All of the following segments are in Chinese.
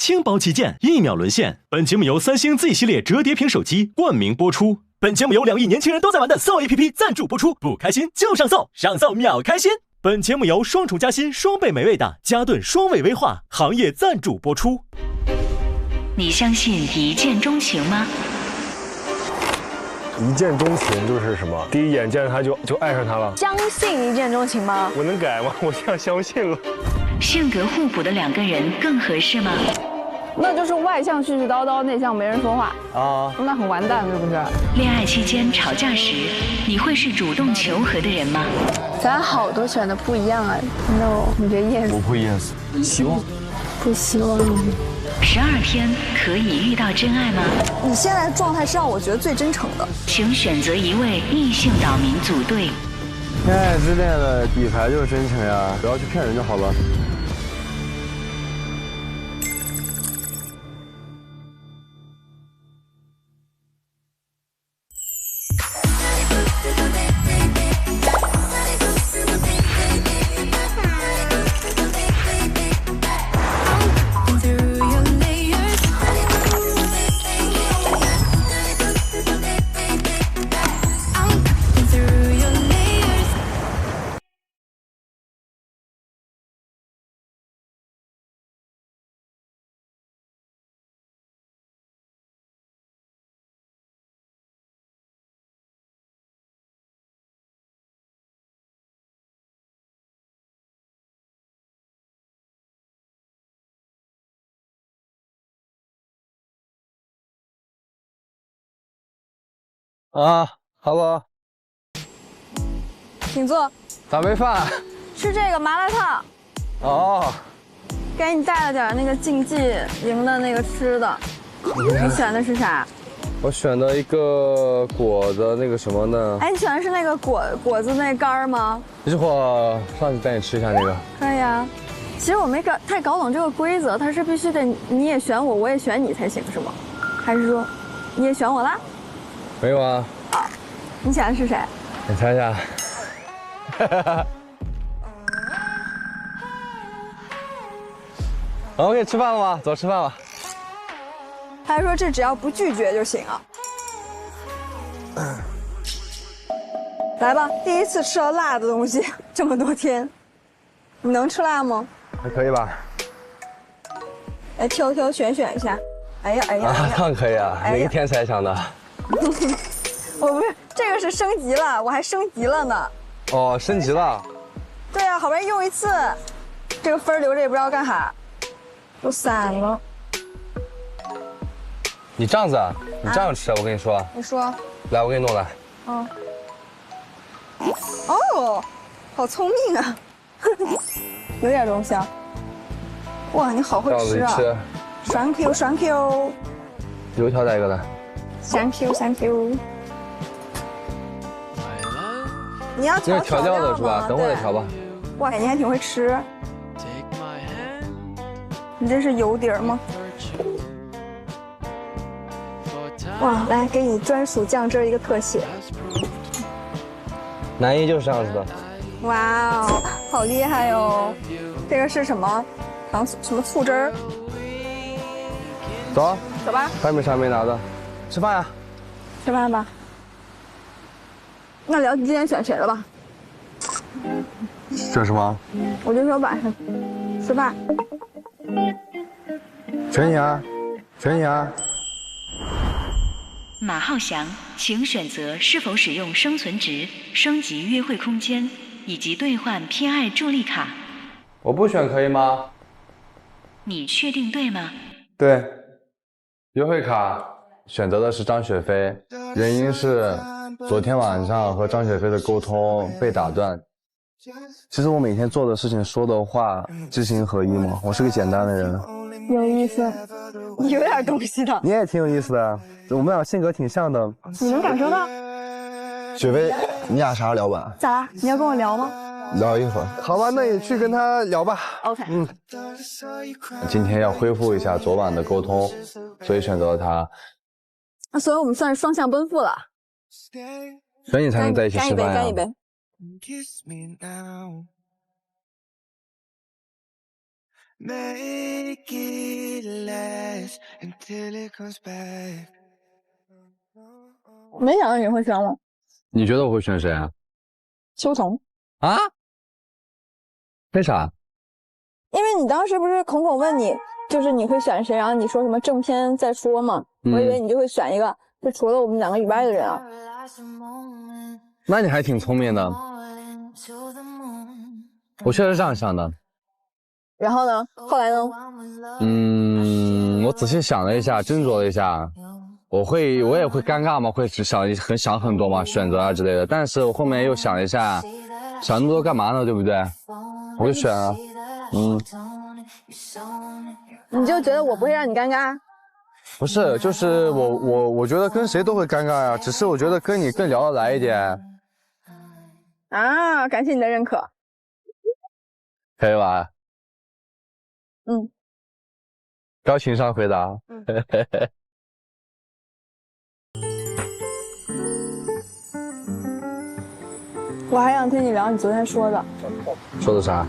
轻薄旗舰，1秒沦陷。本节目由三星 Z 系列折叠屏手机冠名播出。本节目由2亿年轻人都在玩的 SOUL APP 赞助播出。不开心就上 SOUL， 上 SOUL 秒开心。本节目由双重夹心、双倍美味的嘉顿双味威化行业赞助播出。你相信一见钟情吗？一见钟情就是什么？第一眼见着他就爱上他了。相信一见钟情吗？我能改吗？我现在相信了。性格互补的2个人更合适吗？那就是外向絮絮叨叨，内向没人说话啊，那很完蛋，是不是？恋爱期间吵架时，你会是主动求和的人吗？咱好多选的不一样啊 ，no， 你觉得 yes？ 我不会 yes， 希望。不希望。12天可以遇到真爱吗？你现在的状态是让我觉得最真诚的。请选择一位异性岛民组队。恋爱之恋的底牌就是真诚呀，不要去骗人就好了。Hello， 请坐。咋没饭？吃这个麻辣烫。哦，给你带了点那个竞技营的那个吃的。你选的是啥？我选的一个果子那个什么呢？哎，你选的是那个果子那干儿吗？一会儿上去带你吃一下那个。可以啊。其实我没太搞懂这个规则，它是必须得你也选我，我也选你才行是吗？还是说你也选我啦？没有啊。好，你选的是谁？你猜一下。好，可以吃饭了吗？走，吃饭了。他说这只要不拒绝就行啊。来吧，第一次吃到辣的东西，这么多天，你能吃辣吗？还可以吧。来挑选一下。哎呀！当然可以啊，哪个天才想的？我不是，这个是升级了，我还升级了呢。哦，升级了。对啊，好不容易用一次，这个分留着也不知道干啥，都散了。你这样子，你这样吃，我跟你说。你说。来，我给你弄来。嗯。哦，好聪明啊！有点东西啊。哇，你好会吃啊！Thank you。油条带一个来。Thank you。你要调调料的是吧？等会儿再调吧。哇，你还挺会吃。你这是油碟吗？哇，来给你专属酱汁一个特写。男一就是这样子的。哇哦，好厉害哦！这个是什么？什么醋汁儿？走吧。还没啥没拿的，吃饭呀。吃饭吧。那聊今天选谁了吧？这是吗？我就说晚上吃饭。选你啊！马浩翔，请选择是否使用生存值、升级约会空间以及兑换偏爱助力卡。我不选可以吗？你确定对吗？对。约会卡选择的是张雪飞，原因是昨天晚上和张雪飞的沟通被打断。其实我每天做的事情、说的话知行合一嘛，我是个简单的人。有意思，有点东西的。你也挺有意思的，我们俩性格挺像的。你能感受到？雪飞，你俩啥时候聊完？咋啦？你要跟我聊吗？聊一会儿。好吧，那你去跟他聊吧。OK。今天要恢复一下昨晚的沟通，所以选择了他。那所以我们算是双向奔赴了。所以你才能在一起吃饭呀。干一杯。没想到你会选我。你觉得我会选谁啊？秋桐。啊？为啥？因为你当时不是孔孔问你，就是你会选谁，然后你说什么正片再说嘛，我以为你就会选一个就除了我们2个以外的人啊。那你还挺聪明的。我确实是这样想的。然后呢？后来呢？我仔细想了一下，斟酌了一下，我也会尴尬吗？会想很多嘛，选择啊之类的。但是我后面又想了一下，想那么多干嘛呢？对不对？我就选了。你就觉得我不会让你尴尬？不是，就是我觉得跟谁都会尴尬呀，只是我觉得跟你更聊得来一点。啊，感谢你的认可。可以吧？高情商回答。我还想听你聊你昨天说的。说的啥？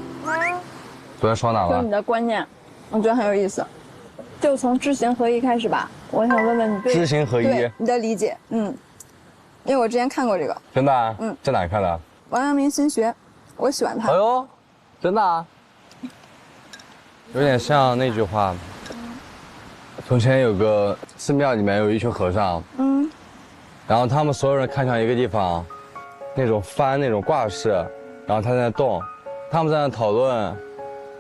昨天说哪了？说你的观念，我觉得很有意思。就从知行合一开始吧，我想问问你对知行合一对你的理解。因为我之前看过这个。真的啊？在哪看的？王阳明心学，我喜欢他。哎呦，真的啊？有点像那句话。从前有个寺庙，里面有一群和尚。然后他们所有人看向一个地方，那种幡那种挂饰，然后他在那动，他们在那讨论，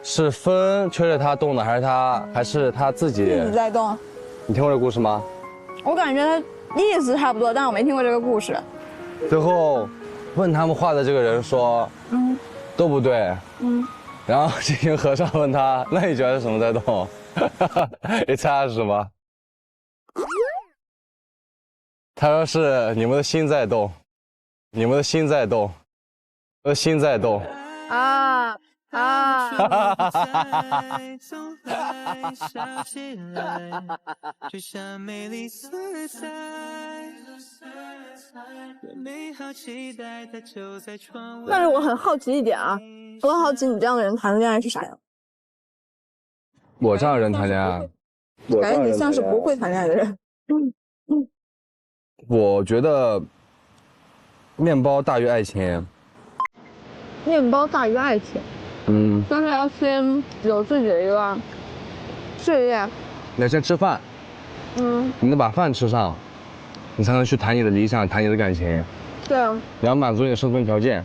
是风吹着他动的，还是他自己在动？你听过这个故事吗？我感觉他意思差不多，但我没听过这个故事。最后问他们画的这个人说，都不对。然后这群和尚问他，那你觉得是什么在动？你猜他是什么？他说是你们的心在动，你们的心在动，我的心在动。啊！但是我很好奇一点啊，我很好奇你这样的人谈的恋爱是啥样？我这样的人谈恋爱，感觉你像是不会谈恋爱的人。我觉得面包大于爱情。面包大于爱情。就是要先有自己的一个事业。你要先吃饭。你得把饭吃上，你才能去谈你的理想，谈你的感情。对啊。你要满足你的生存条件。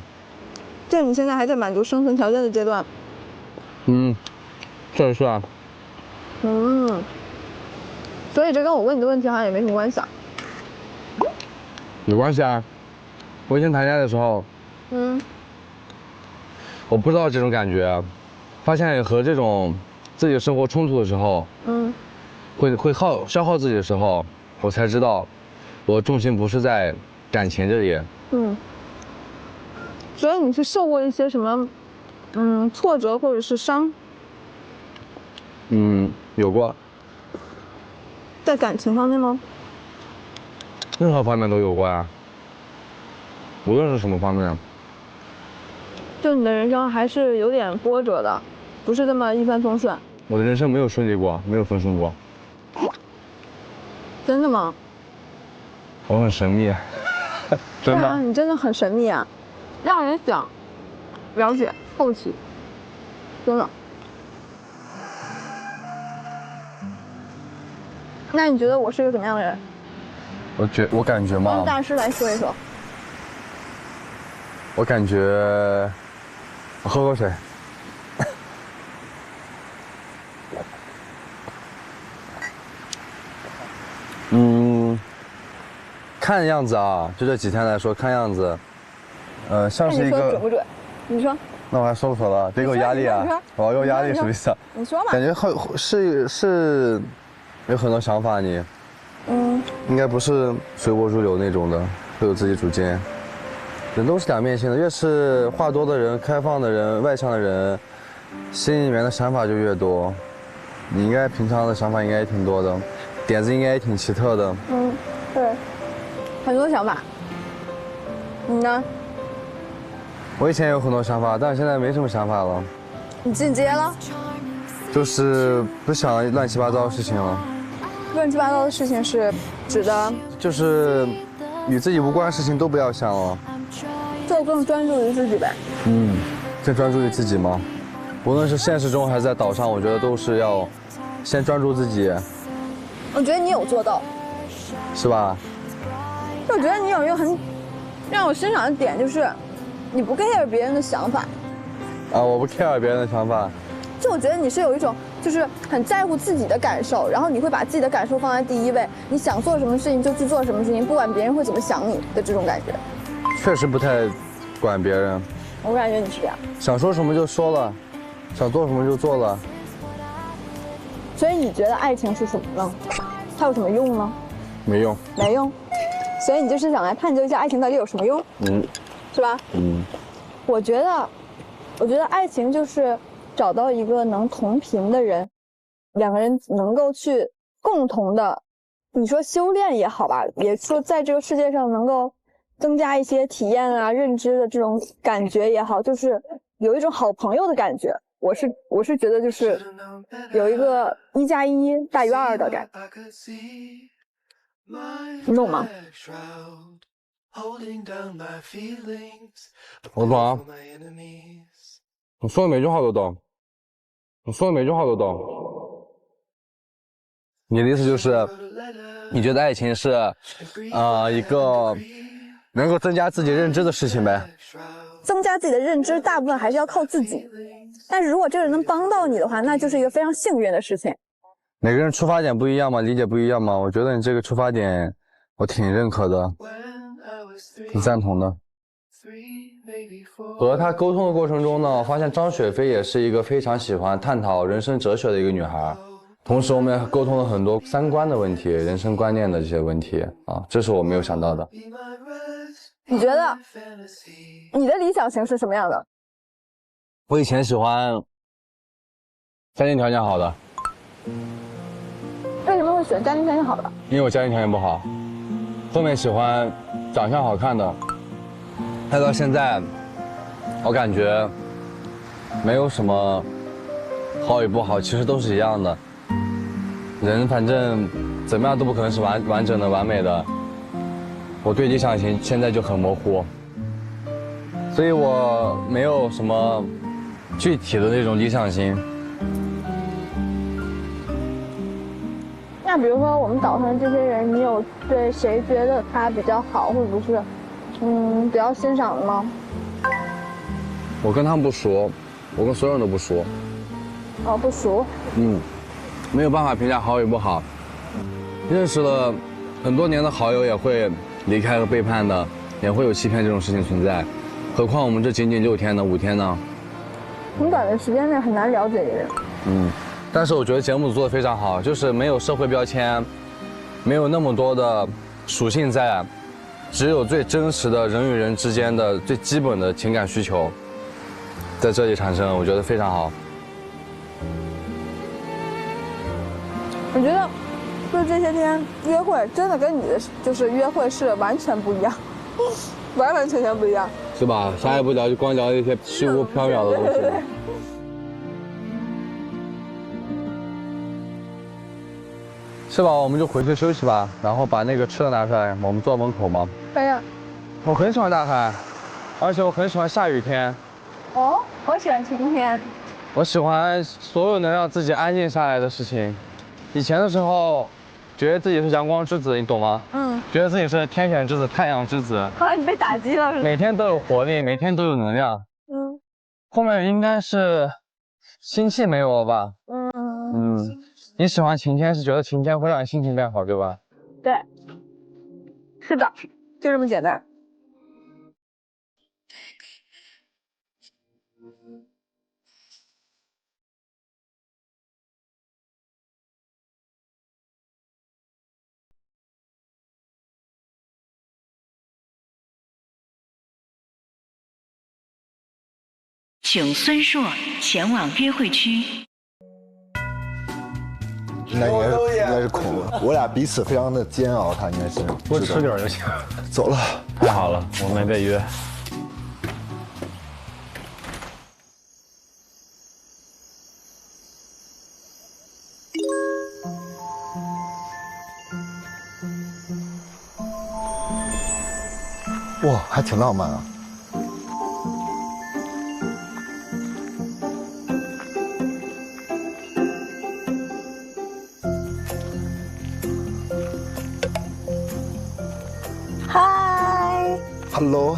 这你现在还在满足生存条件的阶段。这是啊。所以这跟我问你的问题好像也没什么关系啊。有关系啊！我以前谈恋爱的时候，我不知道这种感觉，发现和这种自己的生活冲突的时候，会消耗自己的时候，我才知道，我重心不是在感情这里。所以你是受过一些什么，挫折或者是伤？有过。在感情方面吗？任何方面都有过呀，无论是什么方面。就你的人生还是有点波折的，不是这么一帆风顺。我的人生没有顺利过，没有风顺过。真的吗？我很神秘。真的。你真的很神秘啊，让人想了解好奇，真的。那你觉得我是一个怎么样的人？我感觉嘛。让大师来说一说。我感觉，我喝口水。看样子啊，就这几天来说，看样子，像是一个。你说准不准？你说。那我还说不说了？别给我压力啊！我要有压力什么意思？你说嘛。感觉是有很多想法你。应该不是随波逐流那种的，会有自己主见。人都是两面性的，越是话多的人、开放的人、外向的人，心里面的想法就越多。你应该平常的想法应该也挺多的，点子应该也挺奇特的。对，很多想法。你呢？我以前有很多想法，但是现在没什么想法了。你进阶了？就是不想乱七八糟的事情了。乱七八糟的事情是指的，就是与自己无关的事情都不要想了，就更专注于自己呗。更专注于自己吗？无论是现实中还是在岛上，我觉得都是要先专注自己。我觉得你有做到，是吧？我觉得你有一个很让我欣赏的点，就是你不 care 别人的想法。我不 care 别人的想法。就我觉得你是有一种，就是很在乎自己的感受，然后你会把自己的感受放在第一位，你想做什么事情就去做什么事情，不管别人会怎么想你的这种感觉。确实不太管别人。我感觉你是这样。想说什么就说了，想做什么就做了。所以你觉得爱情是什么呢？它有什么用呢？没用。没用。所以你就是想来探究一下爱情到底有什么用？是吧？我觉得爱情就是找到一个能同频的人，两个人能够去共同的，你说修炼也好吧，也说在这个世界上能够增加一些体验啊、认知的这种感觉也好，就是有一种好朋友的感觉。我是觉得就是有一个1+1大于2的感觉，你懂吗？我懂啊，我说的每句话都懂，你的意思就是，你觉得爱情是，一个能够增加自己认知的事情呗？增加自己的认知，大部分还是要靠自己。但是如果这个人能帮到你的话，那就是一个非常幸运的事情。每个人出发点不一样嘛，理解不一样嘛。我觉得你这个出发点，我挺认可的，挺赞同的。和她沟通的过程中呢，我发现张雪飞也是一个非常喜欢探讨人生哲学的一个女孩。同时，我们也沟通了很多三观的问题、人生观念的这些问题啊，这是我没有想到的。你觉得你的理想型是什么样的？我以前喜欢家庭条件好的。为什么会选家庭条件好的？因为我家庭条件不好。后面喜欢长相好看的。再到现在，我感觉没有什么好与不好，其实都是一样的。人反正怎么样都不可能是完整的、完美的。我对理想型现在就很模糊，所以我没有什么具体的那种理想型。那比如说我们岛上这些人，你有对谁觉得他比较好，或者是比较欣赏的吗？我跟他们不熟，我跟所有人都不熟。哦，不熟。没有办法评价好与不好。认识了很多年的好友也会离开和背叛的，也会有欺骗这种事情存在，何况我们这仅仅6天呢、5天呢？很短的时间内很难了解一个人。但是我觉得节目组做的非常好，就是没有社会标签，没有那么多的属性在，只有最真实的人与人之间的最基本的情感需求在这里产生，我觉得非常好。我觉得就这些天约会真的跟你的就是约会是完全不一样，完完全全不一样，是吧？啥也不聊，就光聊一些虚无缥缈的东西。对。是吧？我们就回去休息吧，然后把那个吃的拿出来，我们坐门口嘛。可以啊。我很喜欢大海，而且我很喜欢下雨天。哦，我喜欢晴天。我喜欢所有能让自己安静下来的事情。以前的时候，觉得自己是阳光之子，你懂吗？觉得自己是天选之子、太阳之子。好像你被打击了是吧？每天都有活力，每天都有能量。后面应该是心气没有了吧？你喜欢晴天是觉得晴天会让你心情变好，对吧？对，是的，就这么简单。请孙硕前往约会区。那应该是恐龙，我俩彼此非常的煎熬，他应该是。多吃点就行。走了，太好了，我没被约。哇，还挺浪漫啊。嗨 Hello，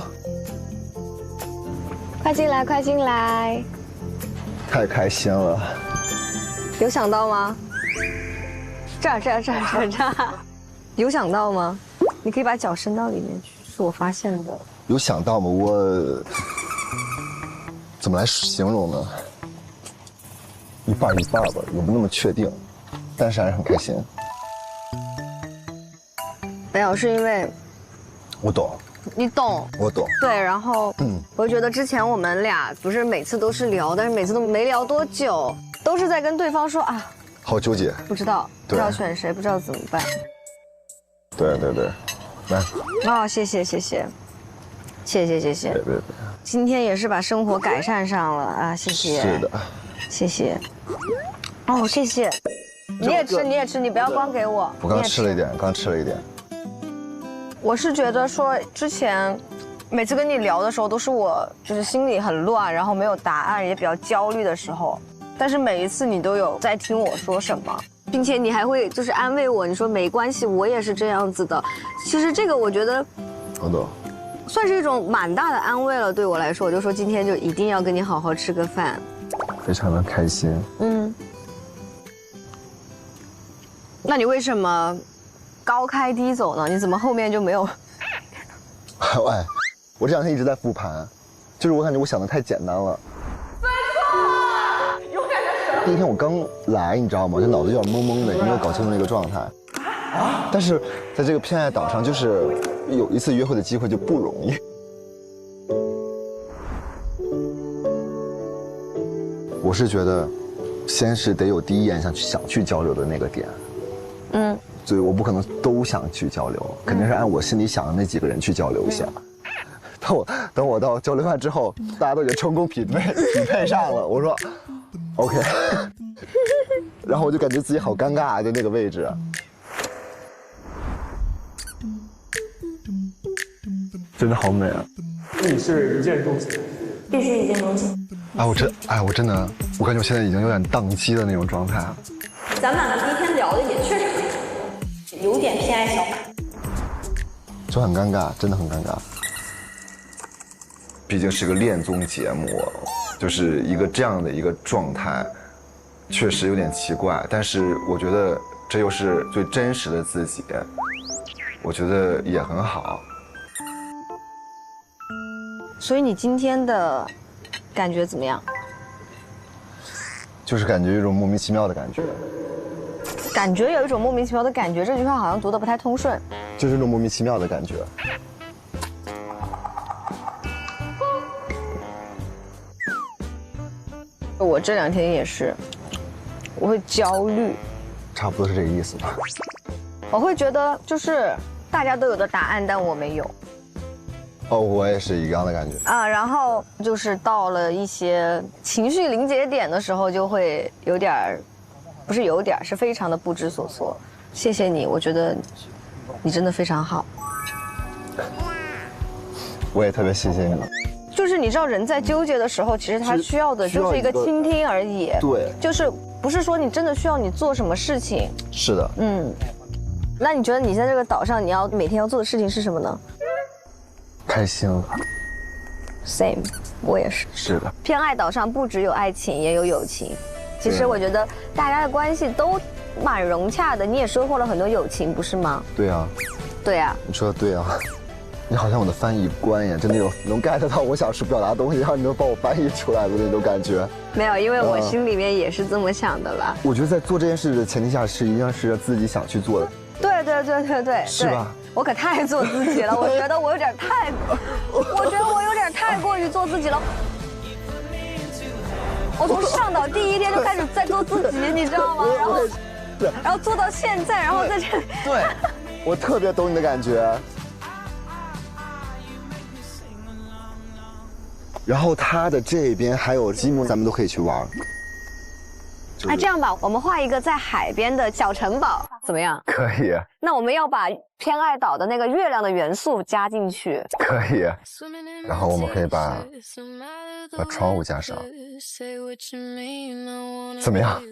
快进来，快进来！太开心了。有想到吗？这儿，有想到吗？你可以把脚伸到里面去，是我发现的。有想到吗？我怎么来形容呢？一半一半吧，也不那么确定，但是还是很开心。没有，是因为我懂，你懂，我懂。对，然后我觉得之前我们俩不是每次都是聊，但是每次都没聊多久，都是在跟对方说啊，好纠结，不知道选谁，不知道怎么办。对，来，哦，谢谢。别，今天也是把生活改善上了啊，谢谢。是的，谢谢。哦，谢谢。你也吃，你不要光给我。我刚吃了一点，我是觉得说之前每次跟你聊的时候，都是我就是心里很乱，然后没有答案，也比较焦虑的时候。但是每一次你都有在听我说什么，并且你还会就是安慰我，你说没关系，我也是这样子的。其实这个我觉得，我懂，算是一种蛮大的安慰了。对我来说，我就说今天就一定要跟你好好吃个饭，非常的开心。那你为什么高开低走呢？你怎么后面就没有？哎，我这两天一直在复盘，就是我感觉我想的太简单了。那天我刚来，你知道吗？就脑子有点懵懵的，也没有搞清楚那个状态。但是在这个偏爱岛上，就是有一次约会的机会就不容易。我是觉得，先是得有第一眼想去交流的那个点。所以我不可能都想去交流，肯定是按我心里想的那几个人去交流一下。等我到交流完之后，大家都已经成功匹配上了，我说 OK， 然后我就感觉自己好尴尬，就那个位置。真的好美啊！你是一见钟情，必须一见钟情。我真的，我感觉我现在已经有点宕机的那种状态。咱们两个第一天聊的也确实有点偏爱小马，就很尴尬，真的很尴尬。毕竟是个恋综节目，就是一个这样的一个状态，确实有点奇怪。但是我觉得这又是最真实的自己，我觉得也很好。所以你今天的感觉怎么样？就是感觉有一种莫名其妙的感觉。感觉有一种莫名其妙的感觉，这句话好像读得不太通顺。就是那种莫名其妙的感觉。我这两天也是，我会焦虑，差不多是这个意思吧。我会觉得就是大家都有的答案，但我没有。哦，我也是一样的感觉啊。然后就是到了一些情绪临界点的时候，就会有点儿，不是有点儿，是非常的不知所措。谢谢你，我觉得你真的非常好。我也特别谢谢你。就是你知道，人在纠结的时候，其实他需要的就是一个倾听而已。对，就是不是说你真的需要你做什么事情。是的。那你觉得你在这个岛上，你要每天要做的事情是什么呢？开心了。Same， 我也是。是的。偏爱岛上不只有爱情，也有友情。其实我觉得大家的关系都蛮融洽的。你也收获了很多友情，不是吗？对啊。对啊。你说的对啊。你好像我的翻译官呀，真的有能 get 到我想表达的东西，然后你能帮我翻译出来的那种感觉。没有，因为我心里面也是这么想的啦。我觉得在做这件事的前提下，是一定是自己想去做的。对，是吧？我可太做自己了，我觉得我有点太过于做自己了。我从上岛第一天就开始在做自己，你知道吗？然后做到现在，然后在这里。对，我特别懂你的感觉。然后他的这边还有积木，咱们都可以去玩。这样吧，我们画一个在海边的小城堡。怎么样？可以，那我们要把偏爱岛的那个月亮的元素加进去。可以。然后我们可以把窗户加上，怎么样？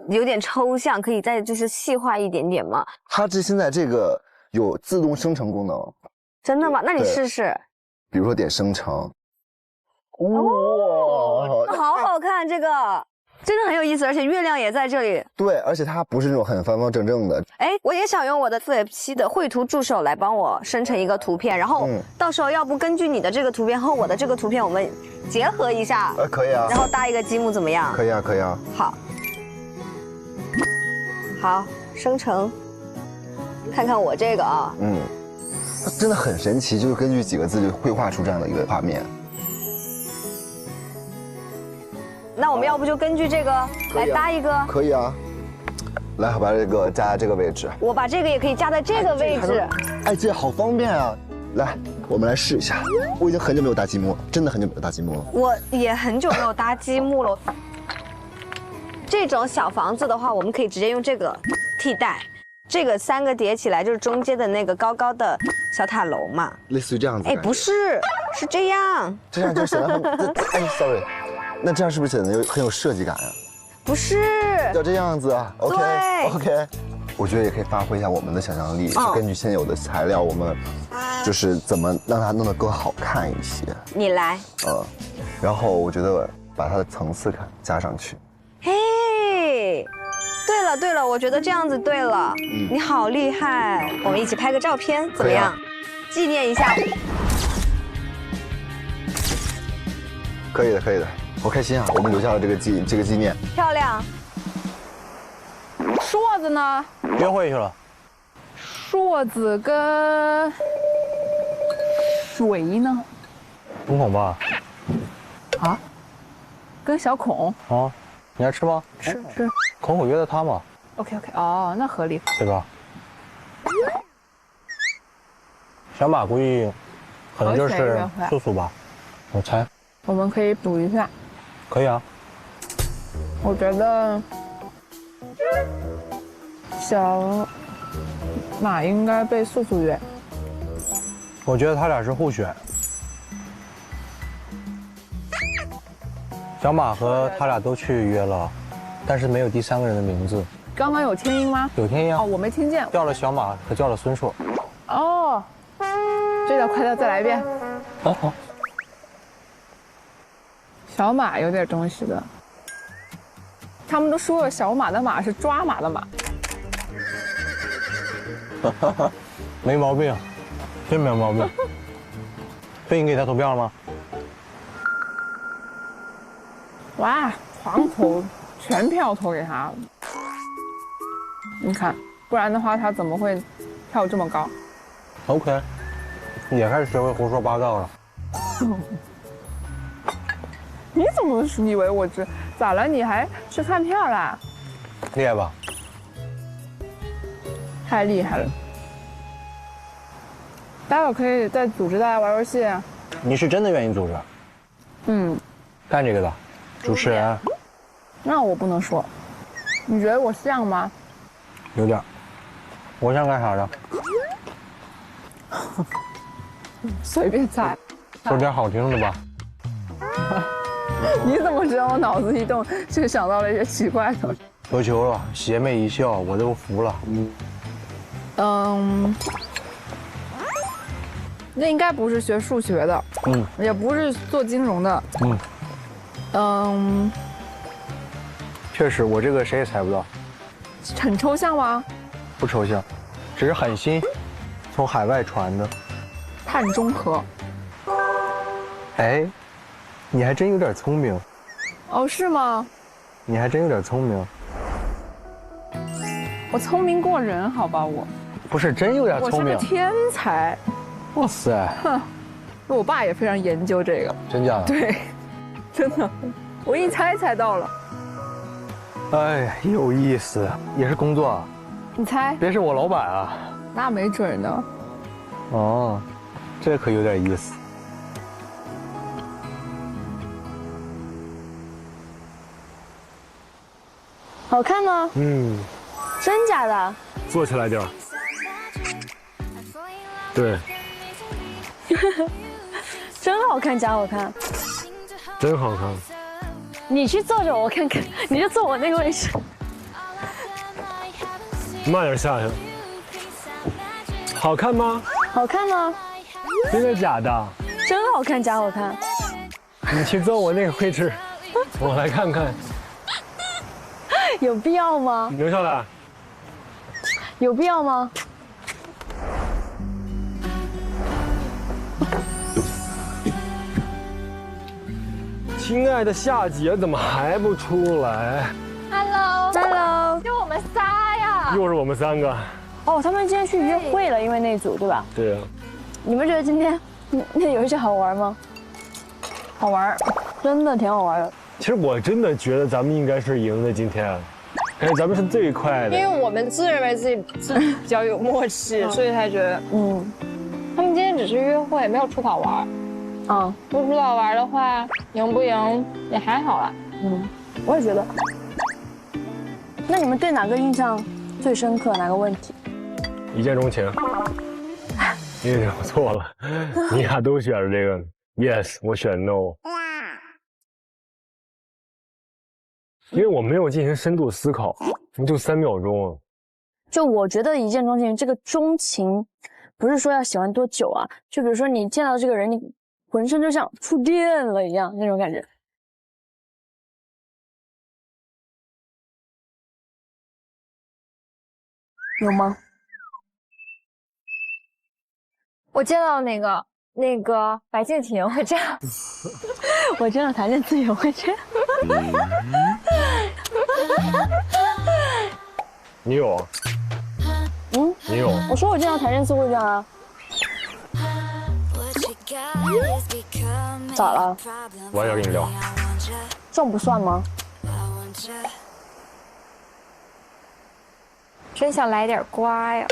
有点抽象，可以再就是细化一点点吗？它现在这个有自动生成功能。真的吗？那你试试。比如说点生成。哇，好好看，这个真的很有意思，而且月亮也在这里。对，而且它不是那种很方方正正的。哎，我也想用我的4F7的绘图助手来帮我生成一个图片，然后到时候要不根据你的这个图片和我的这个图片，我们结合一下。可以啊。然后搭一个积木怎么样？可以啊，可以啊。好，生成。看看我这个啊。它真的很神奇，就是根据几个字就绘画出这样的一个画面。那我们要不就根据这个来搭一个？可以啊。来，我把这个加在这个位置。我把这个也可以加在这个位置。哎，这好方便啊！来，我们来试一下。我已经很久没有搭积木了，真的很久没有搭积木了。我也很久没有搭积木了。这种小房子的话，我们可以直接用这个替代。这个3个叠起来就是中间的那个高高的小塔楼嘛。类似于这样子。哎，不是，是这样。这样就显得很……哎 ，sorry。那这样是不是显得很有设计感啊？不是，要这样子啊。OK。我觉得也可以发挥一下我们的想象力，根据现有的材料，我们就是怎么让它弄得更好看一些。你来。然后我觉得把它的层次感加上去。嘿，对了，我觉得这样子对了。你好厉害，我们一起拍个照片怎么样？纪念一下。可以的，好开心啊！我们留下了这个纪念，漂亮。硕子呢？约会去了。硕子跟谁呢？孔孔吧。啊？跟小孔？啊，你爱吃吗？吃。孔孔约的他嘛。OK， 哦，那合理，对吧？小马估计可能就是素素吧，我猜。我们可以赌一下。可以啊。我觉得小马应该被素素约。我觉得他俩是互选。小马和他俩都去约了，但是没有第3个人的名字。刚刚有天音吗？有天音啊。哦，我没听见。叫了小马和叫了孙硕。哦，这道快乐再来一遍。好。小马有点东西的。他们都说了，小马的马是抓马的马。没毛病，真没有毛病。飞，你给他投票了吗？哇，狂投，全票投给他了。你看，不然的话他怎么会票这么高 ？OK， 也开始学会胡说八道了。你怎么以为我知？咋了？你还去看票啦？厉害吧？太厉害了！待会儿可以再组织大家玩游戏啊。你是真的愿意组织？干这个的，主持人。那我不能说。你觉得我像吗？有点。我像干啥的？随便猜。说点好听的吧。你怎么知道我脑子一动就想到了一些奇怪的？求求了，邪魅一笑，我都服了。那应该不是学数学的，也不是做金融的，确实，我这个谁也猜不到。很抽象吗？不抽象，只是很新，从海外传的。碳中和。哎，你还真有点聪明。哦，是吗？你还真有点聪明。我聪明过人，好吧，我。不是真有点聪明。我是个天才。哇塞！哼，我爸也非常研究这个。真假的？对，真的，我一猜到了。哎，有意思，也是工作啊。你猜？别是我老板啊？那没准呢。哦，这可有点意思。好看吗？嗯。真假的？坐起来点儿。对，真好看，假好看，真好看。你去坐着，我看看，你就坐我那个位置。慢点下去。好看吗？好看吗？真的假的？真好看，假好看。你去坐我那个位置，我来看看。有必要吗？留下来。有必要吗？亲爱的夏姐怎么还不出来 Hello， 就我们仨呀。又是我们3个。哦，他们今天去约会了，因为那组对吧？对啊。你们觉得今天那游戏好玩吗？好玩，真的挺好玩的。其实我真的觉得咱们应该是赢的今天，哎，咱们是最快的。因为我们自认为自己比较有默契，所以才觉得，他们今天只是约会，没有出考玩。不出考玩的话，赢不赢也还好啦。我也觉得。那你们对哪个印象最深刻？哪个问题？一见钟情。你我错了，你俩都选了这个 ，yes， 我选 no。因为我没有进行深度思考，就3秒钟。就我觉得一见钟情，这个钟情不是说要喜欢多久啊，就比如说你见到这个人，你浑身就像触电了一样那种感觉。有吗？我见到那个白敬亭会这样，我见到谭健次也会这样。你有？你有？我说我见到谭健次会这样啊。咋了？我也要跟你聊。这不算吗？真想来点瓜呀！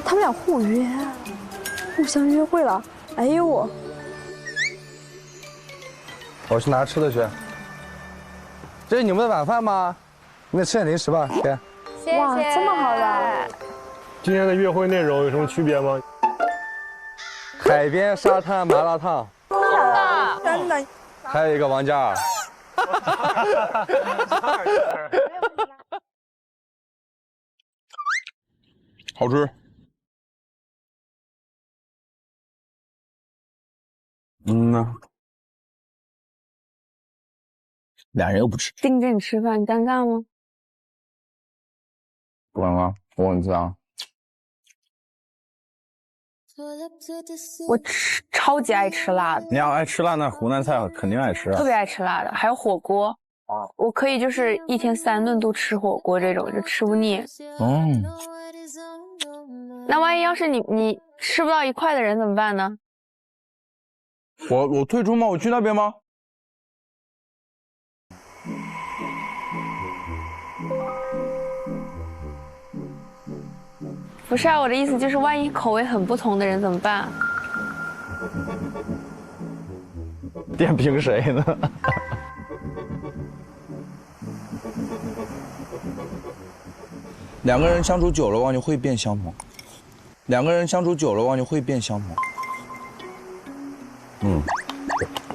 他们俩互相约会了。哎呦我！我去拿吃的去。这是你们的晚饭吗？你们吃点零食吧，给。谢谢。哇，这么好的。今天的约会内容有什么区别吗？海边沙滩麻辣烫。真的。还有一个王嘉尔。好吃。俩人又不吃。盯着你吃饭，尴尬吗？不尴尬，我很自然。我超级爱吃辣的。你要爱吃辣，那湖南菜肯定爱吃啊。特别爱吃辣的，还有火锅。我可以就是1天3顿都吃火锅，这种就吃不腻。那万一要是你吃不到1块的人怎么办呢？我退出吗？我去那边吗？不是啊，我的意思就是万一口味很不同的人怎么办？点评谁呢？两个人相处久了，忘就会变相同。两个人相处久了，忘就会变相同。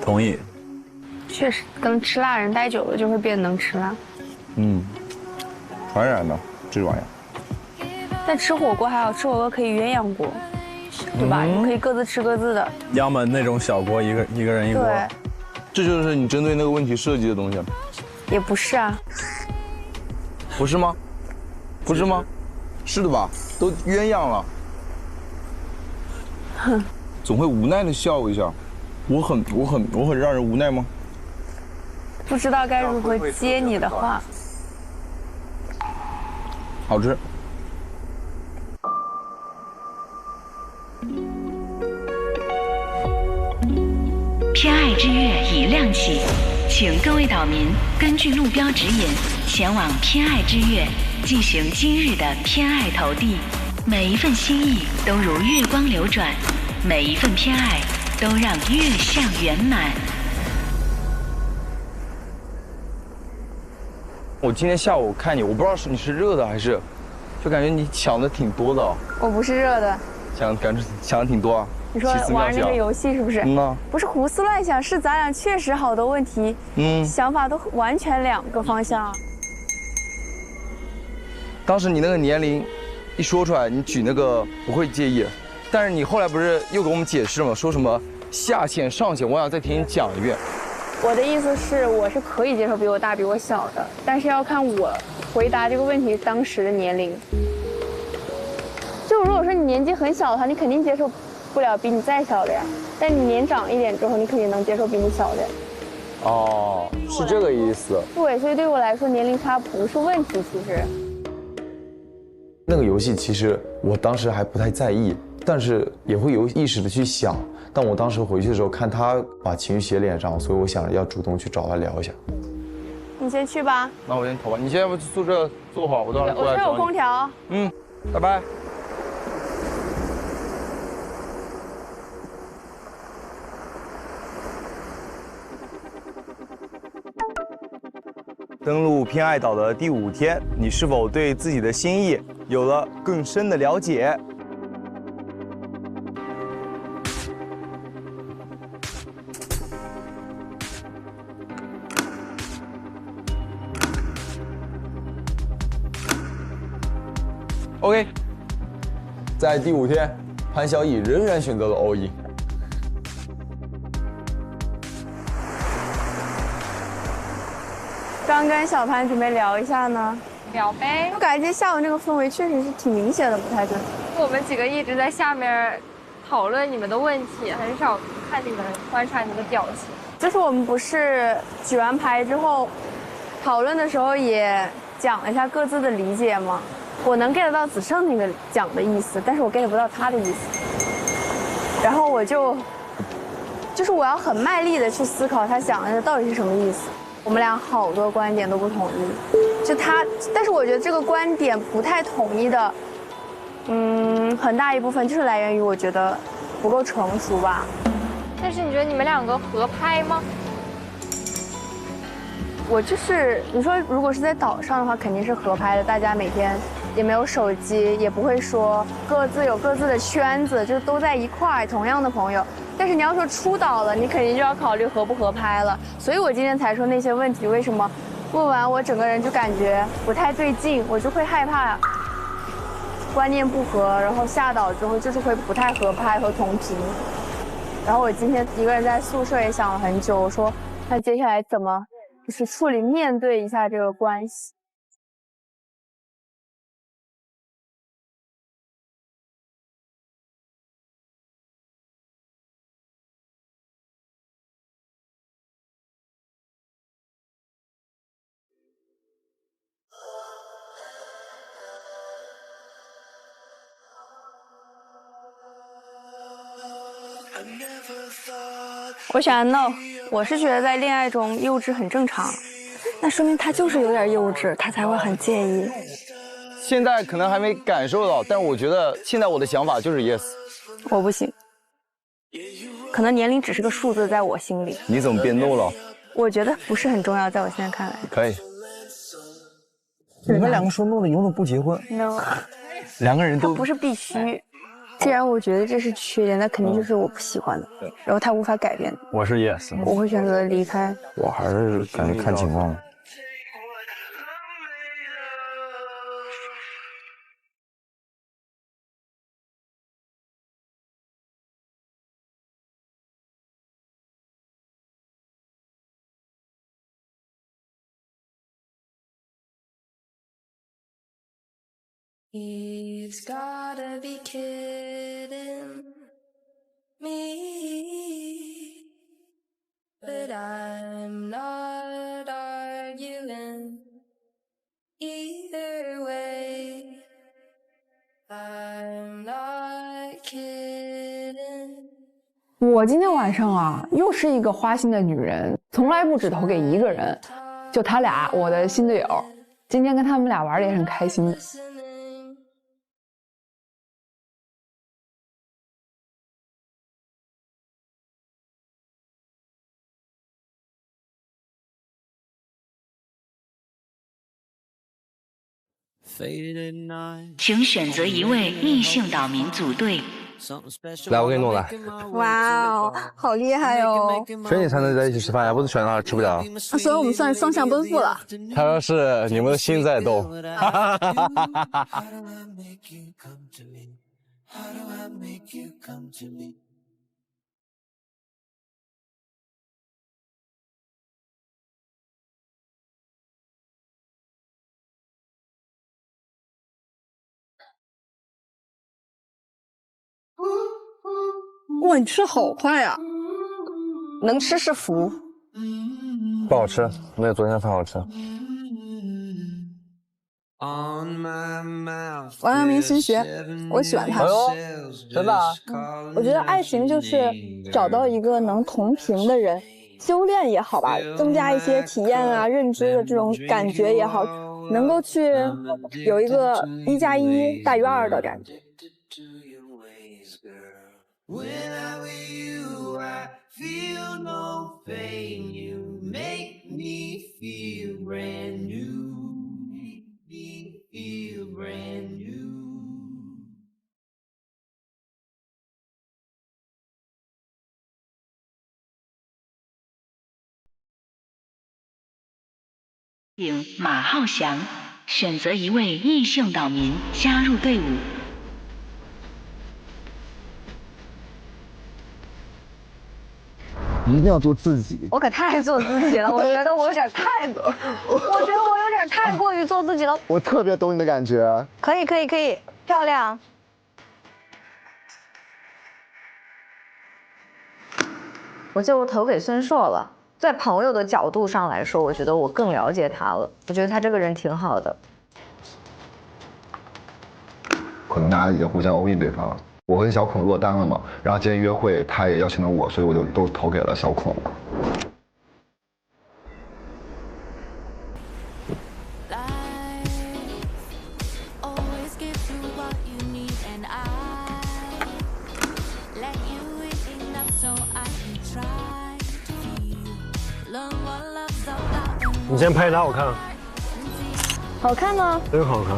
同意。确实，跟吃辣人待久了就会变能吃辣。传染的这玩意儿。但吃火锅还好，吃火锅可以鸳鸯锅，对吧？你可以各自吃各自的。要么那种小锅，一个人一锅。对，这就是你针对那个问题设计的东西。也不是啊。不是吗？不是吗？是的吧？都鸳鸯了。哼。总会无奈的笑一下。我很让人无奈吗？不知道该如何接你的话。好吃。偏爱之月已亮起，请各位岛民根据路标指引前往偏爱之月，进行今日的偏爱投递。每一份心意都如月光流转，每一份偏爱都让月相圆满。我今天下午看你，我不知道是你是热的还是，就感觉你想的挺多的。我不是热的，感觉想的挺多啊。你说玩那个游戏是不是？不是胡思乱想，是咱俩确实好多问题，想法都完全两个方向。当时你那个年龄一说出来，你举那个不会介意，但是你后来不是又给我们解释吗？说什么下限上限，我想再听你讲一遍。我的意思是，我是可以接受比我大比我小的，但是要看我回答这个问题当时的年龄。就如果说你年纪很小的话，你肯定接受不了比你再小的呀。但你年长一点之后，你肯定能接受比你小的。哦，是这个意思。对，所以对我来说，年龄差不是问题。其实，那个游戏其实我当时还不太在意，但是也会有意识的去想。但我当时回去的时候，看他把情绪写脸上，所以我想着要主动去找他聊一下。你先去吧。那我先投吧。你先要不去宿舍坐会儿，我到时候过来找你。我这有空调。拜拜。登陆偏爱岛的第5天，你是否对自己的心意有了更深的了解？OK， 在第5天，潘晓颖仍然选择了 all in。刚跟小潘准备聊一下呢，聊呗。我感觉今天下午那个氛围确实是挺明显的，不太对。我们几个一直在下面讨论你们的问题，很少看你们观察你们的表情。就是我们不是举完牌之后，讨论的时候也讲了一下各自的理解吗？我能 get 到子胜那个讲的意思，但是我 get 不到他的意思。然后就是我要很卖力的去思考他讲的到底是什么意思。我们俩好多观点都不统一，但是我觉得这个观点不太统一的，很大一部分就是来源于我觉得不够成熟吧。但是你觉得你们两个合拍吗？我就是你说，如果是在岛上的话，肯定是合拍的。大家每天也没有手机，也不会说各自有各自的圈子，就都在一块儿，同样的朋友。但是你要说出岛了，你肯定就要考虑合不合拍了。所以我今天才说那些问题，为什么问完我整个人就感觉不太对劲，我就会害怕观念不合，然后下岛之后就是会不太合拍和同频。然后我今天一个人在宿舍也想了很久，我说那接下来怎么就是处理面对一下这个关系。我选 no， 我是觉得在恋爱中幼稚很正常，那说明他就是有点幼稚，他才会很介意。现在可能还没感受到，但我觉得现在我的想法就是 yes。我不行，可能年龄只是个数字，在我心里。你怎么变 no 了？我觉得不是很重要，在我现在看来。可以。你们两个说 no 的永远不结婚 ？no， 两个人都不是必须。既然我觉得这是缺点，那肯定就是我不喜欢的，然后他无法改变。我是 yes， 我会选择离开。我还是感觉看情况。He's gotta be kidding me, but I'm not arguing either way. I'm not kidding. 我今天晚上啊，又是一个花心的女人，从来不只投给一个人，就他俩，我的新队友。今天跟他们俩玩的也很开心的。请选择一位异性岛民组队。来，我给你弄来。哇哦，好厉害哦！选你才能在一起吃饭呀，不是选的话吃不了。所以我们算双向奔赴了。他说是你们的心在动。哇，你吃的好快呀！能吃是福。不好吃，没有昨天的饭好吃。王阳明心学，我喜欢他。哎呦，真的啊？我觉得爱情就是找到一个能同频的人，修炼也好吧，增加一些体验啊、认知的这种感觉也好，能够去有一个1+1大于2的感觉。When I'm with you, I feel no pain. You make me feel brand new. Feel brand new. 请马浩翔选择一位异性岛民加入队伍。一定要做自己。我可太做自己了，我觉得我有点太过于做自己了。我特别懂你的感觉。可以，漂亮。我觉得我投给孙硕了，在朋友的角度上来说，我觉得我更了解他了。我觉得他这个人挺好的。可能大家已经互相欧印对方了。我跟小孔落单了嘛，然后今天约会他也邀请了我，所以我就都投给了小孔。你先拍他，我看。好看吗？真好看。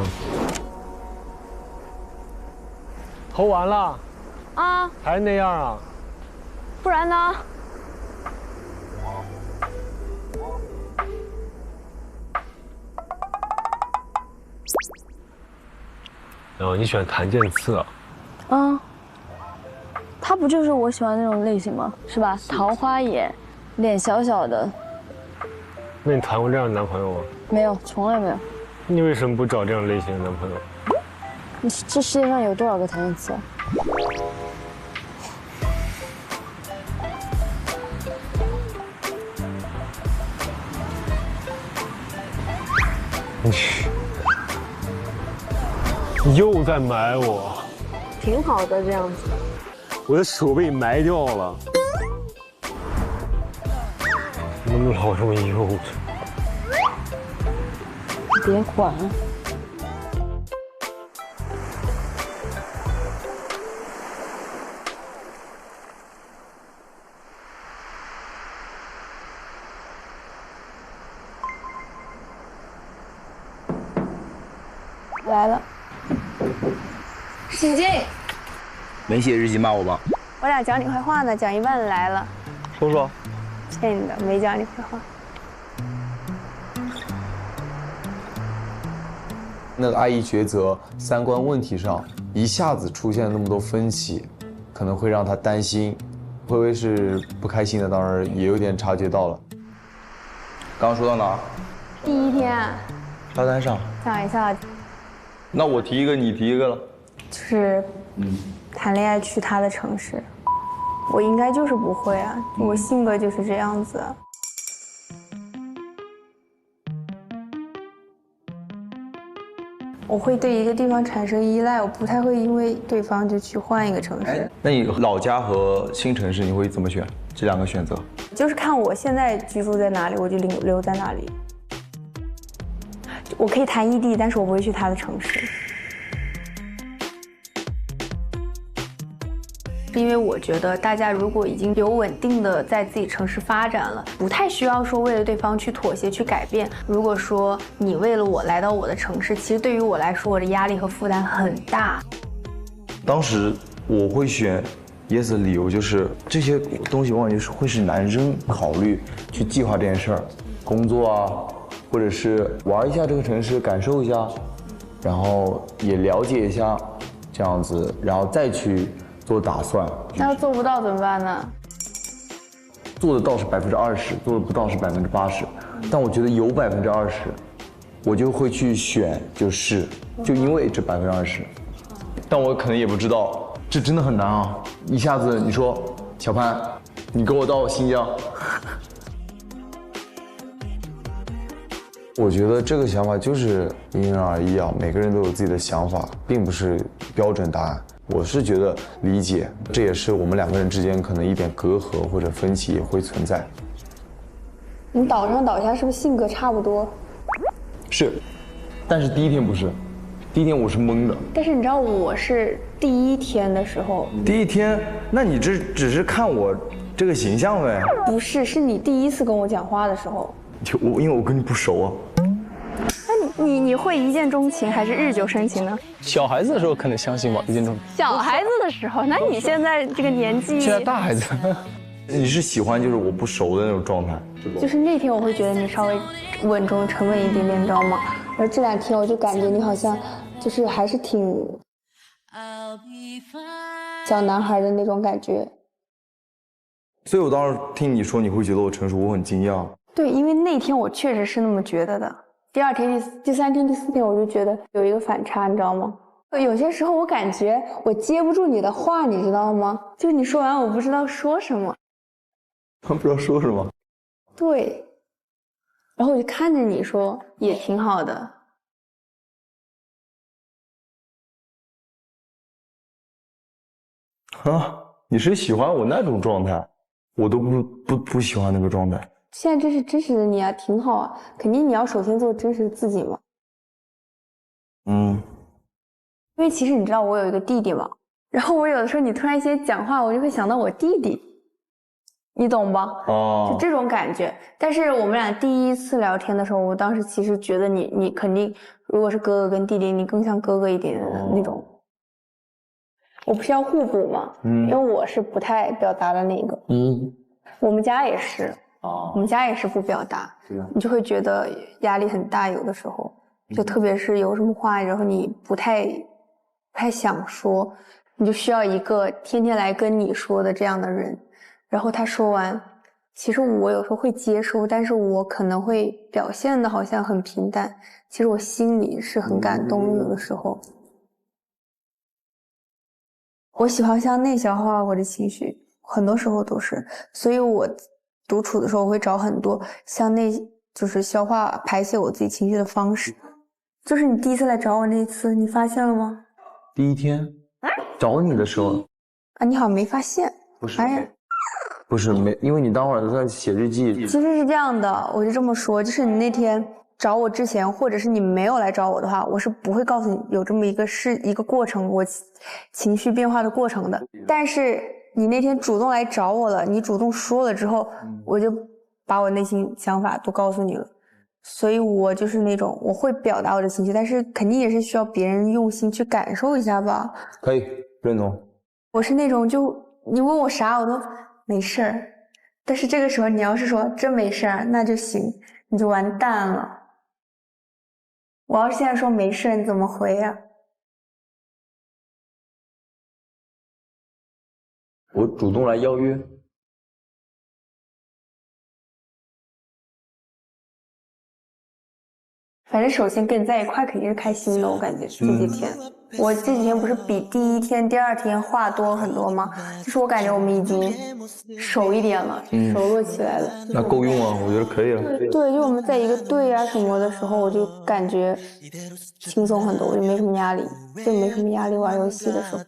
投完了。啊。还是那样啊？不然呢？然后你选谭健次啊？嗯。他不就是我喜欢那种类型吗？是吧？桃花眼，脸小小的。那你谈过这样的男朋友吗？没有，从来没有。你为什么不找这样类型的男朋友？这世界上有多少个谭健次啊？你又在埋我。挺好的，这样子。我的手被埋掉了。你怎么老这么幼稚？别管。来了，请进。没写日记骂我吧？我俩讲你坏话呢，讲一半来了。说说。骗你的，没讲你坏话。那个爱意抉择、三观问题上一下子出现了那么多分歧，可能会让他担心。微微是不开心的，当然也有点察觉到了。刚刚说到哪儿？第一天。沙滩上。讲一下。那我提一个，你提一个了。就是谈恋爱去他的城市，我应该就是不会啊，我性格就是这样子。我会对一个地方产生依赖，我不太会因为对方就去换一个城市。那你老家和新城市你会怎么选？这两个选择？就是看我现在居住在哪里，我就留在哪里。我可以谈异地，但是我不会去他的城市。因为我觉得大家如果已经有稳定的在自己城市发展了，不太需要说为了对方去妥协去改变。如果说你为了我来到我的城市，其实对于我来说，我的压力和负担很大。当时我会选 yes 的理由就是这些东西往往就是会是男生考虑去计划这件事儿，工作啊，或者是玩一下这个城市，感受一下，然后也了解一下，这样子，然后再去做打算。那要做不到怎么办呢？做得到是20%，做得不到是80%，但我觉得有20%，我就会去选，就因为这20%，但我可能也不知道，这真的很难啊！一下子你说小潘，你跟我到新疆，我觉得这个想法就是因人而异啊，每个人都有自己的想法，并不是标准答案。我是觉得理解，这也是我们两个人之间可能一点隔阂或者分歧也会存在。你倒上倒下是不是性格差不多？是，但是第一天不是，第一天我是懵的。但是你知道我是第一天的时候，第一天，那你这只是看我这个形象呗？不是，是你第一次跟我讲话的时候。因为我跟你不熟啊。那你会一见钟情还是日久生情呢？小孩子的时候可能相信吧，一见钟情。小孩子的时候，那你现在这个年纪，现在大孩子，你是喜欢就是我不熟的那种状态？就是那天我会觉得你稍微稳重沉稳一点点，你知道吗？而这2天我就感觉你好像就是还是挺小男孩的那种感觉。所以我当时听你说你会觉得我成熟，我很惊讶。对，因为那天我确实是那么觉得的。第2天、第3天、第4天，我就觉得有一个反差，你知道吗？有些时候我感觉我接不住你的话，你知道吗？就是你说完我不知道说什么。不知道说什么。对。然后我就看着你说，也挺好的。啊，你是喜欢我那种状态，我都不喜欢那个状态。现在这是真实的你啊，挺好啊，肯定你要首先做真实的自己嘛。因为其实你知道我有一个弟弟嘛，然后我有的时候你突然间讲话，我就会想到我弟弟，你懂吧？就这种感觉。但是我们俩第一次聊天的时候，我当时其实觉得你肯定，如果是哥哥跟弟弟，你更像哥哥一点的那种。我不是要互补嘛，因为我是不太表达的那个。我们家也是。我们家也是不表达，你就会觉得压力很大，有的时候就特别是有什么话，然后你不太想说，你就需要一个天天来跟你说的这样的人，然后他说完，其实我有时候会接受，但是我可能会表现的好像很平淡，其实我心里是很感动，有的时候我喜欢向内消化我的情绪，很多时候都是，所以我独处的时候，我会找很多向内就是消化排泄我自己情绪的方式。就是你第一次来找我那次，你发现了吗？第一天找你的时候啊，你好像没发现。不是，哎呀，不是没，因为你当会儿在写日记。其实是这样的，我就这么说，就是你那天找我之前，或者是你没有来找我的话，我是不会告诉你有这么一个过程，我情绪变化的过程的。但是你那天主动来找我了，你主动说了之后，我就把我内心想法都告诉你了。所以我就是那种我会表达我的情绪，但是肯定也是需要别人用心去感受一下吧。可以认同。我是那种就你问我啥我都没事儿，但是这个时候你要是说真没事儿那就行，你就完蛋了。我要是现在说没事儿，你怎么回呀？我主动来邀约。反正首先跟你在一块肯定是开心的，我感觉这几天，我这几天不是比第一天、第二天话多很多吗？就是我感觉我们已经熟一点了，熟络起来了。那够用啊，我觉得可以了。对，就我们在一个队啊什么的时候，我就感觉轻松很多，我就没什么压力，就没什么压力玩游戏的时候。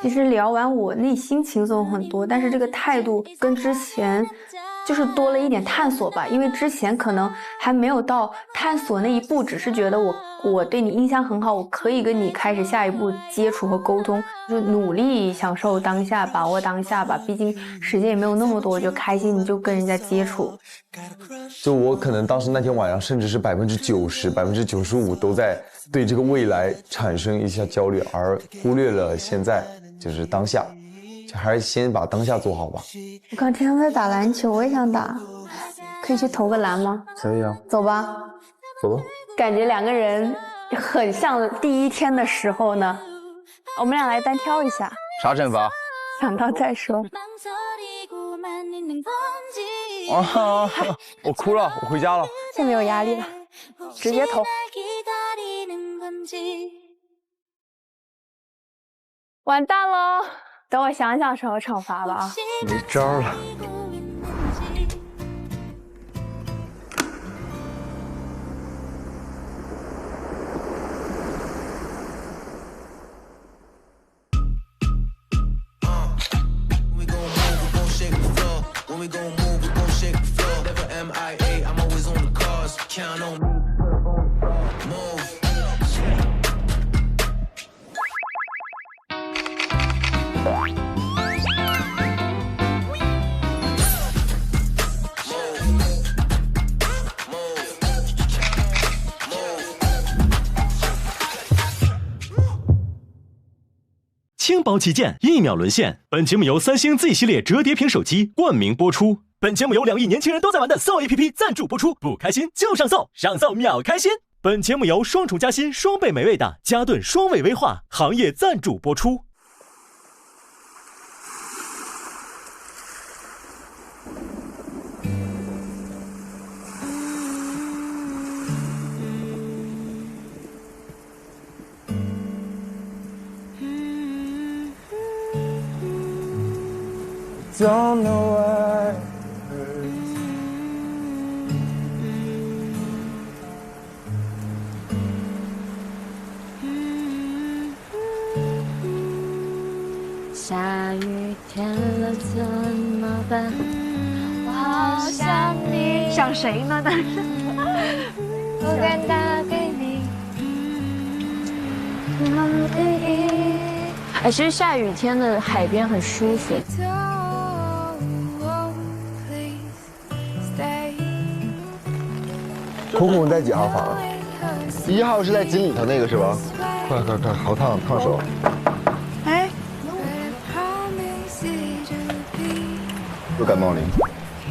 其实聊完我内心轻松很多，但是这个态度跟之前就是多了一点探索吧，因为之前可能还没有到探索那一步，只是觉得我对你印象很好，我可以跟你开始下一步接触和沟通，就努力享受当下，把握当下吧。毕竟时间也没有那么多，就开心你就跟人家接触。就我可能当时那天晚上，甚至是90%、95%都在对这个未来产生一下焦虑，而忽略了现在就是当下，就还是先把当下做好吧。我刚听他们在打篮球，我也想打，可以去投个篮吗？可以啊，走吧，走吧。感觉两个人很像第一天的时候呢。我们俩来单挑一下。啥惩罚？想到再说。啊！我哭了，我回家了。现在没有压力了，直接投。完蛋喽！等我想想什么惩罚吧啊。没招了。We gon' move, we gon' shake the floor. Never MIA, I'm always on the cars. Count on me, move. Move. 轻薄旗舰，1秒沦陷。本节目由三星 Z 系列折叠屏手机冠名播出。本节目由2亿年轻人都在玩的扫 APP 赞助播出。不开心就上扫，上扫秒开心。本节目由双重夹心、双倍美味的嘉顿双味威化行业赞助播出。Don't know why. 下雨天了怎么办？我好想你。想谁呢？但是我敢打给你。哎，其实下雨天的海边很舒服。酷酷，你在几号房？1号是在井里头那个是吧？快，好烫手。哎，又感冒了。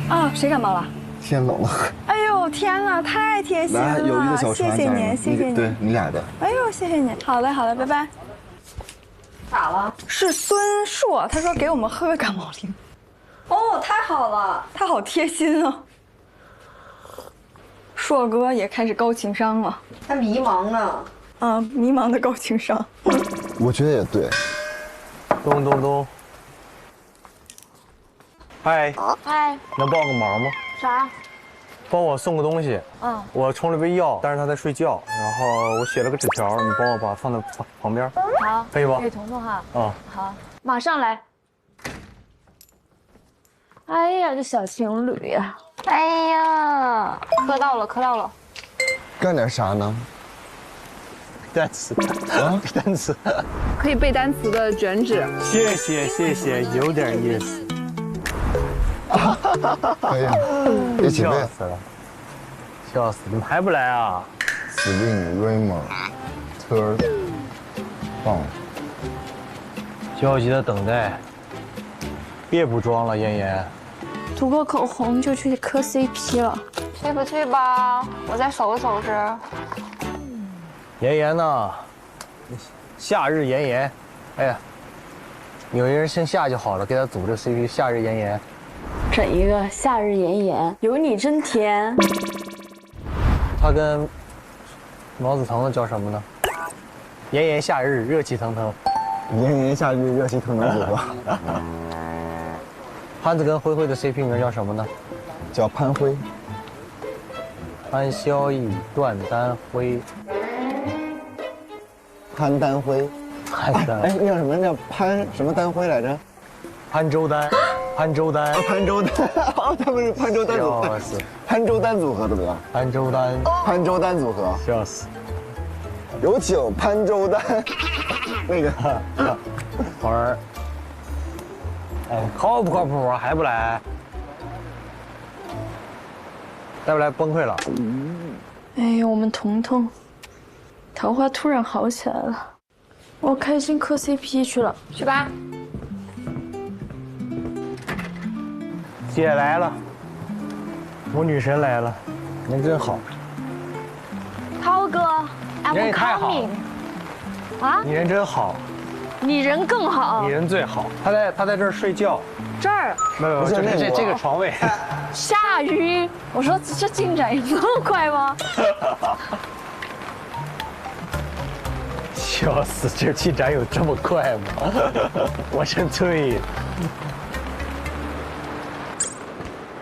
啊，谁感冒了？天冷了。哎呦天哪，太贴心了！来，有一个小船，谢谢你，谢谢你。对你俩的。哎呦，谢谢你。好嘞，拜拜。咋了？是孙硕，他说给我们喝个感冒灵。哦，太好了，他好贴心啊。硕哥也开始高情商了，他迷茫呢。啊，迷茫的高情商。我觉得也对。咚咚咚。嗨。嗨。能帮我个忙吗？啥？帮我送个东西。嗯。我冲了杯药，但是他在睡觉，然后我写了个纸条，你帮我把它放在旁边。好。可以吧？给彤彤哈。啊。好，马上来。哎呀，这小情侣呀！哎呀，磕到了。干点啥呢？单词啊，单词。可以背单词的卷纸。谢谢，有点意思。可以，一起背。笑死！你们还不来啊 ？Swing, Raymer, Turn, Bounce。焦急的等待。别补妆了，妍妍。涂个口红就去磕 CP 了。去不去吧？我再收拾收拾。妍妍呢？夏日妍妍，哎呀，有一人姓夏就好了，给他组这 CP 夏日妍妍。整一个夏日妍妍，有你真甜。他跟毛子腾的叫什么呢？炎炎夏日，热气腾腾。炎炎夏日，热气腾腾组合。潘子跟灰灰的 CP 名叫什么呢？叫潘辉。潘萧逸、段丹辉。潘丹辉。潘丹。哎，那叫什么？叫潘什么丹辉来着？潘周丹。潘周丹。潘周丹。哦，他们是潘周丹组合。潘周丹组合怎么样？潘周丹。潘周丹组合。笑死。有请潘周丹。那个花儿，哎，靠不靠谱啊？还不来？再不来崩溃了。哎呀，我们彤彤，桃花突然好起来了，我开心磕 CP 去了，去吧。姐来了，我女神来了，人真好。涛哥人也太好了 I'm coming 啊！你人真好，你人更好你。人最好。他在这儿睡觉，这儿没有，这个床位。下雨，我说这进展有那么快吗？笑死，这进展有这么快吗？我真醉。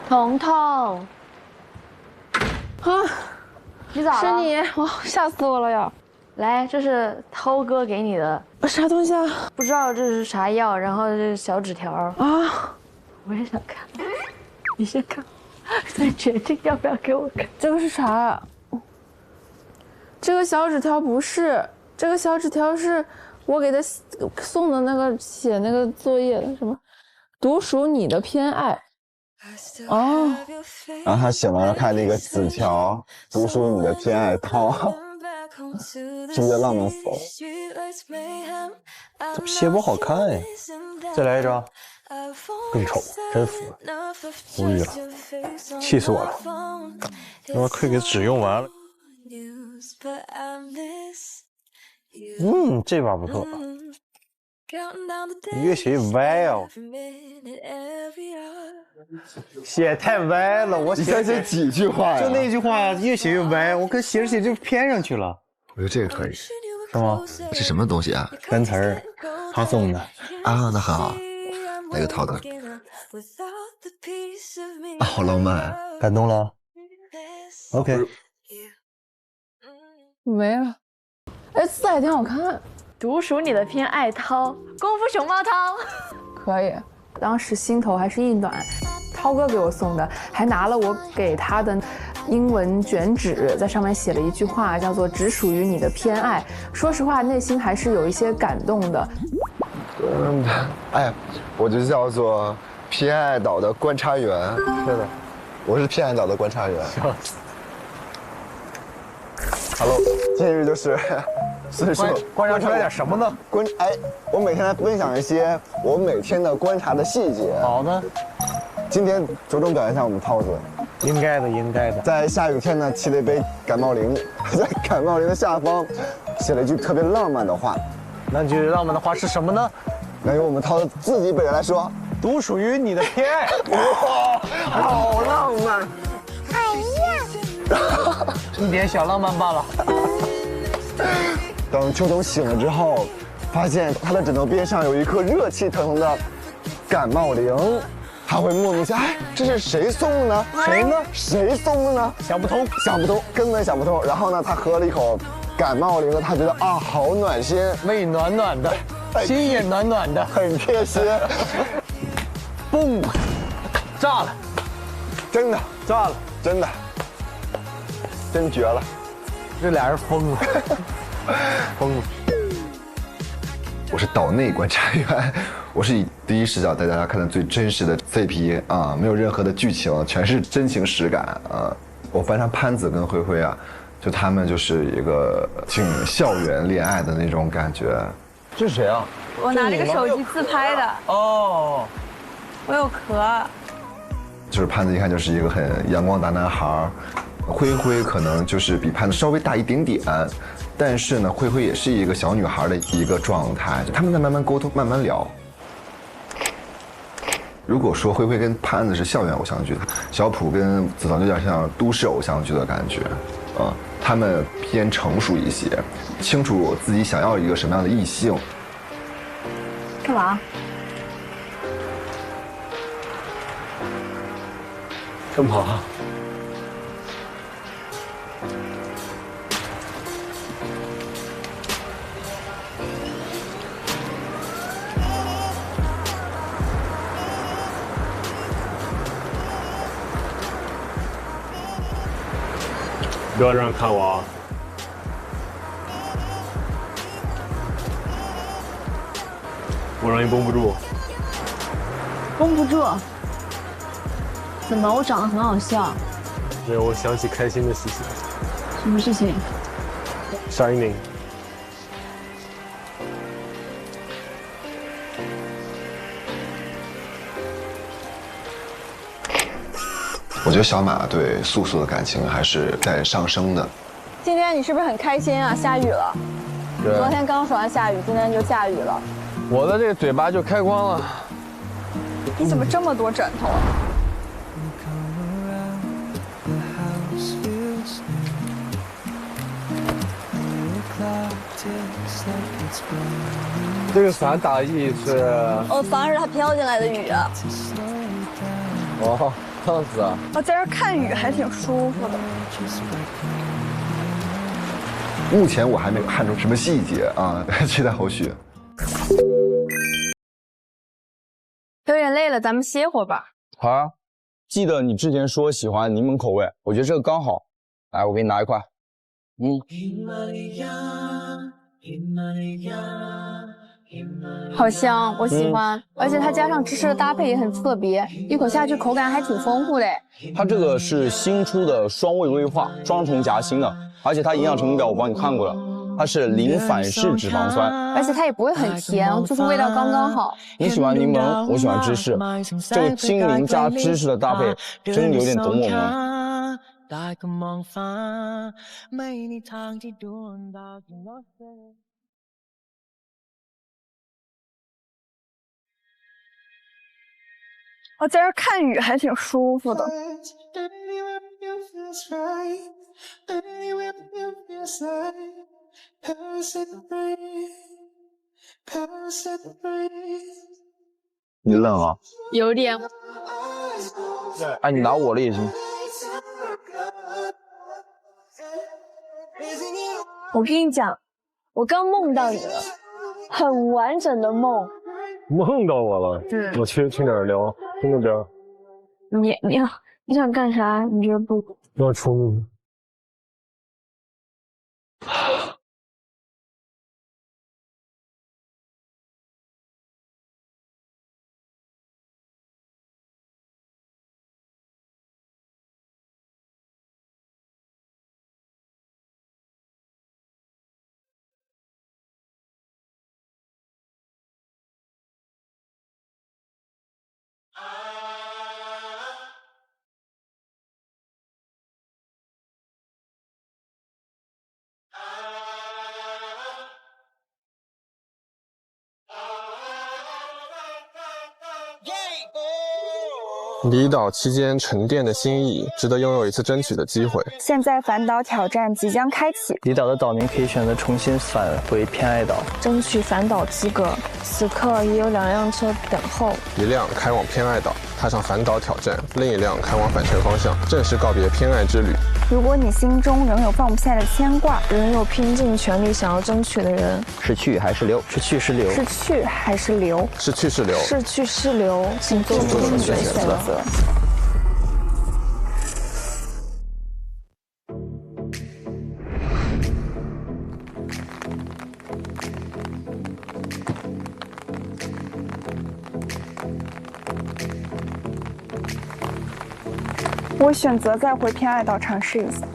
彤彤，啊，你咋了？是你，哇，吓死我了呀！来，这是涛哥给你的，啥东西啊？不知道这是啥药，然后这是小纸条啊，我也想看，你先看，再决定要不要给我看。这个是啥？这个小纸条不是，这个小纸条是我给他送的那个写那个作业的，什么独属你的偏爱。哦，然后他写完了看那个纸条，独属你的偏爱涛，是不是浪漫死了？怎么写不好看呀？再来一张，更丑，真服了，无语了，气死我了！那我快给纸用完了。这把不错，越写越歪啊！写太歪了，我写几句话呀？就那句话越写越歪，我跟写着写着就偏上去了。我觉得这个可以，是吗？是什么东西啊？单词儿，他送的啊，那很好。哪个涛的？啊，好浪漫，感动了。OK， 没了。哎，字还挺好看。独属你的偏爱涛，功夫熊猫涛，可以。当时心头还是一暖，涛哥给我送的，还拿了我给他的英文卷纸，在上面写了一句话，叫做"只属于你的偏爱"。说实话，内心还是有一些感动的。哎，我就叫做偏爱岛的观察员。是的，我是偏爱岛的观察员。Hello， 今日就是。所以说观察出来点什么呢？我每天来分享一些我每天的观察的细节。好的，今天着重表现一下我们涛子。应该的，应该的。在下雨天呢，沏了一杯感冒灵，在感冒灵的下方写了一句特别浪漫的话。那句浪漫的话是什么呢？那由我们涛子自己本人来说，独属于你的偏爱。哇，好浪漫！哎呀，一点小浪漫罢了。等秋冬醒了之后，发现他的枕头边上有一颗热气腾腾的感冒灵，他会莫名其妙，这是谁送的呢？谁呢？谁送的呢？想不通，想不通，根本想不通。然后呢，他喝了一口感冒灵，他觉得啊，好暖心，胃暖暖的，心也暖暖的，很贴心。嘣，炸了，真的炸了，真的，真绝了。这俩人疯了。疯了！我是岛内观察员，我是以第一视角带大家看到最真实的 CP 啊，没有任何的剧情，全是真情实感啊。我翻上潘子跟灰灰啊，就他们就是一个挺校园恋爱的那种感觉。这是谁啊？我拿这个手机自拍的。哦，我有壳。就是潘子一看就是一个很阳光大男孩。灰灰可能就是比潘子稍微大一点点，但是呢，灰灰也是一个小女孩的一个状态，他们在慢慢沟通，慢慢聊。如果说灰灰跟潘子是校园偶像剧，小普跟子腾有点像都市偶像剧的感觉，他们偏成熟一些，清楚自己想要一个什么样的异性。干嘛？干嘛？不要这样看我啊！我让你绷不住。绷不住？怎么？我长得很好笑？没有，我想起开心的事情。什么事情 ？Shining。我觉得小马对素素的感情还是在上升的。今天你是不是很开心啊？下雨了。对。昨天刚说完下雨，今天就下雨了。我的这个嘴巴就开光了。你怎么这么多枕头啊？这个伞打的意思是？防止它飘进来的雨。哦，这样子啊。我在这看雨还挺舒服的。目前我还没有看出什么细节啊，期待后续。有点累了，咱们歇会儿吧。好啊，记得你之前说喜欢柠檬口味，我觉得这个刚好。来，我给你拿一块。好香，我喜欢，而且它加上芝士的搭配也很特别，一口下去口感还挺丰富的。它这个是新出的双味威化，双重夹心的，而且它营养成分表我帮你看过了，它是零反式脂肪酸，而且它也不会很甜，就是味道刚刚好。你喜欢柠檬，我喜欢芝士，这个精灵加芝士的搭配真有点懂我们。我在这看雨还挺舒服的。你冷啊？有点。哎，你拿我的也行。我跟你讲，我刚梦到你了，很完整的梦。梦到我了。我去哪儿聊？去那边。你想干啥？你觉得不？要出门。离岛期间沉淀的心意，值得拥有一次争取的机会。现在反岛挑战即将开启，离岛的岛民可以选择重新返回偏爱岛，争取反岛资格。此刻已有2辆车等候，一辆开往偏爱岛，踏上反岛挑战；另一辆开往返程方向，正式告别偏爱之旅。如果你心中仍有放不下的牵挂，仍有拼尽全力想要争取的人，是去还是留？是去是留？是去还是留？是去是留？是去是留？请做出你的选择。我选择再回偏爱岛尝试一下。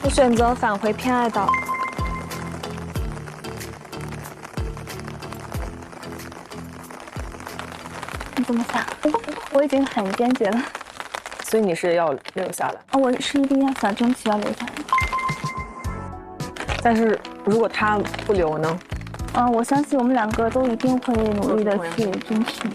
我选择返回偏爱岛。你怎么想？我已经很坚决了。所以你是要留下来？我是一定要想争取要留下来。但是如果他不留呢？我相信我们2个都一定会努力的去争取。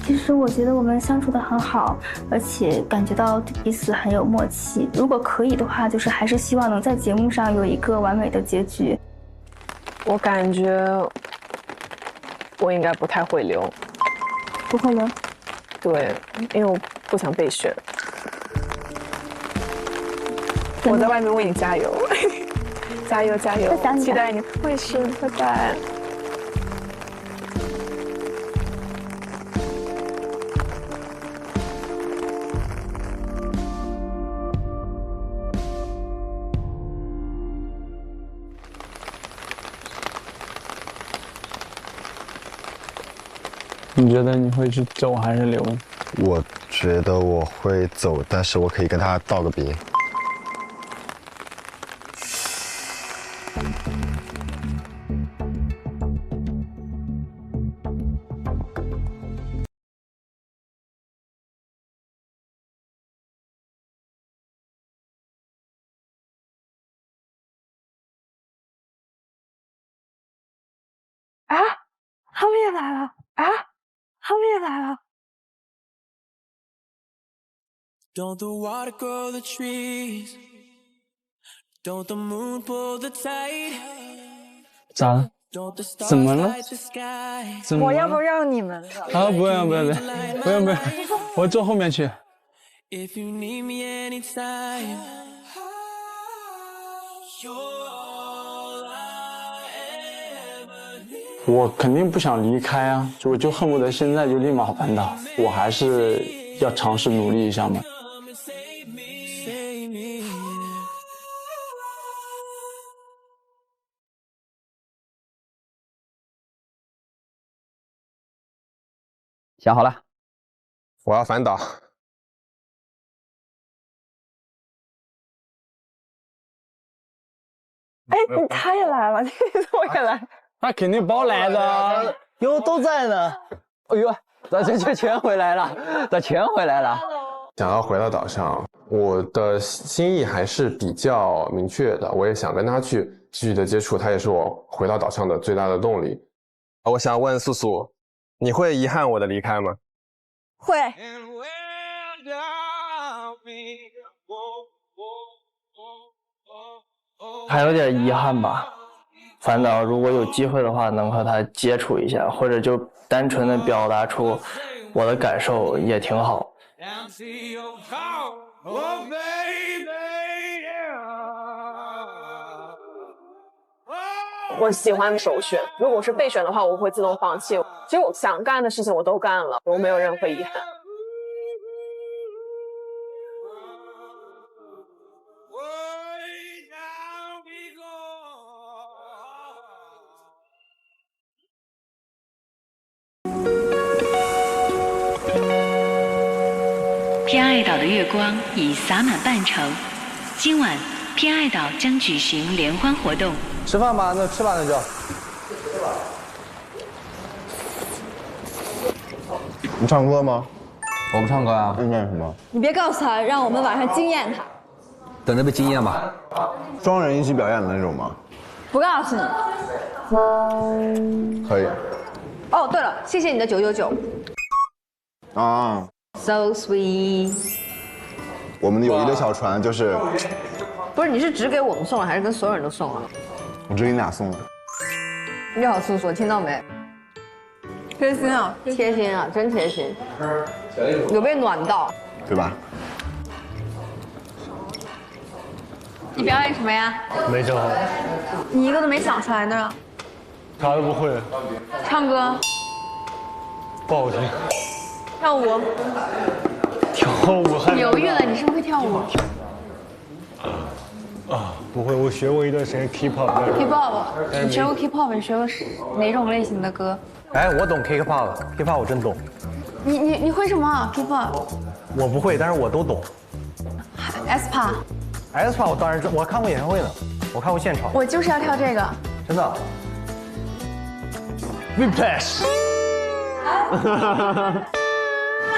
其实我觉得我们相处的很好，而且感觉到彼此很有默契。如果可以的话，就是还是希望能在节目上有一个完美的结局。我感觉我应该不太会留。不会留？对，因为我不想被选。我在外面为你加油，加油加油！期待你。我也是，拜拜。你觉得你会是走还是留？我觉得我会走，但是我可以跟他道个别。啊，他们也来了啊！他们也来了。Don't the water grow the trees? Don't the moon pull the tide? 咋了？怎么了？怎么了？我要不让你们的？啊，不用，我坐后面去。If you need me anytime, you're all I ever need. 我肯定不想离开啊，我就恨不得现在就立马环岛。我还是要尝试努力一下嘛。想好了，我要反导。哎，他也来了，我也来。他肯定包来的，哟，都在呢。哎呦，这全回来了，这全回来了。想要回到岛上，我的心意还是比较明确的，我也想跟他去继续的接触，他也是我回到岛上的最大的动力。我想问素素，你会遗憾我的离开吗？会。还有点遗憾吧。反倒如果有机会的话，能和他接触一下，或者就单纯的表达出我的感受也挺好。我喜欢首选，如果是备选的话，我会自动放弃。其实我想干的事情我都干了，我没有任何遗憾。偏爱岛的月光已洒满半城，今晚偏爱岛将举行联欢活动。吃饭吧，那吃吧，那就。你唱歌吗？我不唱歌啊。那你干什么？你别告诉他，让我们晚上惊艳他。等着被惊艳吧。双人一起表演的那种吗？不告诉你。可以。哦，对了，谢谢你的999。啊。So sweet。我们的友谊的小船就是。不是，你是只给我们送了，还是跟所有人都送了？我只给你俩送了。你好，素素，听到没？贴心啊，贴心啊，真贴心。有被暖到，对吧？你表演什么呀？没整好。你一个都没想出来呢。啥都不会。唱歌。不好听。跳舞。跳舞还。犹豫了，你是不是会跳舞？啊，不会，我学过一段时间 K-pop。你学过 K-pop， 你学过哪种类型的歌？哎，我懂 K-pop 我真懂。你会什么 K-pop？ 我不会，但是我都懂。aespa 我当然我看过演唱会呢，我看过现场。我就是要跳这个。真的。Whiplash。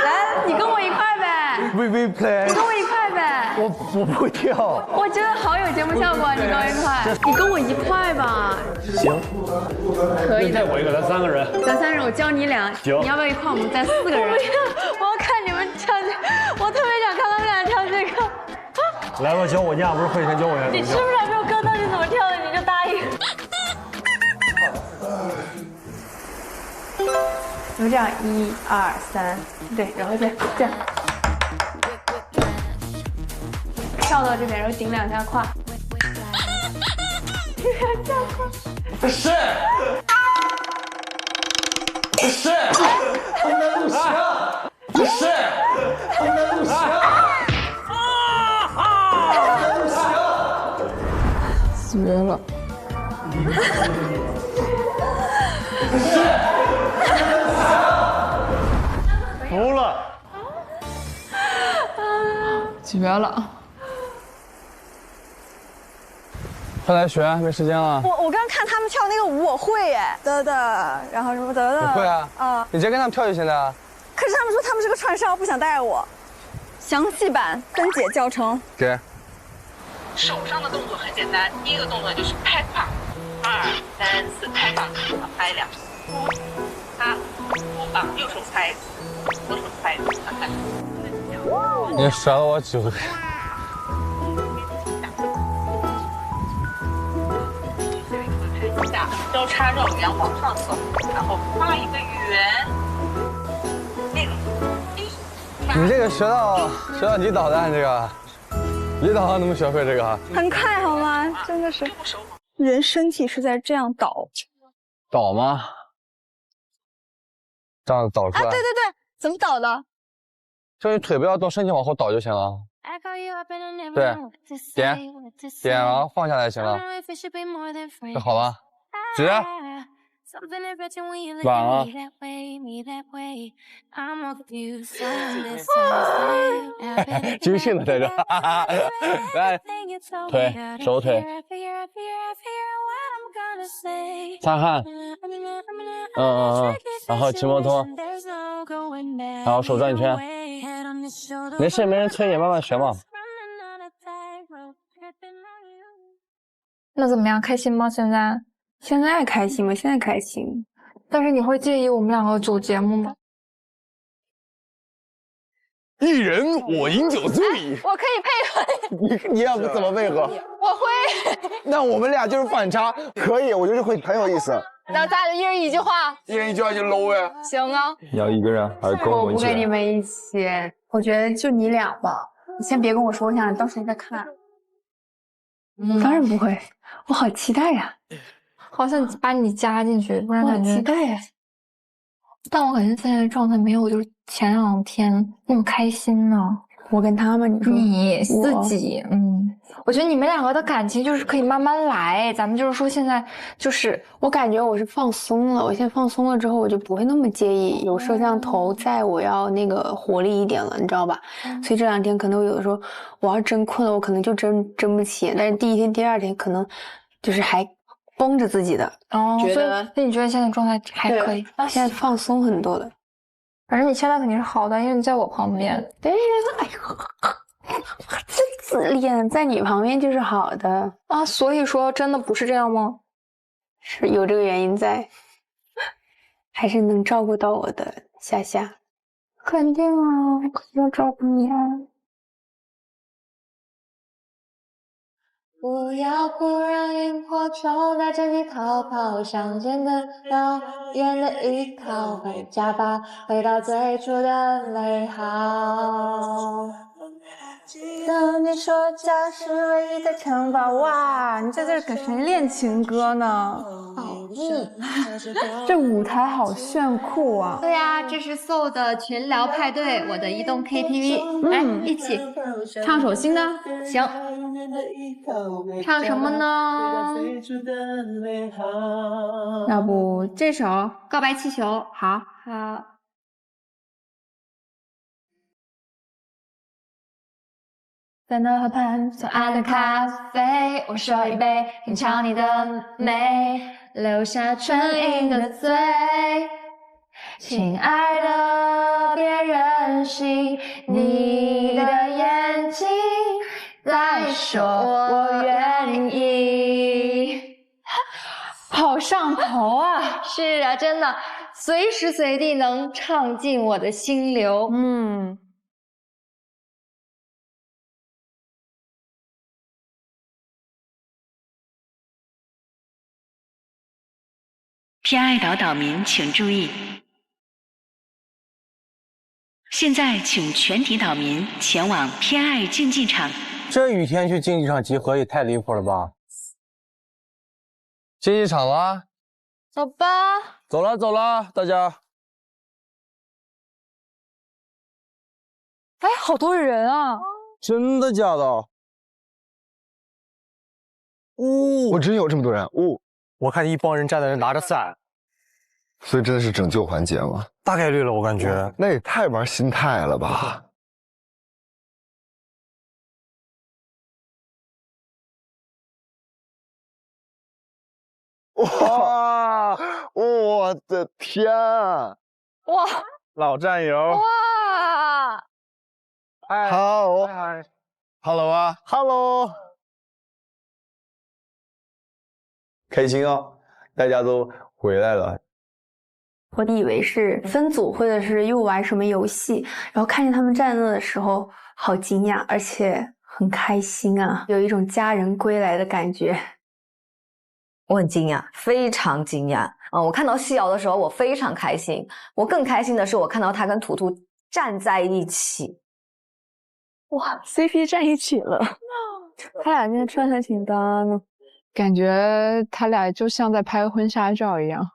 来，你跟我一块呗。Whiplash。你跟我一块呗。我不会跳。我觉得好有节目效果，你跟我一块。你跟我一块吧。行。可以的。再我一个，咱3个人。咱3人，我教你俩。行。你要不要一块？我们再4个人。我要看你们跳这，我特别想看他们俩跳这个。来吧，教我，你俩不是会先教我一下？你是不是还没有看到你怎么跳的，你就答应？我们这样，1、2、3，对，然后这样，跳到这边，然后顶2下胯，顶2下胯。是。他们在录像。是。他们在录像。绝了！绝了！快来学，没时间了。我刚看他们跳那个舞，我会耶，得得，然后什么得得。你会啊？啊，你直接跟他们跳就行了啊。可是他们说他们是个串烧，不想带我。详细版分解教程。给。手上的动作很简单，第一个动作就是拍胯，2、3、4拍胯，拍2，他左膀右手拍，左手拍，你甩了我9个。下交叉绕圆往上走，然后画一个圆，那种。你这个学到你导弹这个，你导弹能不能学会这个？很快好吗？真的是，人身体是在这样倒。倒吗？这样倒出来。啊，对对对，怎么倒的？就你腿不要动，身体往后倒就行了。对，点然后放下来就行了。这好了，直，软了。军训的在这，来，腿，手腿，擦汗，然后骑摩托，然后手转圈。没事，没人催你，慢慢学嘛。那怎么样？开心吗？现在？现在开心吗？现在开心。但是你会介意我们两个组节目吗？一人我饮酒醉。我可以配合你要不怎么配合？我会。那我们俩就是反差，可以，我觉得会很有意思。那咱俩一人一句话。一人一句话就 low 呀。行啊。你要一个人还是跟我们一起？我不跟你们一起，我觉得就你俩吧。你先别跟我说，我想到时候再看。当然不会，我好期待呀。好想把你加进去，不然感觉。期待呀。但我感觉现在的状态没有就是前2天那么开心呢。我跟他们，你说你自己，我觉得你们两个的感情就是可以慢慢来。咱们就是说现在就是我感觉我是放松了，我现在放松了之后，我就不会那么介意有摄像头在，我要那个活力一点了，你知道吧？所以这2天可能有的时候我要真困了，我可能就真不起，但是第1天、第2天可能就是还绷着自己的。哦，所以那你觉得现在状态还可以？现在放松很多了。反正你现在肯定是好的，因为你在我旁边。对，哎呦，真自恋，在你旁边就是好的啊。所以说，真的不是这样吗？是有这个原因在，还是能照顾到我的夏夏。肯定啊，我肯定要照顾你啊。不要不让萤火虫带着你逃跑，乡间的遥远的依靠，回家吧，回到最初的美好。等你说家是唯一的城堡，哇，你在这给谁练情歌呢？这舞台好炫酷啊！对呀，这是 Soul 的群聊派对，我的移动 KTV，来一起唱首新的，行。唱什么呢？要不这首《告白气球》好。在那河畔左岸的咖啡，我说一杯，品尝你的美，留下唇印的嘴。亲爱的，别任性，你的眼睛在说我愿意。好上头啊！是啊，真的，随时随地能唱进我的心流。偏爱岛岛民请注意，现在请全体岛民前往偏爱竞技场。这雨天去竞技场集合也太离谱了吧！竞技场了，走吧。走了，大家。哎，好多人啊！真的假的？我真有这么多人我看一帮人站在那拿着伞，所以真的是拯救环节吗？大概率了，我感觉。那也太玩心态了吧！哇，我的天！哇，老战友。哇！嗨 ，Hello 啊 ，Hello，开心啊！大家都回来了。我以为是分组或者是又玩什么游戏，然后看见他们站那的时候，好惊讶，而且很开心啊，有一种家人归来的感觉。我很惊讶，非常惊讶。我看到西瑶的时候，我非常开心。我更开心的是，我看到他跟图图站在一起。哇 ，CP 站一起了，他俩今天穿还挺搭呢，感觉他俩就像在拍婚纱照一样。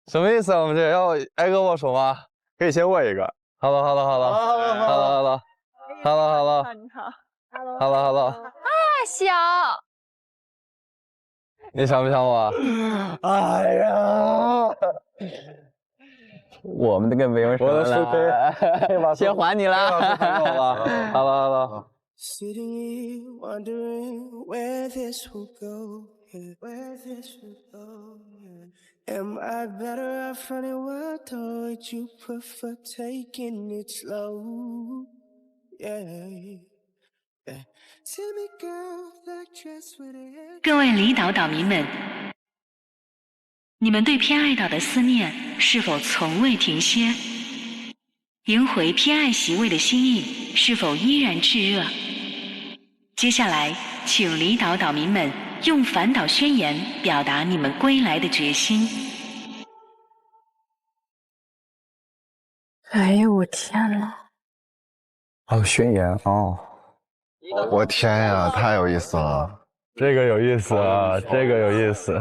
什么意思啊？我们这要挨个握手吗？可以先握一个。Hello， 你好。啊，小。你想不想我？哎呀，我们这个没有什么了，先还你了。Hello。 Sitting here wondering where this will go, yeah, where this will go, yeah. Am I better off running wild, or would you prefer taking it slow? Yeah, yeah. Tell me, girl, that dress with it. 各位离岛岛民们，你们对偏爱岛的思念是否从未停歇？迎回偏爱席位的心意是否依然炽热？接下来，请离岛岛民们用反岛宣言表达你们归来的决心。哎呀，我天呐！哦，宣言哦，我天呀，太有意思了！这个有意思啊，这个有意思。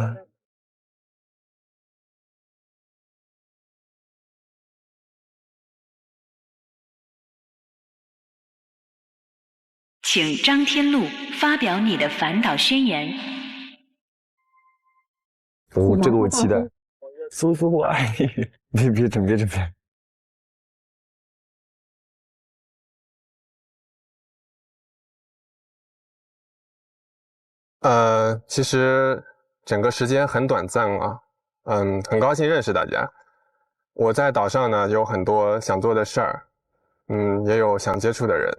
请张天禄发表你的反岛宣言。哦，这个我期待。苏苏，我爱你。别整。其实整个时间很短暂啊，很高兴认识大家。我在岛上呢有很多想做的事儿，也有想接触的人。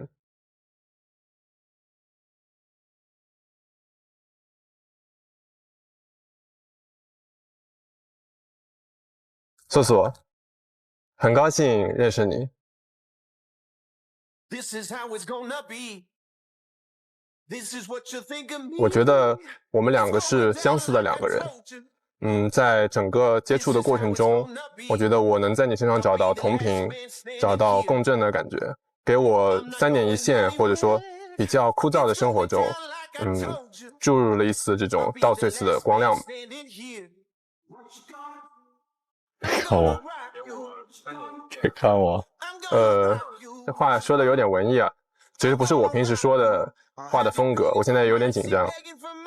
素素，很高兴认识你。我觉得我们两个是相似的两个人。在整个接触的过程中，我觉得我能在你身上找到同频，找到共振的感觉，给我3点一线或者说比较枯燥的生活中，注入了一丝这种稻穗似的光亮。看我，别看我。这话说的有点文艺啊，其实不是我平时说的话的风格，我现在有点紧张，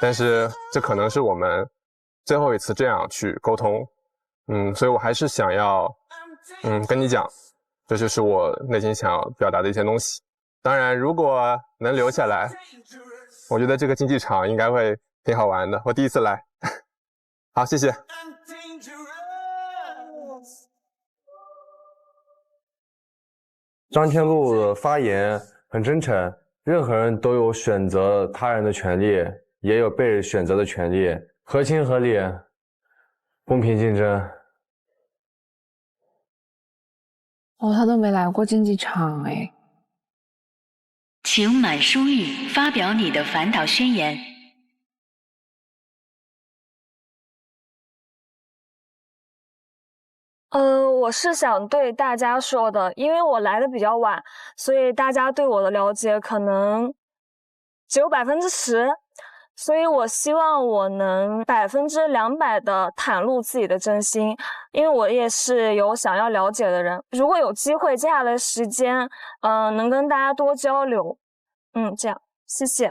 但是这可能是我们最后一次这样去沟通，所以我还是想要，跟你讲，这就是我内心想要表达的一些东西。当然，如果能留下来，我觉得这个竞技场应该会挺好玩的，我第一次来。好，谢谢。张天禄的发言很真诚，任何人都有选择他人的权利，也有被选择的权利，合情合理，公平竞争。哦，他都没来过竞技场哎。请满书玉发表你的反岛宣言。我是想对大家说的，因为我来的比较晚，所以大家对我的了解可能只有10%，所以我希望我能200%的袒露自己的真心，因为我也是有想要了解的人。如果有机会，接下来的时间，能跟大家多交流，这样，谢谢。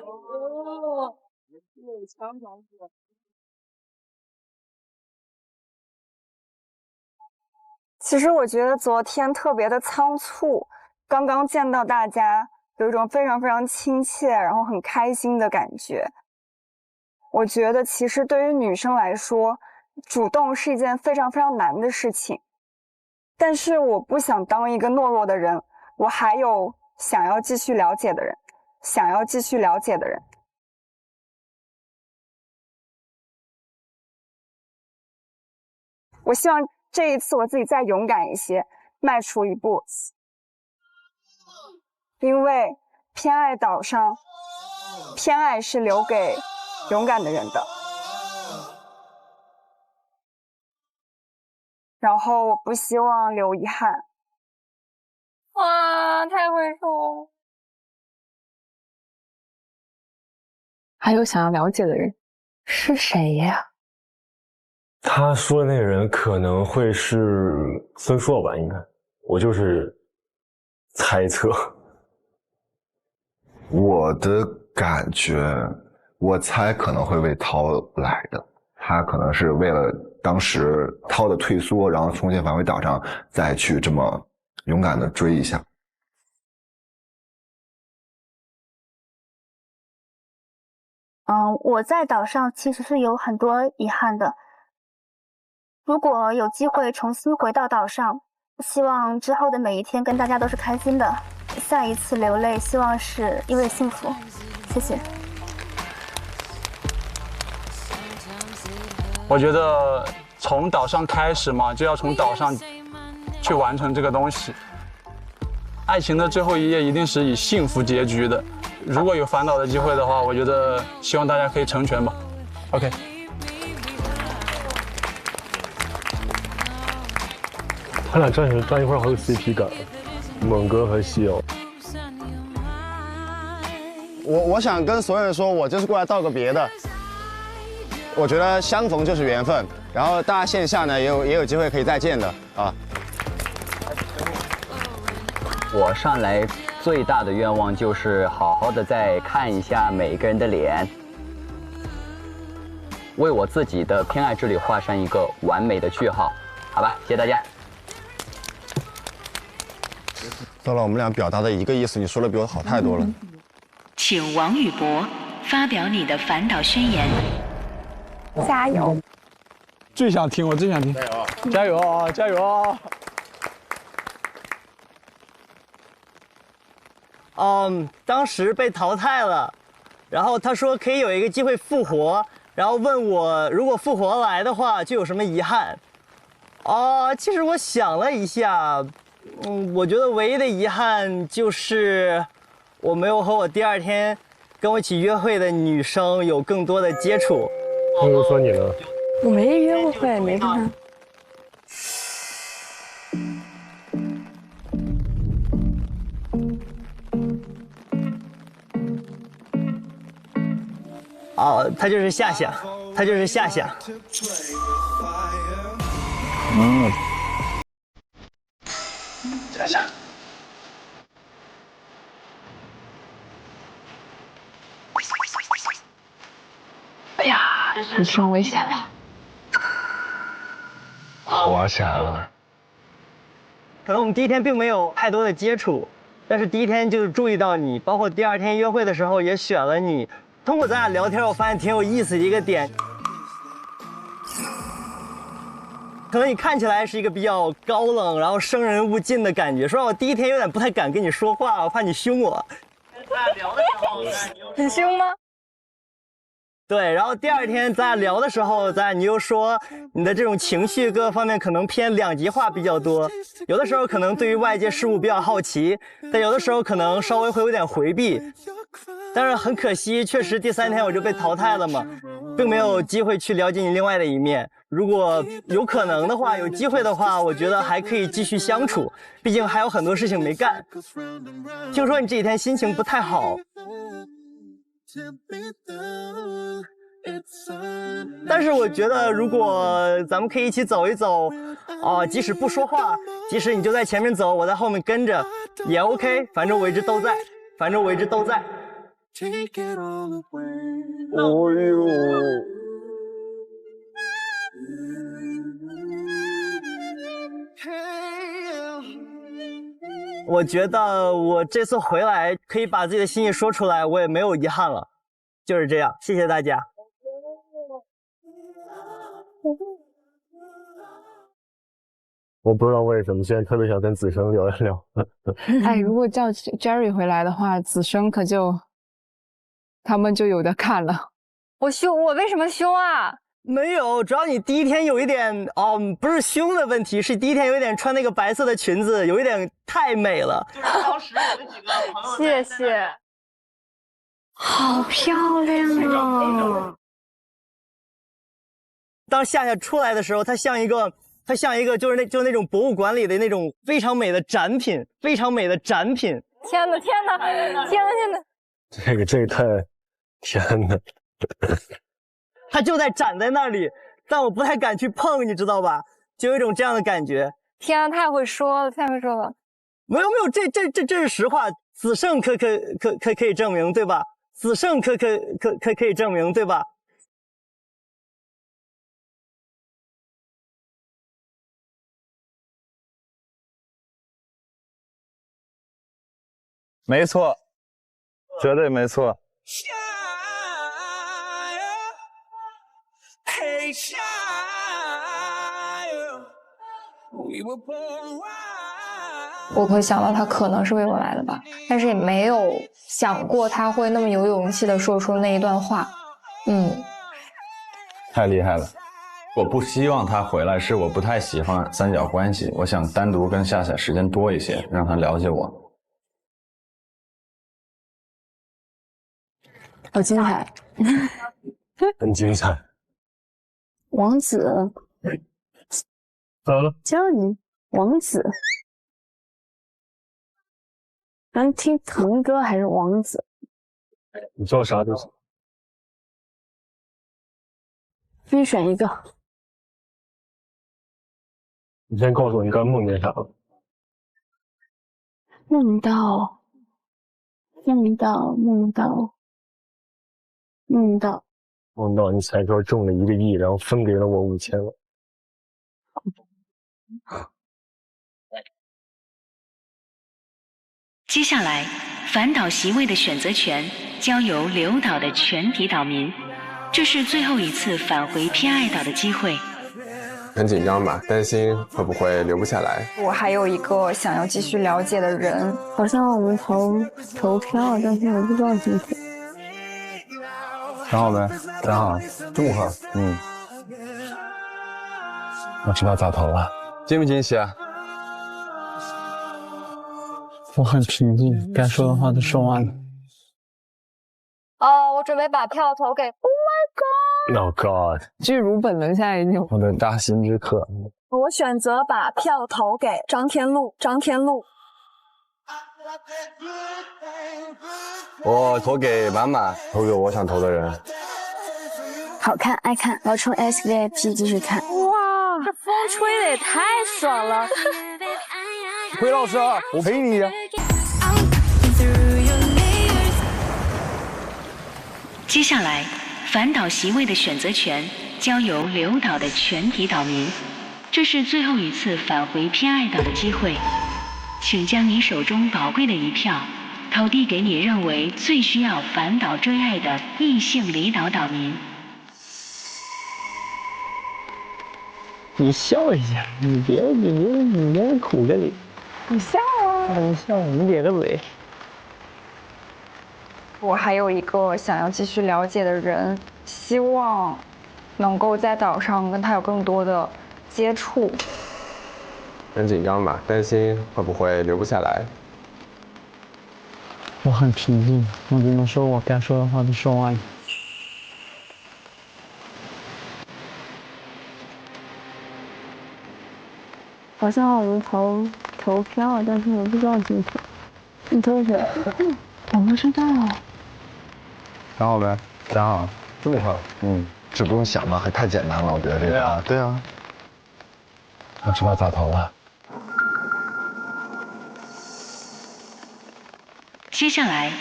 其实我觉得昨天特别的仓促，刚刚见到大家，有一种非常非常亲切，然后很开心的感觉。我觉得其实对于女生来说，主动是一件非常非常难的事情，但是我不想当一个懦弱的人，我还有想要继续了解的人，想要继续了解的人。我希望这一次我自己再勇敢一些，迈出一步，因为偏爱岛上，偏爱是留给勇敢的人的。然后我不希望留遗憾。哇，太会说。还有想要了解的人是谁呀？他说的那个人可能会是孙硕吧，应该，我就是猜测。我的感觉，我猜可能会为涛来的，他可能是为了当时涛的退缩，然后重新返回岛上，再去这么勇敢的追一下。我在岛上其实是有很多遗憾的。如果有机会重新回到岛上，希望之后的每一天跟大家都是开心的。下一次流泪，希望是因为幸福。谢谢。我觉得从岛上开始嘛，就要从岛上去完成这个东西。爱情的最后一页一定是以幸福结局的。如果有反岛的机会的话，我觉得希望大家可以成全吧。OK。他俩站一块好有 CP 感，猛哥和西游。我想跟所有人说，我就是过来道个别的。我觉得相逢就是缘分，然后大家线下呢也有机会可以再见的啊。我上来最大的愿望就是好好的再看一下每一个人的脸，为我自己的偏爱之旅画上一个完美的句号，好吧？谢谢大家。糟了，我们俩表达的一个意思，你说的比我好太多了。请王宇博发表你的反岛宣言。加油！最想听，我最想听。加油啊！加油啊！当时被淘汰了，然后他说可以有一个机会复活，然后问我如果复活来的话就有什么遗憾。其实我想了一下，我觉得唯一的遗憾就是我没有和我第二天跟我一起约会的女生有更多的接触。比如说你呢？我没约过会，没跟他。他就是夏夏，他就是夏夏。夏夏。哎呀，人生危险了！滑起来了。可能我们第一天并没有太多的接触，但是第一天就是注意到你，包括第二天约会的时候也选了你。通过咱俩聊天，我发现挺有意思的一个点，可能你看起来是一个比较高冷，然后生人勿近的感觉，说让我第一天有点不太敢跟你说话，我怕你凶我。咱俩聊的时候，很凶吗？对，然后第二天咱俩聊的时候，你又说你的这种情绪各方面可能偏两极化比较多，有的时候可能对于外界事物比较好奇，但有的时候可能稍微会有点回避。但是很可惜，确实第三天我就被淘汰了嘛，并没有机会去了解你另外的一面。如果有可能的话，有机会的话，我觉得还可以继续相处，毕竟还有很多事情没干。听说你这几天心情不太好。但是我觉得，如果咱们可以一起走一走，即使不说话，即使你就在前面走，我在后面跟着，也 OK。反正我一直都在，反正我一直都在。哦呦！我觉得我这次回来可以把自己的心意说出来，我也没有遗憾了，就是这样。谢谢大家。我不知道为什么现在特别想跟子生聊一聊。哎，如果叫 Jerry 回来的话，子生可就他们就有的看了。我凶，我为什么凶啊？没有，主要你第一天有一点不是凶的问题，是第一天有一点穿那个白色的裙子，有一点太美了。就是当时我们几个朋友，谢谢，好漂亮啊！当夏夏出来的时候，它像一个就是那种博物馆里的那种非常美的展品，非常美的展品。天哪，天哪，天哪，天哪！这个太，天哪！它就在展在那里，但我不太敢去碰，你知道吧？就有一种这样的感觉。天啊，太会说了，太会说了。没有，这是实话。子胜可以证明，对吧？子胜可以证明，对吧？没错，绝对没错。我会想到他可能是为我来的吧，但是也没有想过他会那么有勇气的说出那一段话。太厉害了！我不希望他回来，是我不太喜欢三角关系，我想单独跟夏夏时间多一些，让他了解我。好精彩，很精彩。王子，咋了？叫你王子。咱听腾哥还是王子？你叫啥就行。必须选一个。你先告诉我你刚梦见啥了？梦到你彩票中了1个亿，然后分给了我5000万。接下来，反岛席位的选择权交由留岛的全体岛民，这是最后一次返回偏爱岛的机会。很紧张吧？担心会不会留不下来？我还有一个想要继续了解的人，好像我们投票，但是我不知道几次。想好没？想好，祝贺。我知道咋投了。惊不惊喜啊？我很平静，该说的话都说完了。我准备把票投给 Oh God！ 巨乳本能下一句。我的大心之客。我选择把票投给张天禄。我投给满满，投给我想投的人。好看，爱看，我要充 SVIP 继续看。哇，这风吹的也太爽了！奎老师，我陪你。接下来，反岛席位的选择权交由留岛的全体岛民，这是最后一次返回偏爱岛的机会，请将你手中宝贵的一票投递给你认为最需要反岛追爱的异性离岛岛民。你笑一下，你别苦着你。你笑啊！你笑，你咧个嘴。我还有一个想要继续了解的人，希望能够在岛上跟他有更多的接触。很紧张吧？担心会不会留不下来？我很平静，我只能说我该说的话都说完了。好像我们投票，但是我不知道几次。你投谁？我不知道。想好没？想好。这么快？这不用想吧？还太简单了，我觉得这个。对啊。我知道咋投了。接下来，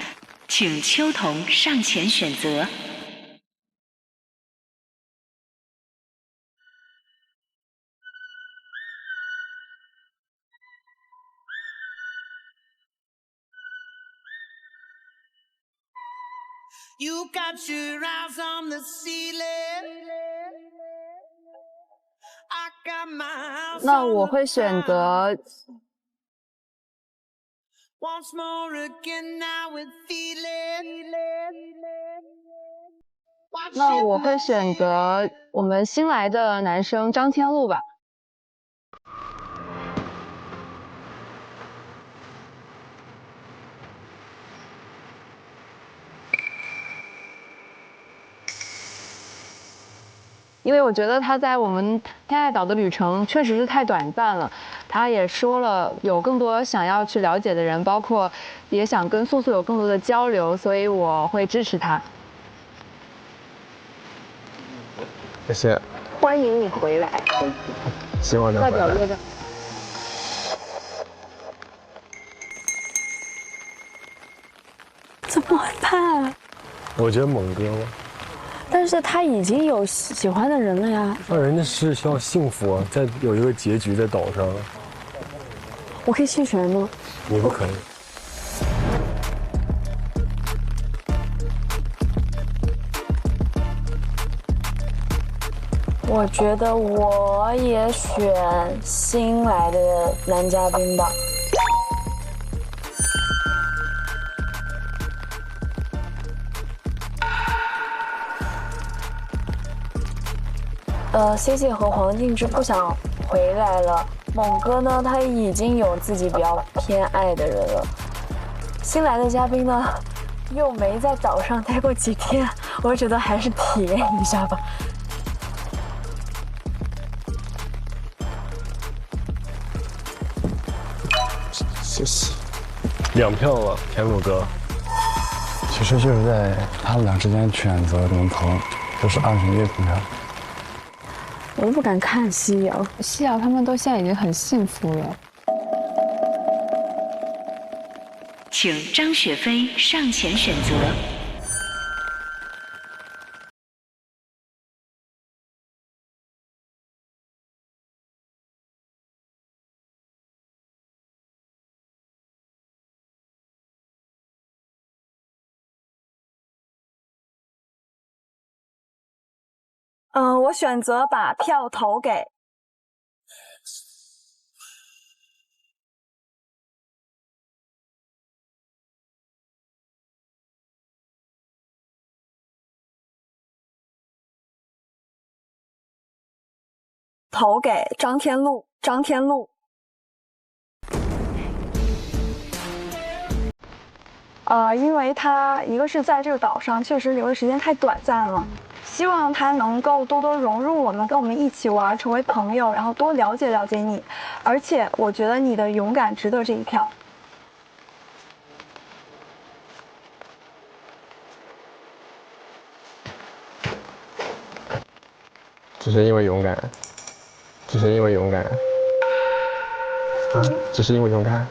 请秋桐上前选择。You got your eyes on the ceiling. I got 那我会选择。那我会选择我们新来的男生张天禄吧。因为我觉得他在我们天爱岛的旅程确实是太短暂了，他也说了有更多想要去了解的人，包括也想跟素素有更多的交流，所以我会支持他。谢谢。欢迎你回来。希望能回来。代表乐章。怎么办？我觉得猛哥吧。但是他已经有喜欢的人了呀。那人家是需要幸福啊，在有一个结局在岛上。我可以弃权吗？你不可以。我觉得我也选新来的男嘉宾吧。CC 和黄静之不想回来了，猛哥呢，他已经有自己比较偏爱的人了。新来的嘉宾呢，又没在岛上待过几天，我觉得还是体验一下吧。谢谢。2票了，天禄哥。其实就是在他们俩之间选择中投，就是2选1投票。我都不敢看西瑶，西瑶他们都现在已经很幸福了。请张雪飞上前选择。我选择把票投给张天禄。因为他一个是在这个岛上确实留的时间太短暂了。希望他能够多多融入我们，跟我们一起玩，成为朋友，然后多了解了解你。而且我觉得你的勇敢值得这一票。只是因为勇敢，只是因为勇敢，只是因为勇敢。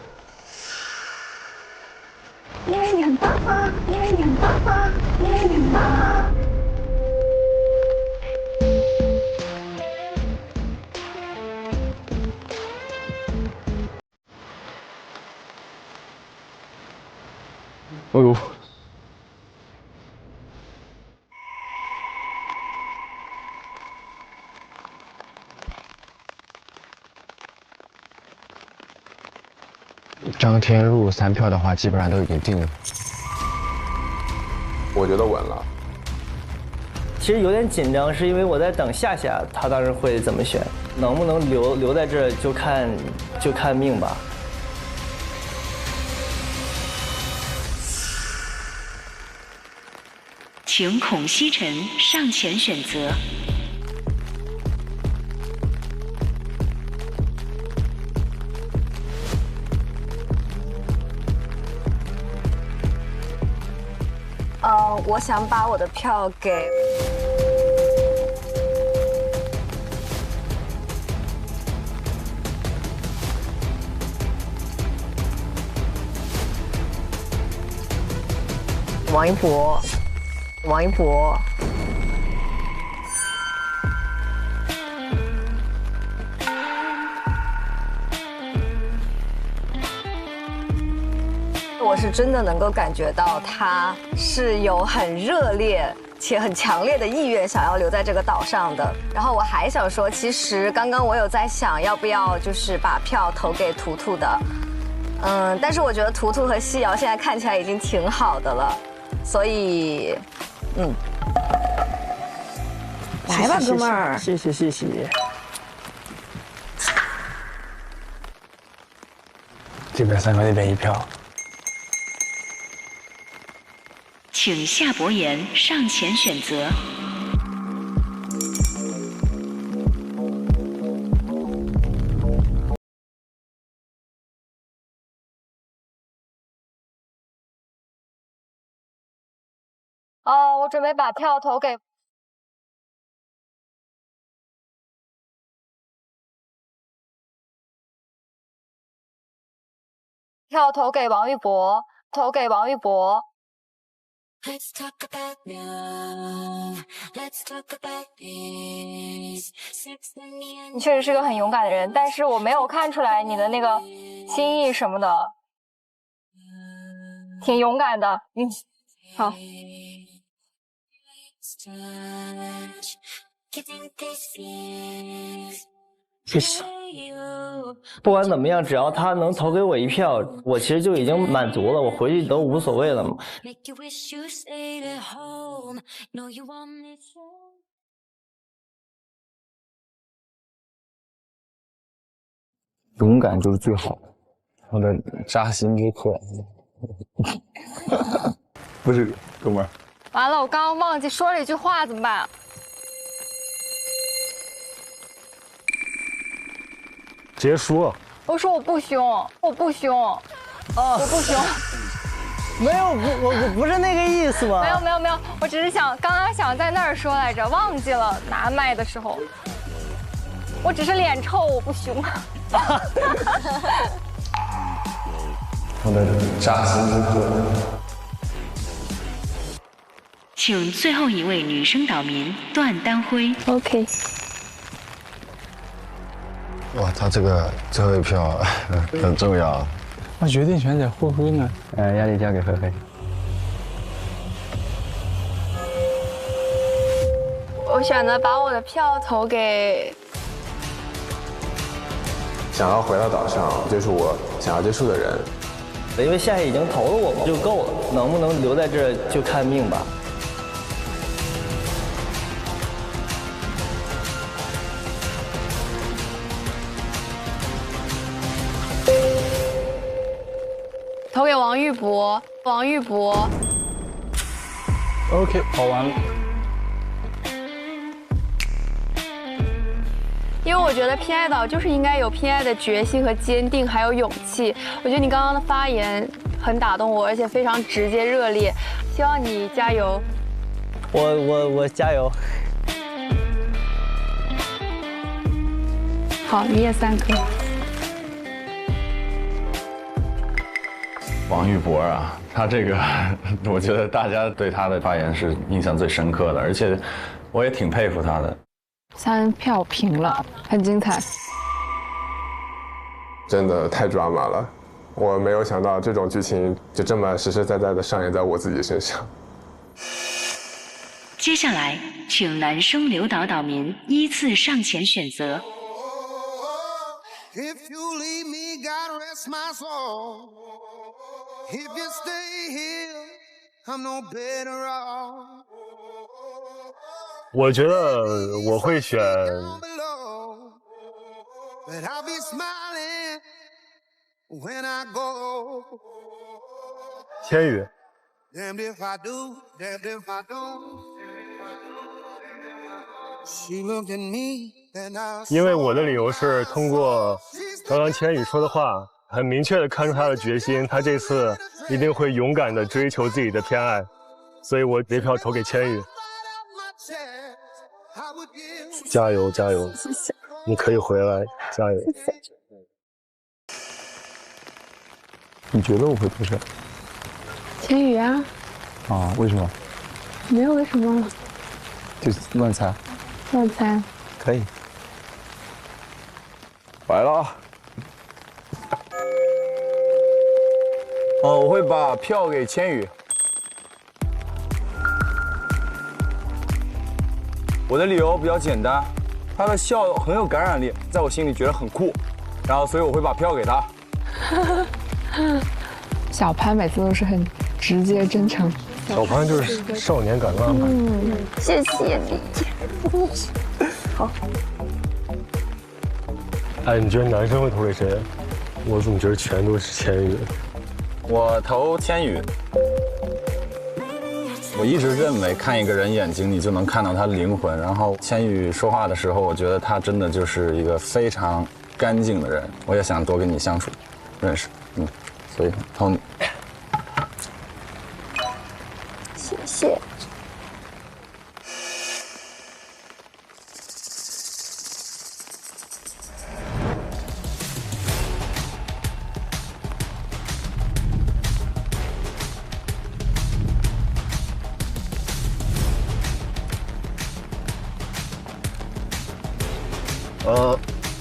因为你很大方，因为你很大方，因为你很大方。哦呦！张天禄3票的话，基本上都已经定了。我觉得稳了。其实有点紧张，是因为我在等夏夏，他当时会怎么选，能不能留在这就看命吧。请孔曦晨上前选择。我想把我的票给王一博。我是真的能够感觉到他是有很热烈且很强烈的意愿想要留在这个岛上的。然后我还想说，其实刚刚我有在想要不要就是把票投给图图的，但是我觉得图图和西瑶现在看起来已经挺好的了，所以，来吧，哥们儿，谢谢。这边3块，那边1票。请夏伯言上前选择。我准备把票投给。票投给王玉博，投给王玉博。你确实是个很勇敢的人，但是我没有看出来你的那个心意什么的，挺勇敢的。好。谢谢。不管怎么样，只要他能投给我1票，我其实就已经满足了，我回去都无所谓了嘛。勇敢就是最好的，我的扎心之课。不是，哥们儿。完了，我刚刚忘记说了一句话，怎么办？结束。我说我不凶，我不凶，我不凶。没有，我不是那个意思吧？没有，我只是刚刚想在那儿说来着，忘记了拿麦的时候。我只是脸臭，我不凶。我的扎心之课。请最后一位女生岛民段丹辉。OK。哇，他这个最后1票很重要。那决定权在灰灰呢。压力交给灰灰。我选择把我的票投给。想要回到岛上接触我想要接触的人，因为夏夏已经投了我就够了，能不能留在这儿就看命吧。投给王玉博，王玉博。OK， 跑完了。因为我觉得偏爱岛就是应该有偏爱的决心和坚定，还有勇气。我觉得你刚刚的发言很打动我，而且非常直接热烈。希望你加油。我加油。好，你也3颗。王玉博啊，他这个，我觉得大家对他的发言是印象最深刻的，而且我也挺佩服他的。3票平了，很精彩。真的太drama了，我没有想到这种剧情就这么实实在在的上演在我自己身上。接下来，请男生留岛岛民依次上前选择。If you leave me, God rest my soul. If you stay here, I'm no better off. 我觉得我会选。But I'll be smiling when I go. 千羽。Damned if I do, damned if I don't. She looked at me, and I. 因为我的理由是通过刚刚千羽说的话，很明确的看出他的决心，他这次一定会勇敢的追求自己的偏爱，所以我这票投给千羽。加油加油！谢谢，你可以回来，加油！谢谢。你觉得我会投谁？千羽啊。啊？为什么？没有为什么。就乱猜。乱猜。可以。来了啊！我会把票给千羽。我的理由比较简单，他的笑很有感染力，在我心里觉得很酷，然后所以我会把票给他。小潘每次都是很直接真诚。小潘就是少年感浪漫。谢谢你。好。哎，你觉得男生会投给谁？我怎么觉得全都是千羽？我投千羽。我一直认为看一个人眼睛，你就能看到他的灵魂。然后千羽说话的时候，我觉得他真的就是一个非常干净的人。我也想多跟你相处，认识，所以投你。谢谢。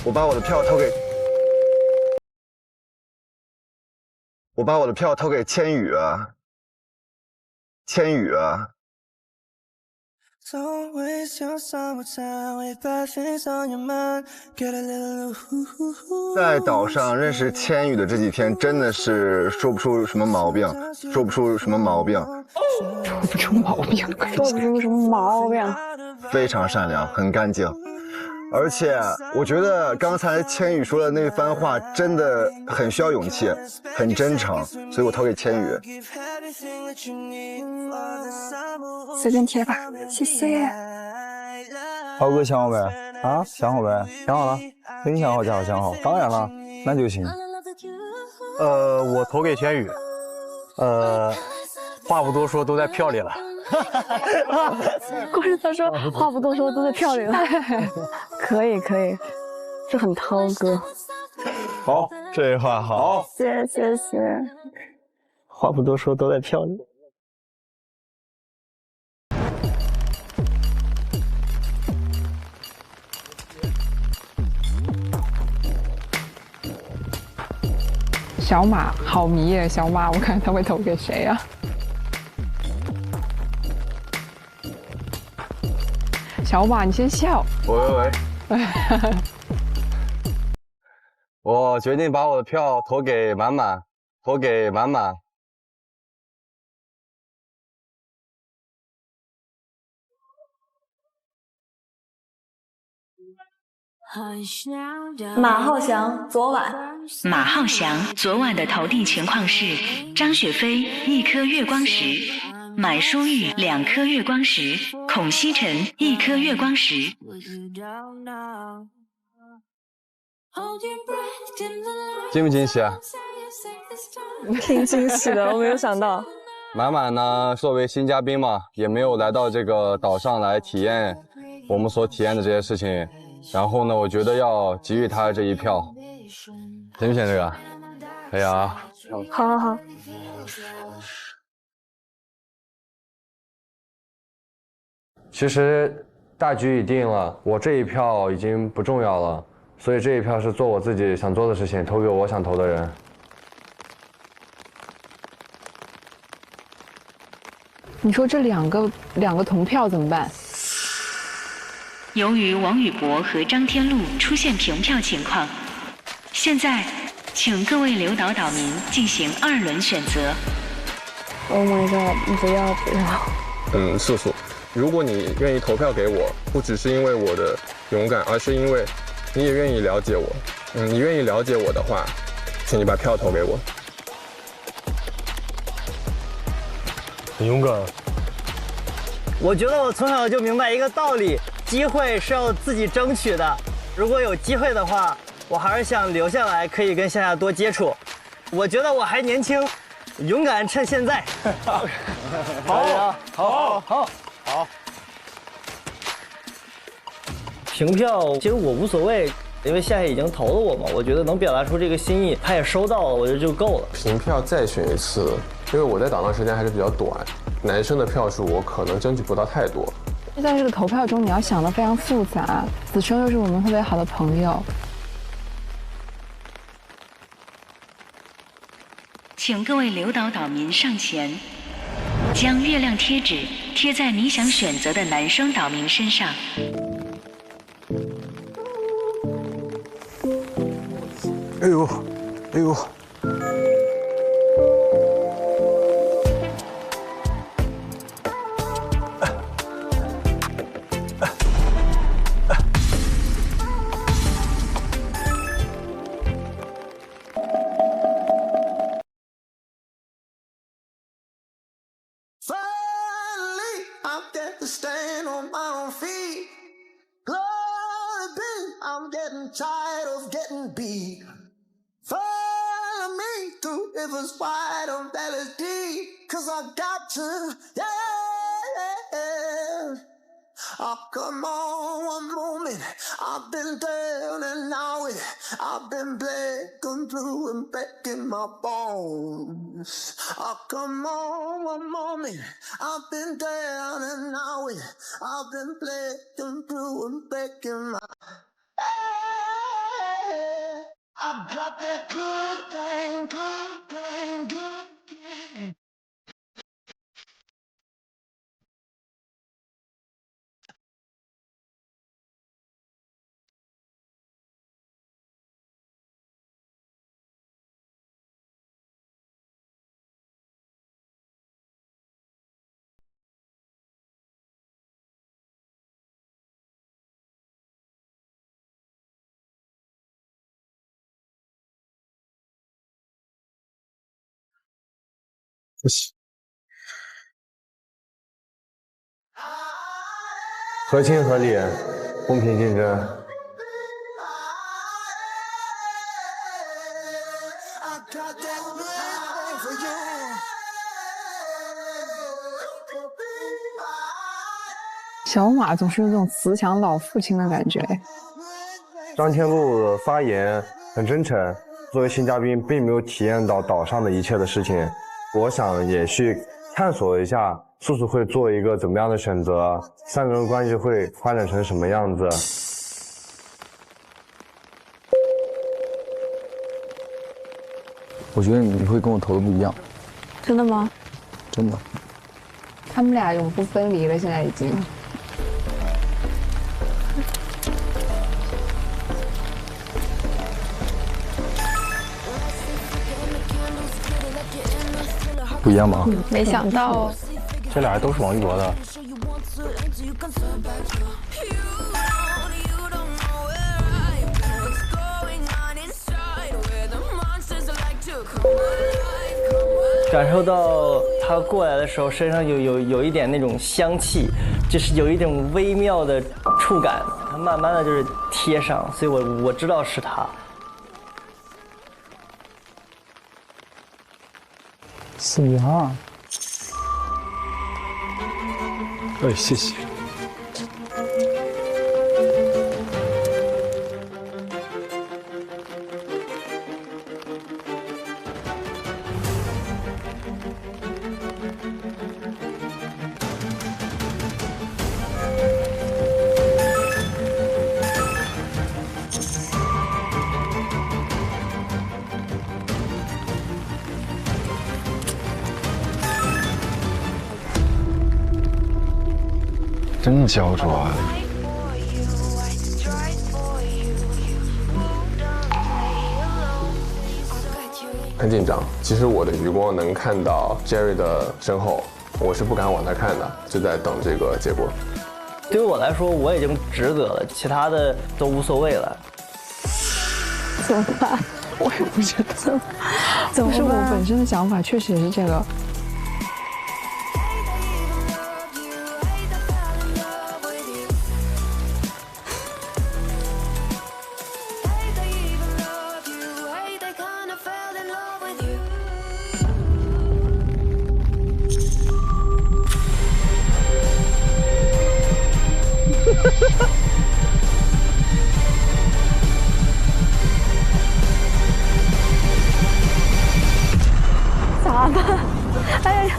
我把我的票投给，我把我的票投给千羽啊，千羽啊。在岛上认识千羽的这几天，真的是说不出什么毛病，说不出什么毛病，说不出毛病，说不出什么毛病，非常善良，很干净。而且我觉得刚才千羽说的那番话真的很需要勇气，很真诚，所以我投给千羽。随便贴吧，谢谢。浩哥想好没？啊，想好没？想好了。没想好就好想好，当然了，那就行。我投给千羽。话不多说，都在票里了。关键他说话不多说，都在票里了。可以，这很涛哥。好，这话好。谢谢。话不多说，都在票里。小马好迷耶，小马，我看他会投给谁啊？小马，你先笑。喂。我决定把我的票投给满满，投给满满。马浩翔昨晚。马浩翔昨晚的投递情况是：张雪飞1颗月光石，买书玉2颗月光石，孔曦晨1颗月光石。惊不惊喜啊？挺惊喜的，我没有想到。满满呢，作为新嘉宾嘛，也没有来到这个岛上来体验我们所体验的这些事情。然后呢，我觉得要给予他这一票，行不行？这个可以啊。好。其实大局已定了，我这一票已经不重要了，所以这一票是做我自己想做的事情，投给我想投的人。你说这两个同票怎么办？由于王宇博和张天禄出现平票情况，现在请各位留岛岛民进行2轮选择。Oh my god！ 你不要。素素，如果你愿意投票给我，不只是因为我的勇敢，而是因为你也愿意了解我。你愿意了解我的话，请你把票投给我。很勇敢。我觉得我从小就明白一个道理。机会是要自己争取的，如果有机会的话，我还是想留下来，可以跟夏夏多接触。我觉得我还年轻，勇敢趁现在。好。平票其实我无所谓，因为夏夏已经投了我嘛，我觉得能表达出这个心意，他也收到了，我觉得就够了。平票再选一次，因为我在岛上时间还是比较短，男生的票数我可能争取不到太多。在这个投票中，你要想得非常复杂。子生又是我们特别好的朋友，请各位留岛岛民上前。将月亮贴纸贴在你想选择的男生岛民身上。哎呦，哎呦！Tired of getting beat. Follow me through rivers wide and valleys deep. 'Cause I got to, yeah. Oh, come on, one moment. I've been down and out. I've been breaking through and breaking my bones. Oh, come on, one moment. I've been down and out. I've been breaking through and breaking my I got that good thing, good thing, good thing. 不行，合情合理，公平竞争。小马总是有种慈祥老父亲的感觉。张天禄发言很真诚，作为新嘉宾，并没有体验到岛上的一切的事情。我想也去探索一下，素素会做一个怎么样的选择，三个人关系会发展成什么样子。我觉得你会跟我投的不一样。真的吗？真的。他们俩永不分离了，现在已经。不一样吗？没想到，这俩都是王一博的。感受到他过来的时候，身上有一点那种香气，就是有一种微妙的触感，他慢慢的就是贴上，所以我知道是他。是呀。哎，谢谢。真焦灼啊！很紧张。其实我的余光能看到 Jerry 的身后，我是不敢往那看的，就在等这个结果。对于我来说，我已经值得了，其他的都无所谓了。怎么办？我也不知道。怎么办？是我本身的想法确实也是这个。咋办？哎呀！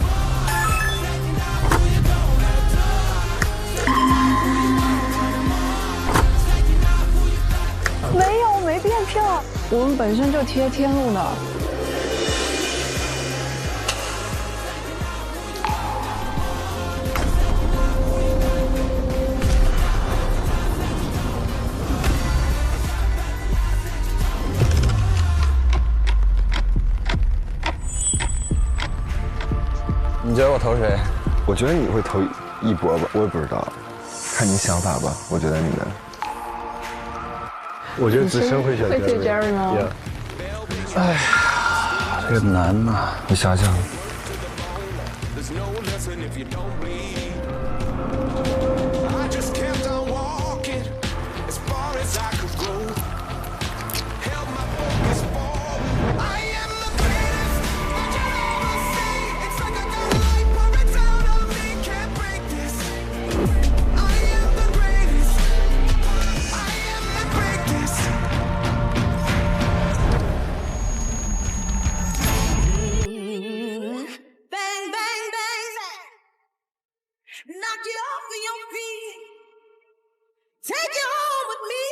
没有，没变票。我们本身就贴天路的。你觉得我投谁？我觉得你会投一博吧，我也不知道，看你想法吧。我觉得你们，我觉得子申会选 Jerry 吗？哎呀，这个难呐，你想想。Knock you off of your feet. Take you home with me.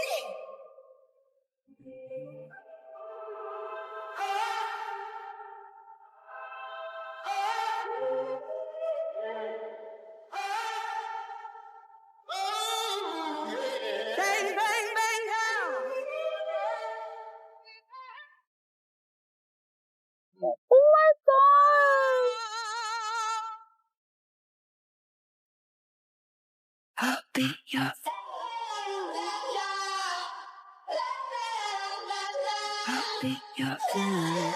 Bang, bang, bang, down. Oh my god! I'll be your I'll be your I'll be your feeling.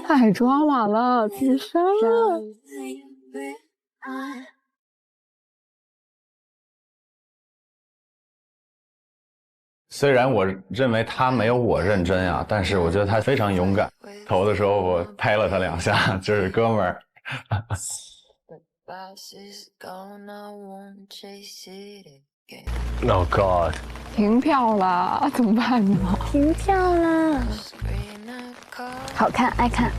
太抓马了，自杀了。虽然我认为他没有我认真啊，但是我觉得他非常勇敢。投的时候我拍了他2下，就是哥们儿。Oh God！ 停票了，怎么办呢？停票啦！好看，爱看，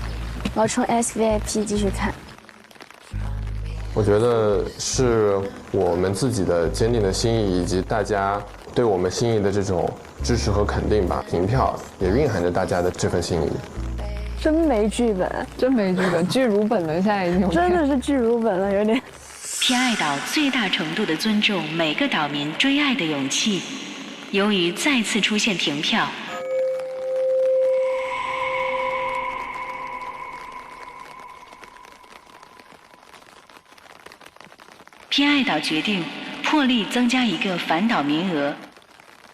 我要充 SVIP 继续看。我觉得是我们自己的坚定的心意，以及大家对我们心意的这种支持和肯定吧。停票也蕴含着大家的这份心意。真没剧本，真没剧本，剧如本了，现在已经真的是剧如本了，有点。偏爱岛最大程度地尊重每个岛民追爱的勇气。由于再次出现停票，偏爱岛决定破例增加一个返岛名额。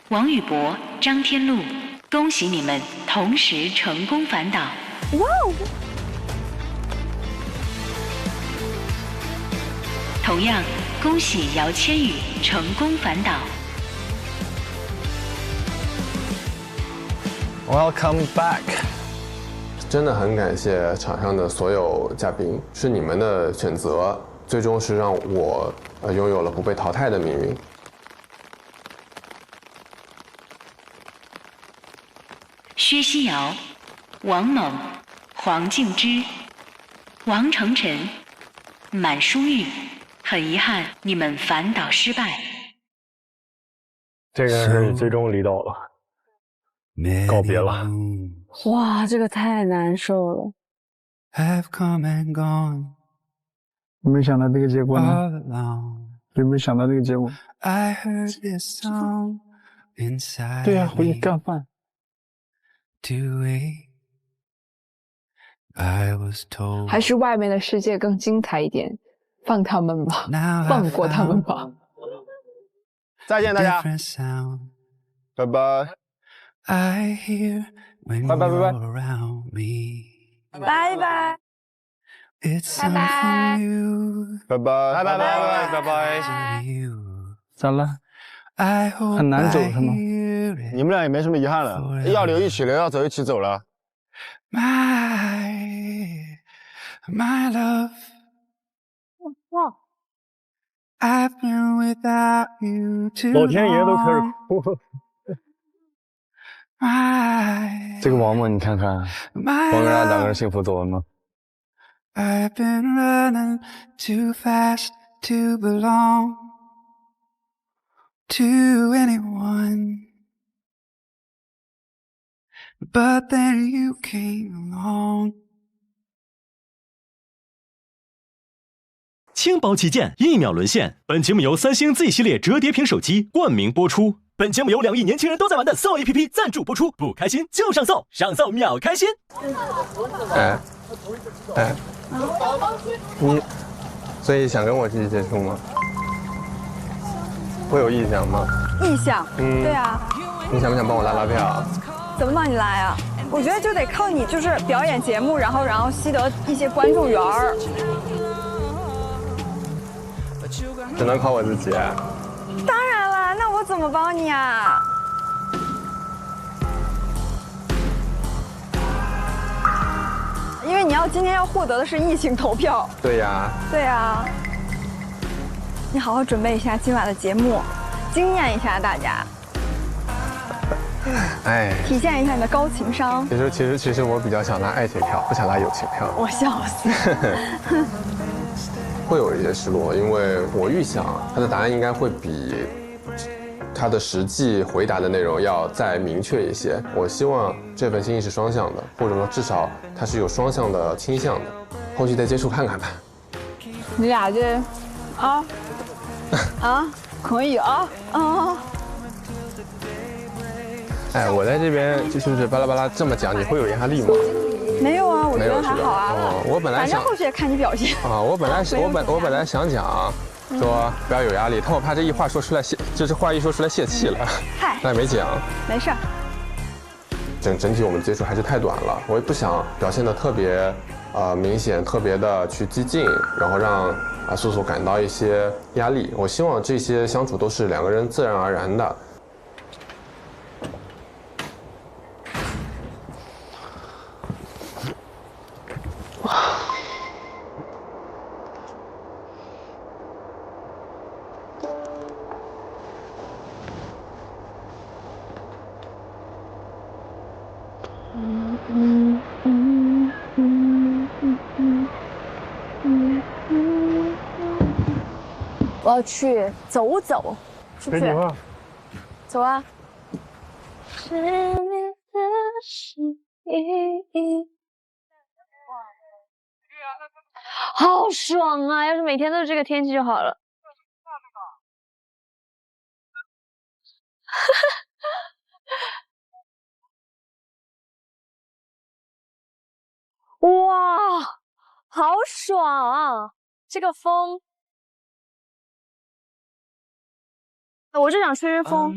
王宇博、张天禄，恭喜你们同时成功返岛！哇哦！同样，恭喜姚千羽成功返岛。Welcome back！ 真的很感谢场上的所有嘉宾，是你们的选择，最终是让我拥有了不被淘汰的命运。薛西瑶、王猛、黄敬之、王成晨、满书玉，很遗憾你们返岛失败。这个人是最终离岛了，告别了。哇，这个太难受了。有没有想到这个结果呢？有没有想到这个结果？对呀，回去干饭。还是外面的世界更精彩一点，放他们吧，放过他们吧。再见，大家，拜拜，拜拜拜拜，拜拜，拜拜，拜拜拜拜拜拜。咋了？很难走是吗？你们俩也没什么遗憾了，要留一起留，要走一起走了。My love， 哇 ，I've been without you too long。 老天爷都开始哭。这个王猛，你看看，王源2个人幸福走了吗？ I've been running too fast to belong to anyone, but then you came along。轻薄旗舰，1秒沦陷。本节目由三星 Z 系列折叠屏手机冠名播出。本节目由2亿年轻人都在玩的搜 APP 赞助播出。不开心就上搜，上搜秒开心。哎，你所以想跟我继续接触吗？会有意向吗？意向，对啊。你想不想帮我拉拉票？怎么帮你拉呀？我觉得就得靠你，就是表演节目，然后吸得一些关注源儿。只能靠我自己。当然了，那我怎么帮你啊？因为你今天要获得的是异性投票。对呀。对呀。你好好准备一下今晚的节目，惊艳一下大家。哎。体现一下你的高情商。其实我比较想拉爱情票，不想拉友情票。我笑死。会有一些失落，因为我预想他的答案应该会比他的实际回答的内容要再明确一些。我希望这份心意是双向的，或者说至少它是有双向的倾向的。后续再接触看看吧。你俩这，可以啊。哎，我在这边就是巴拉巴拉这么讲，你会有压力吗？没有啊，我觉得还好啊。我本来想，反正后续也看你表现。我本来想讲，说不要有压力，但我怕这一话说出来就是话一说出来泄气了。嗨，那也没讲。没事。整体我们接触还是太短了，我也不想表现得特别明显，特别的去激进，然后让素素感到一些压力。我希望这些相处都是2个人自然而然的。我要去走走，是不是？走啊！是你的心意，好爽啊！要是每天都是这个天气就好了。哇，好爽啊！这个风。我就想吹吹风。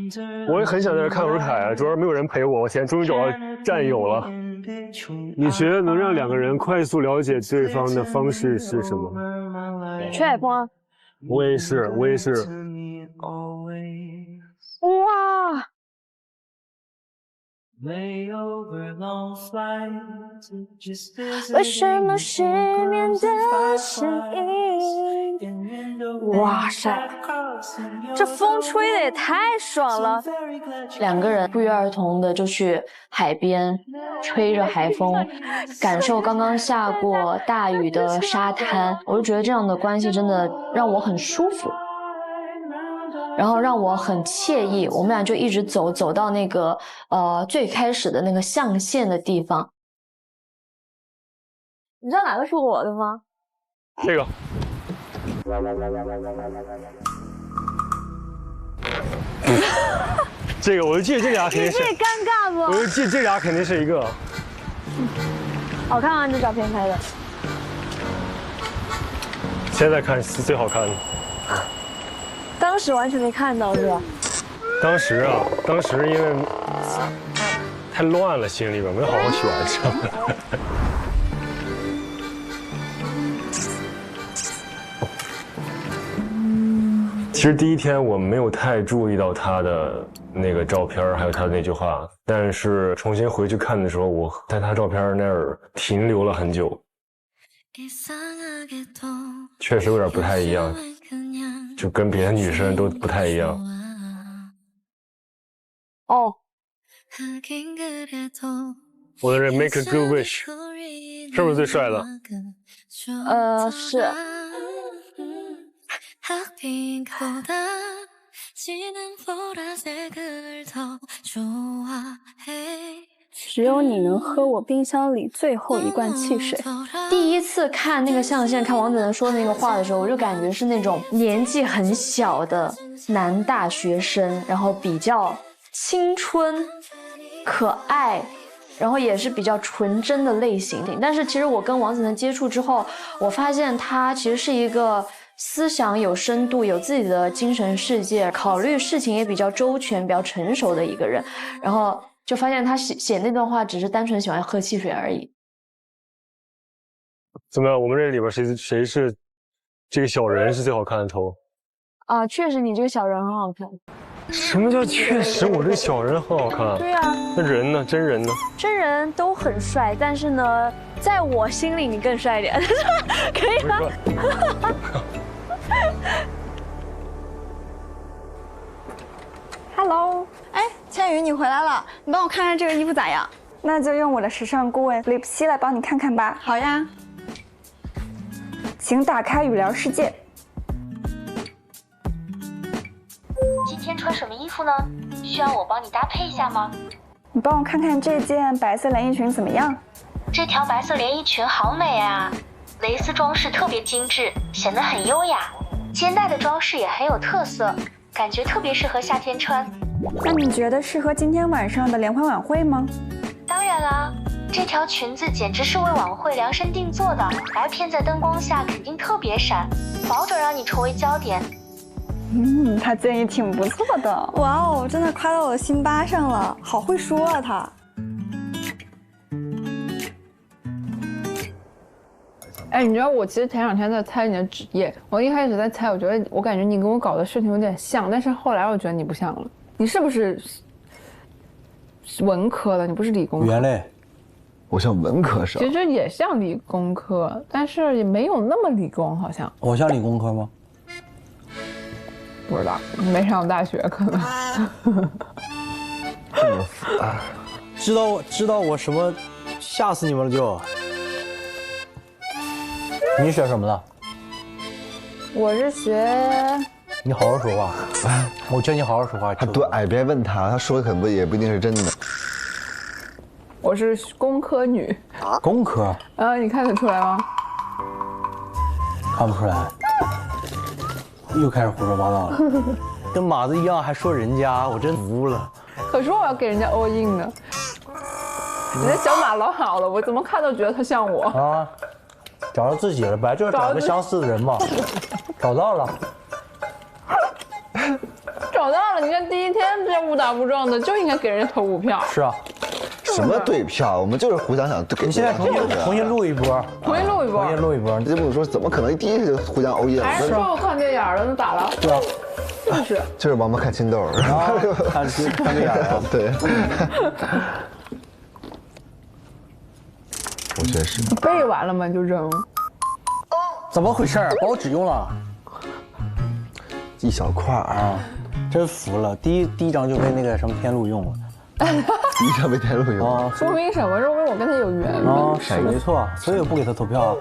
我也很想在这看洱海啊，主要是没有人陪我。我现在终于找到战友了。你觉得能让2个人快速了解对方的方式是什么？吹海风啊！我也是。哇！为什么失眠的声音？哇塞，这风吹的也太爽了！2个人不约而同的就去海边，吹着海风，感受刚刚下过大雨的沙滩。我就觉得这样的关系真的让我很舒服。然后让我很惬意，我们俩就一直走到那个最开始的那个象限的地方。你知道哪个是我的吗？这个。这个我就记得这俩肯定是。你这尴尬不？我就记得这俩肯定是一个。好看啊，这照片拍的。现在看是最好看的。当时完全没看到是吧？当时因为太乱了，心里边没好好选上。其实第一天我没有太注意到他的那个照片，还有他的那句话，但是重新回去看的时候，我在他照片那儿停留了很久，确实有点不太一样。就跟别的女生都不太一样。哦，我的人 make a good wish， 是不是最帅的？是。只有你能喝我冰箱里最后一罐汽水。第一次看那个象限，看王子文说的那个话的时候，我就感觉是那种年纪很小的男大学生，然后比较青春、可爱，然后也是比较纯真的类型。但是其实我跟王子文接触之后，我发现他其实是一个思想有深度、有自己的精神世界，考虑事情也比较周全、比较成熟的一个人。然后就发现他写那段话只是单纯喜欢喝汽水而已。怎么样？我们这里边谁是这个小人是最好看的头？啊，确实你这个小人很好看。什么叫确实？我这个小人很好看。对啊。那人呢？真人呢？真人都很帅，但是呢，在我心里你更帅一点，可以吗？Hello， 哎，千羽，你回来了，你帮我看看这个衣服咋样？那就用我的时尚顾问李希来帮你看看吧。好呀。请打开语聊世界。今天穿什么衣服呢？需要我帮你搭配一下吗？你帮我看看这件白色连衣裙怎么样？这条白色连衣裙好美啊，蕾丝装饰特别精致，显得很优雅。肩带的装饰也很有特色，感觉特别适合夏天穿。那你觉得适合今天晚上的联欢晚会吗？当然啦，这条裙子简直是为晚会量身定做的，白片在灯光下肯定特别闪，保准让你成为焦点。他建议挺不错的。哇哦，真的夸到我的心巴上了，好会说啊他。哎，你知道我其实前2天在猜你的职业，我一开始在猜，我感觉你跟我搞的事情有点像，但是后来我觉得你不像了。你是不是文科的？你不是理工科？原类，我像文科生。其实也像理工科，但是也没有那么理工，好像。我像理工科吗？不知道，没上大学可能。这么复杂，知道我什么，吓死你们了就。你学什么的？我是学。你好好说话，我叫你好好说话。他多矮，别问他，他说的可能也不一定是真的。我是工科女。工科？你看得出来吗？看不出来。又开始胡说八道了，跟马子一样还说人家，我真服了。可说我要给人家 all in 呢，人家小马老好了，我怎么看都觉得他像我啊。找到自己了，本来就是找个相似的人嘛，找到了。找到了，你看第一天这误打误撞的，就应该给人家投5票。是啊。什么对票？我们就是互相想。你现在重新录一波，重新录一波。你这么说，怎么可能第一就互相欧耶？还是说我看对眼了，那咋了？对啊，就是就是王八看青豆，看对眼了。对。我觉得是。背完了吗？就扔。怎么回事？把我纸用了。一小块啊，真服了。第一张就被那个什么天路用了。第一张被天路用了，说明什么？说明我跟他有缘分。啊，是没错，所以我不给他投票。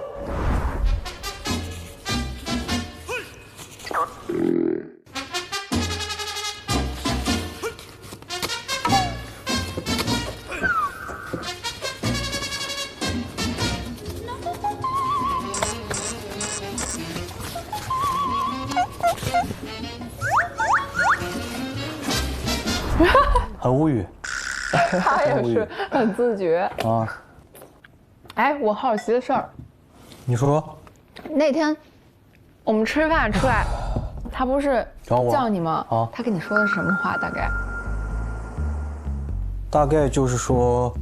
很无语。他也是很自觉啊。哎，我好奇的事儿，你说。那天我们吃饭出来，他不是叫你吗？啊，他跟你说的是什么话？大概就是说，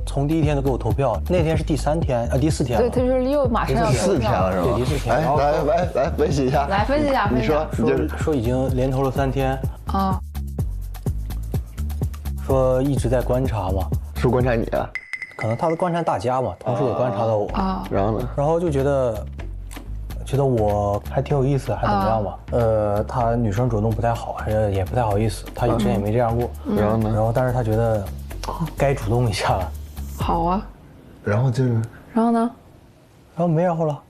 从第1天就给我投票，那天是第3天第4天。对，他就是又马上要投票。第4天了是吧？对，第4天。来分析一下。来分析一下，你说已经连投了3天。啊。说一直在观察嘛。是观察你啊？可能他在观察大家嘛，同时也观察到我。啊。然后呢？然后就觉得我还挺有意思，还怎么样吧？他女生主动不太好，也不太好意思，他以前也没这样过。然后呢？然后但是他觉得该主动一下了。好啊。然后就是。然后呢？然后没然后了。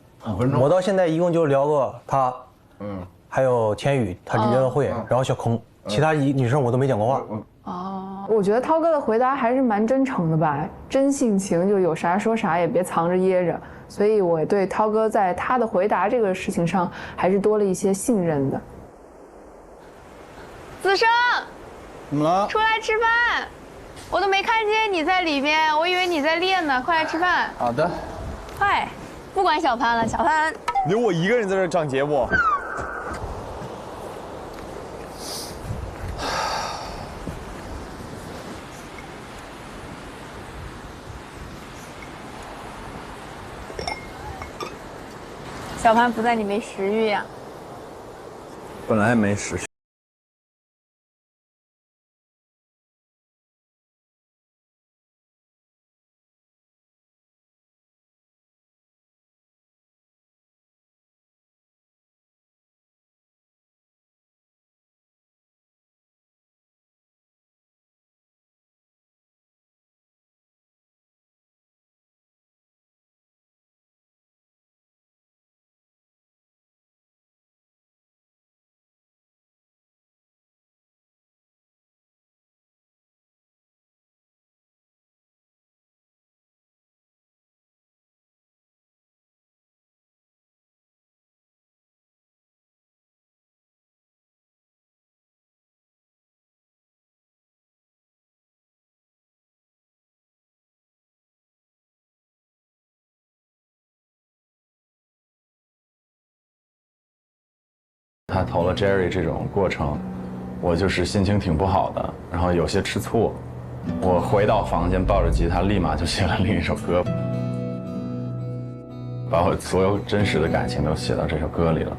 我到现在一共就聊过他，还有千羽，他离了会，然后小空，其他女生我都没讲过话。哦，我觉得涛哥的回答还是蛮真诚的吧，真性情，就有啥说啥，也别藏着掖着。所以我对涛哥在他的回答这个事情上还是多了一些信任的。子生，怎么了？出来吃饭，我都没看见你在里面，我以为你在练呢，快来吃饭。好的。快，不管小潘了，小潘。留我一个人在这儿上节目。小潘不在，你没食欲呀？本来没食欲。他投了 Jerry 这种过程，我就是心情挺不好的，然后有些吃醋。我回到房间抱着吉他，立马就写了另一首歌，把我所有真实的感情都写到这首歌里了。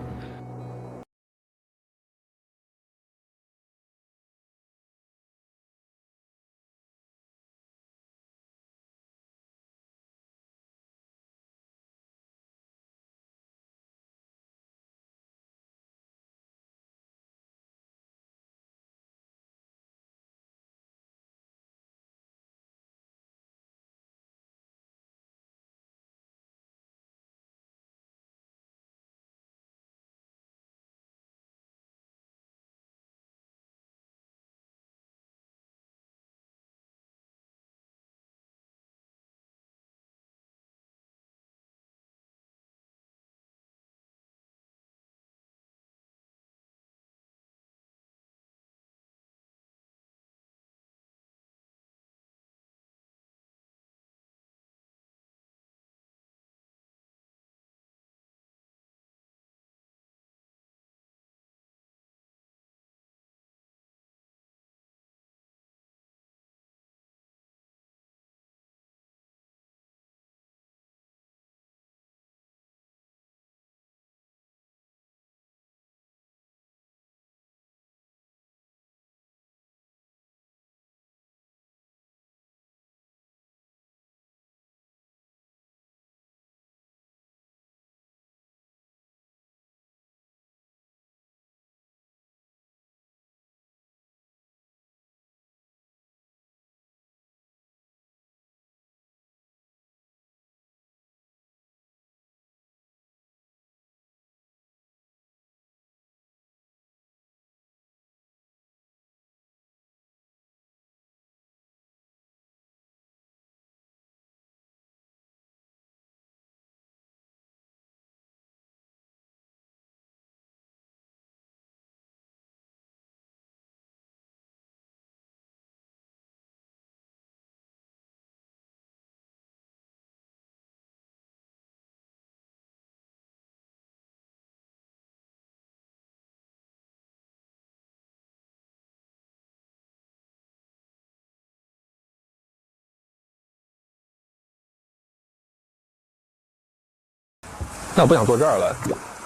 那我不想坐这儿了，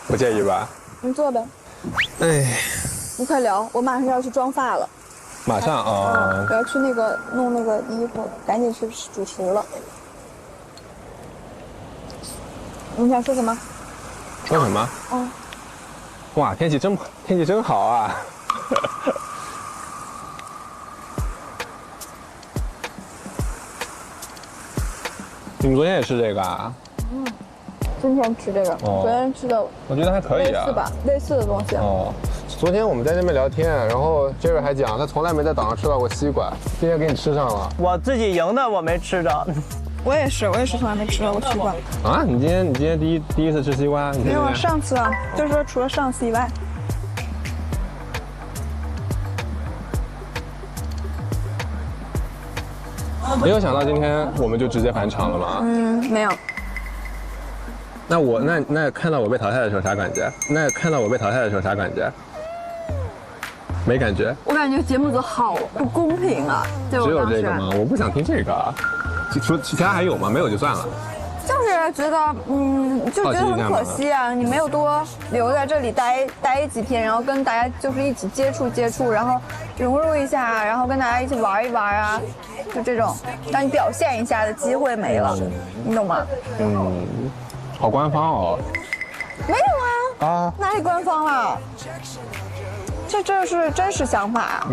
不介意吧？你坐呗。哎，你快聊，我马上就要去妆发了。马上啊！我要去那个弄那个衣服，赶紧去主厨了。你想说什么？说什么？嗯。哇，天气真好啊！你们昨天也吃这个啊？嗯。今天吃这个，昨天吃的，我觉得还可以啊，类似吧，类似的东西。哦，昨天我们在那边聊天，然后 Jerry 还讲他从来没在岛上吃到过西瓜，今天给你吃上了。我自己赢的，我没吃着。我也是从来没吃到过西瓜。啊，你今天第一次吃西瓜？没有啊，上次啊，就是说除了上次以外。没有想到今天我们就直接返场了吗？没有。那看到我被淘汰的时候啥感觉？没感觉。我感觉节目组好不公平啊！对我只有当时这个吗？我不想听这个。除其他还有吗？没有就算了。就是觉得，就觉得很可惜啊！你没有多留在这里待几天，然后跟大家就是一起接触，然后融入一下，然后跟大家一起玩一玩啊，就这种让你表现一下的机会没了，你懂吗？好官方哦。没有啊，哪里官方了？这是真实想法啊。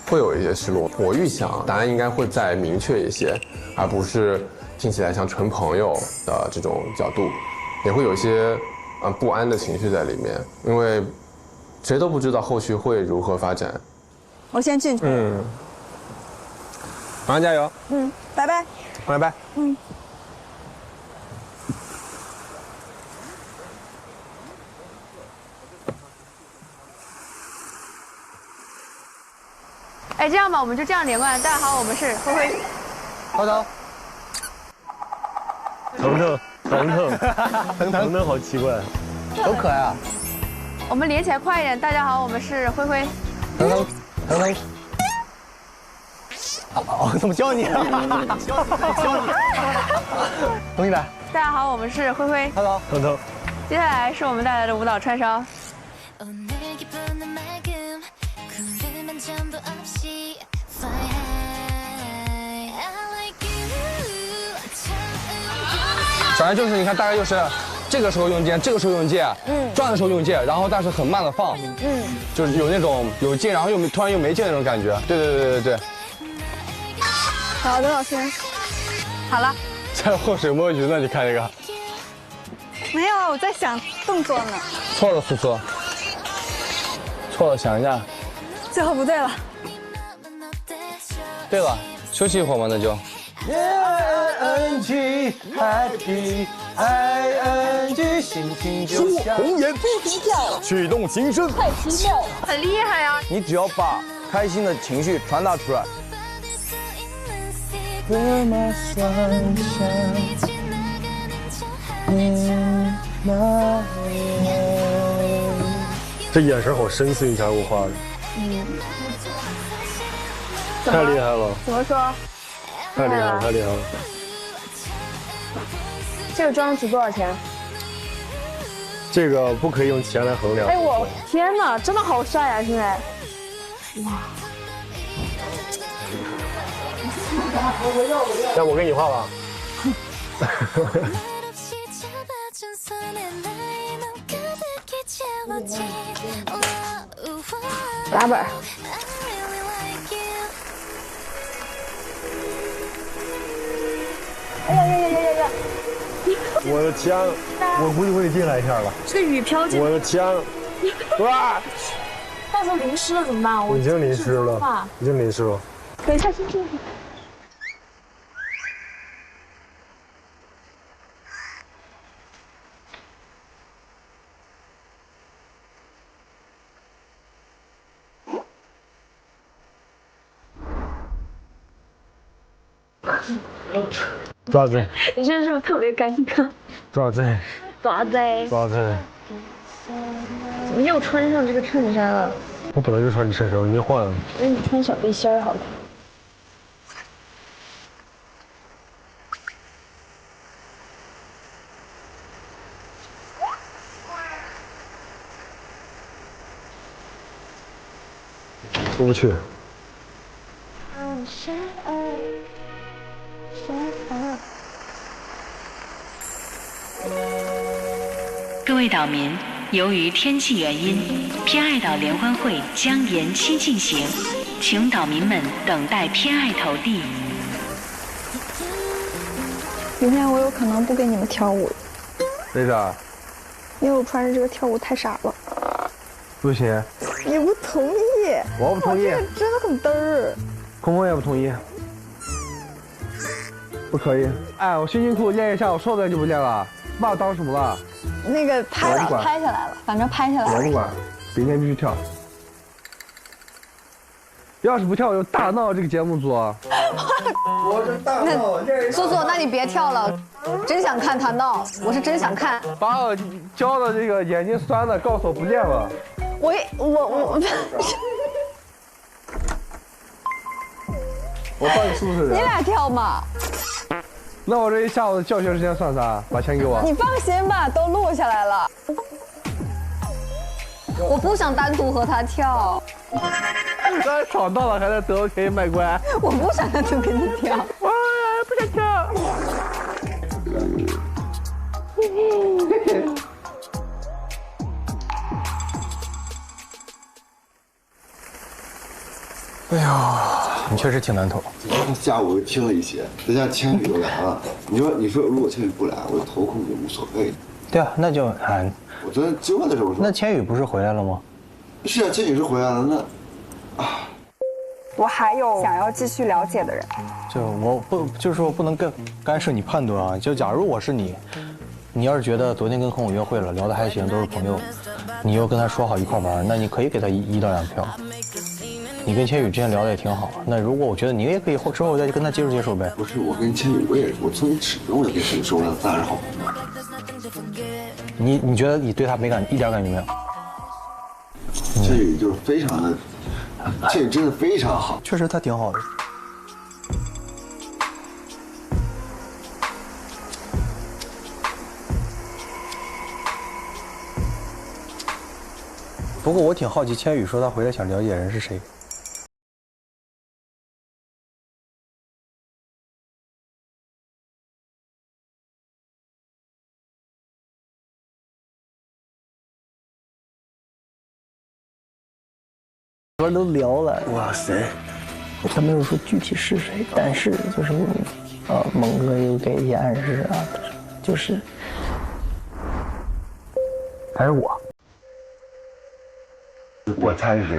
会有一些失落，我预想答案应该会再明确一些，而不是听起来像纯朋友的这种角度，也会有一些不安的情绪在里面，因为谁都不知道后续会如何发展。我先进去。马上加油。拜拜。拜拜。哎，这样吧，我们就这样连贯。大家好，我们是灰灰。涛涛。腾腾，好奇怪，多可爱啊！我们连起来快一点。大家好，我们是灰灰。腾。哦，怎么教你？教你。重新来。大家好，我们是灰灰。腾。接下来是我们带来的舞蹈串烧。反正就是你看，大概就是这个时候用剑，这个时候用剑，转的时候用剑，然后但是很慢的放，就是有那种有劲，然后又突然又没劲那种感觉。对。好的，老师。好了。在后水摸鱼呢，你看这个。没有啊，我在想动作呢。错了，苏苏。错了，想一下。最后不对了。对了，休息一会儿嘛，那就。ING happy ING 心情就像红颜飞飞跳，驱动心声，太奇妙，很厉害呀！你只要把开心的情绪传达出来。这眼神好深邃，甲骨画的。太厉害了！怎么说？太厉害了！这个装置多少钱？这个不可以用钱来衡量。哎，我天哪，真的好帅啊！现在，哇！那我给你画吧。打本。哎呀！我的枪，我估计会进来一下吧。这个雨飘进。我的枪，哇！到时候淋湿了怎么办？我已经淋湿了。等一下，先进去。爪子，你这是不是特别尴尬？爪子，怎么又穿上这个衬衫了？我本来就穿你衬衫，我给你换了。那你穿小背心儿好看。出不去。各位岛民，由于天气原因，偏爱岛联欢会将延期进行，请岛民们等待偏爱投递。明天我有可能不给你们跳舞，为啥？因为我穿着这个跳舞太傻了。不行，你不同意？我不同意。这个真的很嘚儿。空空也不同意。不可以。哎，我辛辛苦苦练一下，我说不练就不练了，把我当什么了？那个拍了，拍下来了，反正拍下来了。我不管，明天必须跳。要是不跳，我就大闹这个节目组。我这大闹。苏苏，那你别跳了，真想看他闹，我是真想看。把我教的这个眼睛酸的，告诉我不练了。我。我到底是不是人？你俩跳嘛。那我这一下午的教学时间算啥？把钱给我。你放心吧，都录下来了。我不想单独和他跳。刚才闯到了，还在得了便宜卖乖。我不想单独跟你跳。我不想跳。哎呦，你确实挺难投。今天下午听了一些，再加上千羽又来了，你说如果千羽不来，我投空就无所谓。对啊，那就我昨天直播的时候说，那千羽不是回来了吗？是啊，千羽是回来了，那我还有想要继续了解的人。就我不就是说不能干涉你判断啊。就假如我是你，你要是觉得昨天跟空空约会了，聊得还行，都是朋友，你又跟他说好一块玩，那你可以给他1到2票。你跟千羽之前聊的也挺好，那如果我觉得你也可以之后再跟他接触呗。不是，我跟千羽我从一始终我就跟千羽说，咱俩是好朋友。你觉得你对他一点感觉没有？千羽就是非常的，千羽真的非常好，确实他挺好的。不过我挺好奇，千羽说他回来想了解人是谁。都聊了，哇塞！他没有说具体是谁，但是就是猛哥又给一些暗示啊，就是还是我。我猜是谁？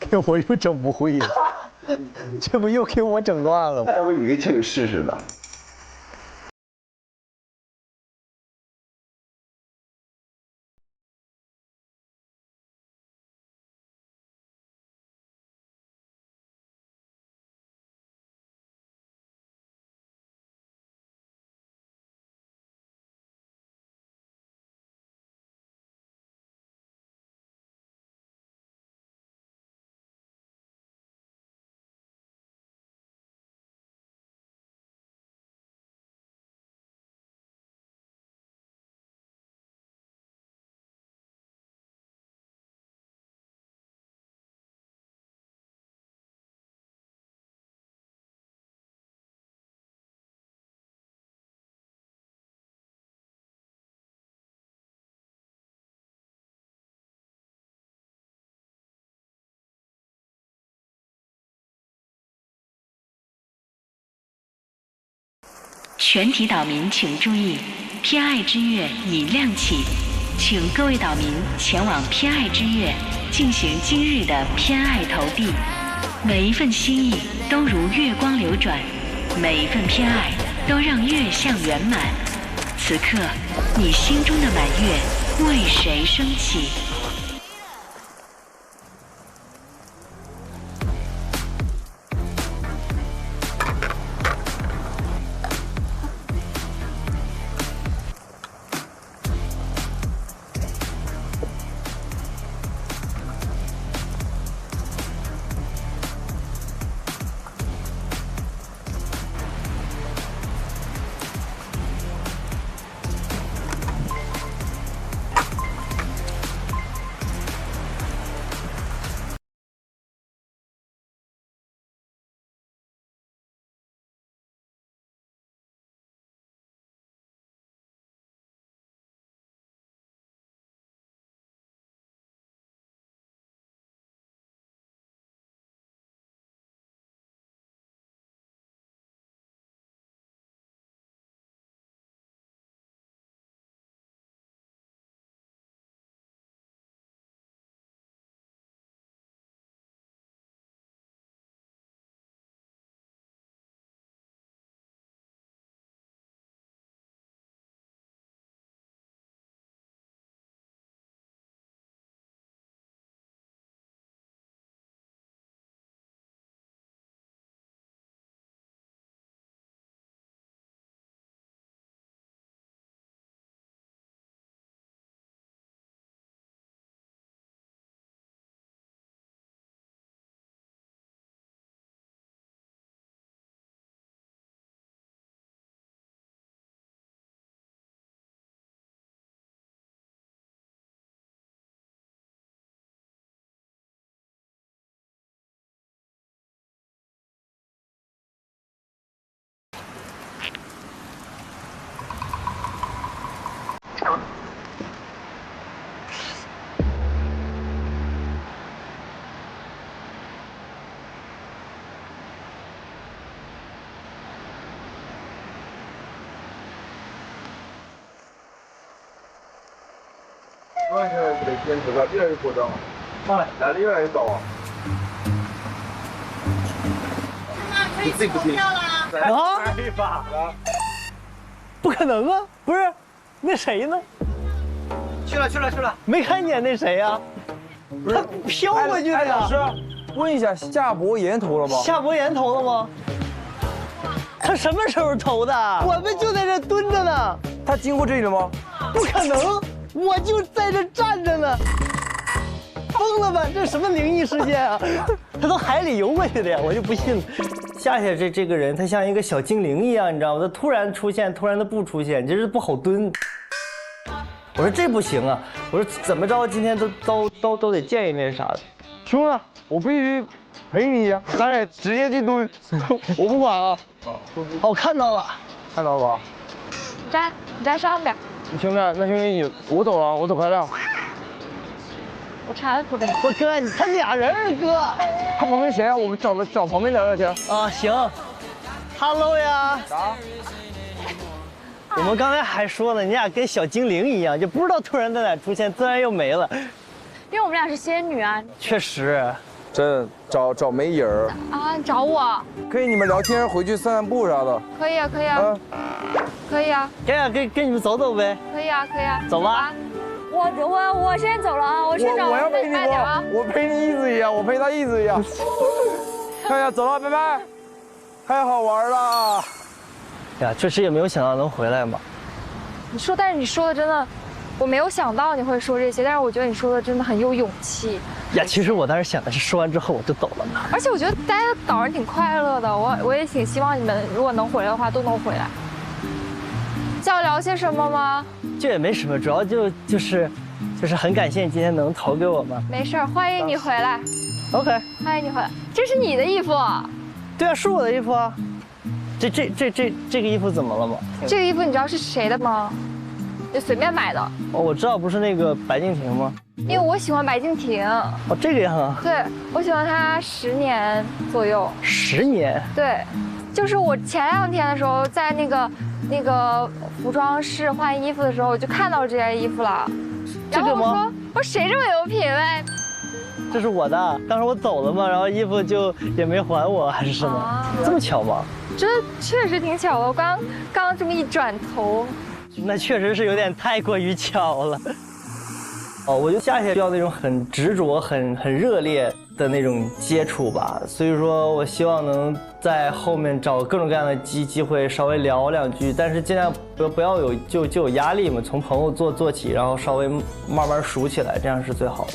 给我又整不会了，这不又给我整乱了吗？要不你跟千羽试试呢？全体岛民请注意，偏爱之月已亮起，请各位岛民前往偏爱之月进行今日的偏爱投递。每一份心意都如月光流转，每一份偏爱都让月相圆满。此刻，你心中的满月为谁升起？现在这个坚持的越来越扩张，上来来的越来越早啊。你自己不听啊？不可能啊！不是，那谁呢？去了，没看见那谁呀？他飘过去的呀。老师，问一下，夏伯言投了吗？夏伯言投了吗？他什么时候投的？我们就在这蹲着呢。他经过这里了吗？不可能，我就在这站着呢。疯了吧？这什么灵异事件啊？他从海里游过去的呀，我就不信了。夏夏这个人，他像一个小精灵一样，你知道吗？他突然出现，突然的不出现，这是不好蹲。我说这不行啊！我说怎么着，今天都得见一面啥的。兄弟，我必须陪你呀！咱俩直接去蹲，我不管啊。哦，看到了，看到了吧？你站上边。兄弟，那兄弟我走了，我走开了。我搀扶着你。我哥，他俩人儿哥。他旁边谁啊？我们找旁边聊聊天。啊，行。Hello 呀。啥？我们刚才还说呢，你俩跟小精灵一样，就不知道突然在哪出现，自然又没了。因为我们俩是仙女啊。确实。真找没影儿啊，找我。可以，你们聊天，回去散散步啥的。可以啊，可以啊。可以啊。跟你们走走呗。可以啊，可以啊。走吧。我先走了啊，我先找。我要陪你啊。我陪你一直一样，我陪他一直一样。看呀，走了，拜拜。太好玩了。呀，确实也没有想到能回来嘛。但是你说的真的，我没有想到你会说这些，但是我觉得你说的真的很有勇气。呀，其实我当时想的是说完之后我就走了呢。而且我觉得待在岛上挺快乐的，我也挺希望你们如果能回来的话都能回来。要聊些什么吗？这也没什么，主要就是很感谢你今天能投给我嘛。没事，欢迎你回来。OK， 欢迎你回来。这是你的衣服。对啊，是我的衣服啊。这个衣服怎么了吗？这个衣服你知道是谁的吗？就随便买的。哦，我知道，不是那个白敬亭吗？因为我喜欢白敬亭。哦，这个样啊。对，我喜欢他10年左右。10年？对，就是我前2天的时候在那个服装室换衣服的时候，我就看到这件衣服了。这个吗？我说谁这么有品位？这是我的，当时我走了嘛，然后衣服就也没还我，还是什么？这么巧吗？这确实挺巧的，我刚这么一转头，那确实是有点太过于巧了。哦，我就夏夏需要那种很执着、很热烈的那种接触吧，所以说我希望能在后面找各种各样的机会稍微聊2句，但是尽量不要有就有压力嘛，从朋友做起，然后稍微慢慢熟起来，这样是最好的。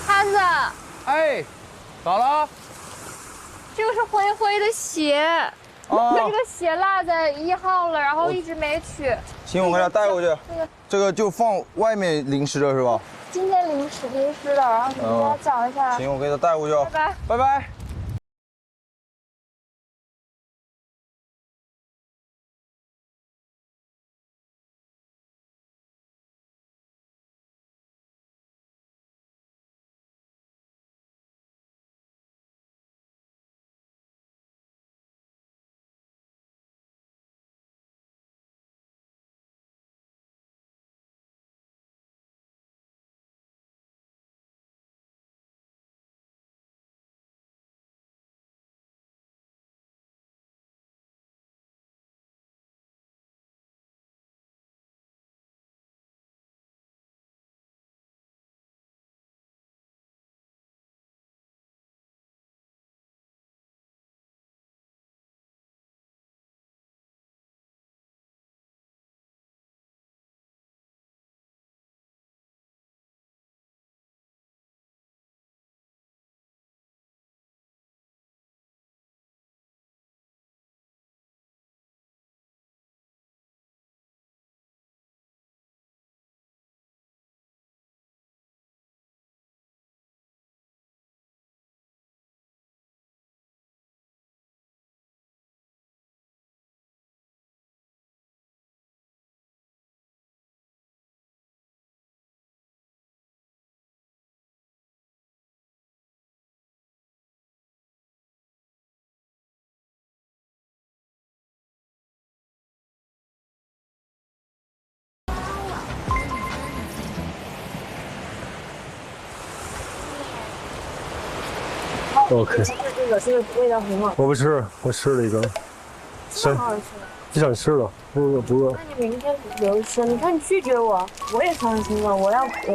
汉子，哎，咋了？这个是灰灰的鞋，我这个鞋落在1号了，然后一直没取。行，我给他带过去。这个就放外面淋湿的是吧？今天淋湿的，然后你给我讲一下。行，我给他带过去。拜拜。拜拜。OK。这个是味道很好。我不吃，我吃了一个。行，不想吃了，不饿不饿。那你明天留吃。你看你拒绝我，我也伤心了。我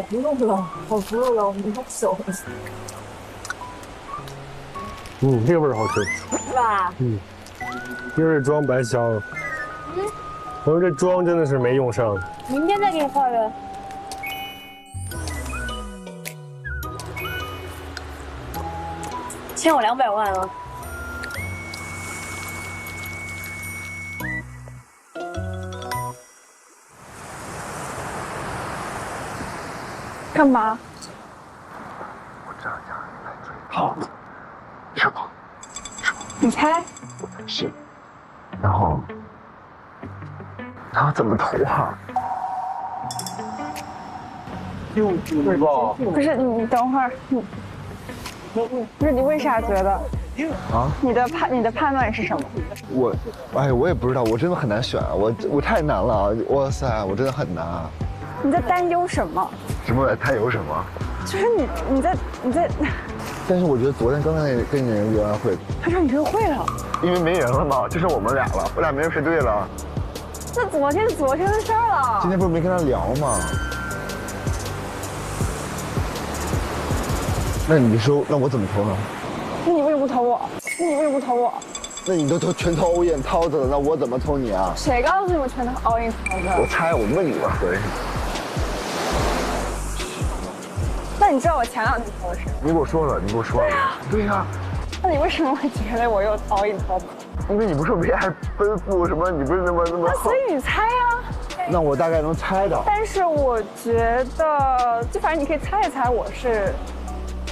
不录了，我不录了，我明天走了。这个味儿好吃。是吧？因为这妆白香了。我说这妆真的是没用上。明天再给你化呗。欠我200万啊！干嘛？我这样来追他，是吧？你猜？是。然后怎么投啊？对吧？不是你等会儿，不是你为啥觉得？啊？你的判断是什么？我也不知道，我真的很难选，我太难了，哇塞，我真的很难。你在担忧什么？什么？他有什么？就是你在。但是我觉得昨天刚才跟你人约完会，他说你约会了，因为没人了嘛，就剩我们俩了，我俩没人配对了。那昨天的事儿了。今天不是没跟他聊吗？那你说，那我怎么投呢？那你为什么不投我？那你都全投欧燕涛子了，那我怎么投你啊？谁告诉你们全投欧燕涛子？我猜，我问你吧，所以。那你知道我前2天投的是？你给我说了。对呀。那你为什么会觉得我又欧燕涛子？因为你不是为爱奔赴什么，你不是那么。那所以你猜啊。那我大概能猜到。但是我觉得，就反正你可以猜一猜，我是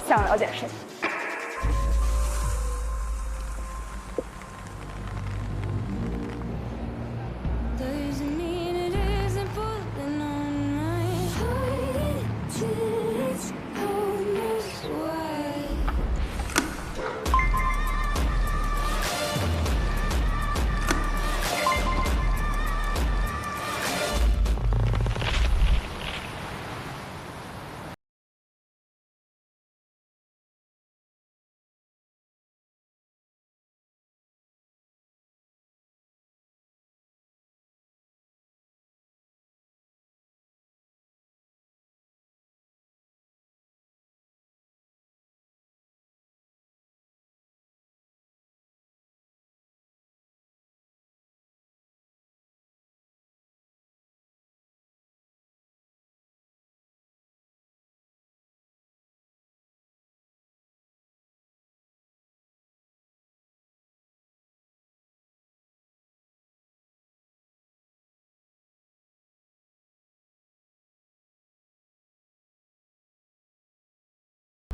想了解谁。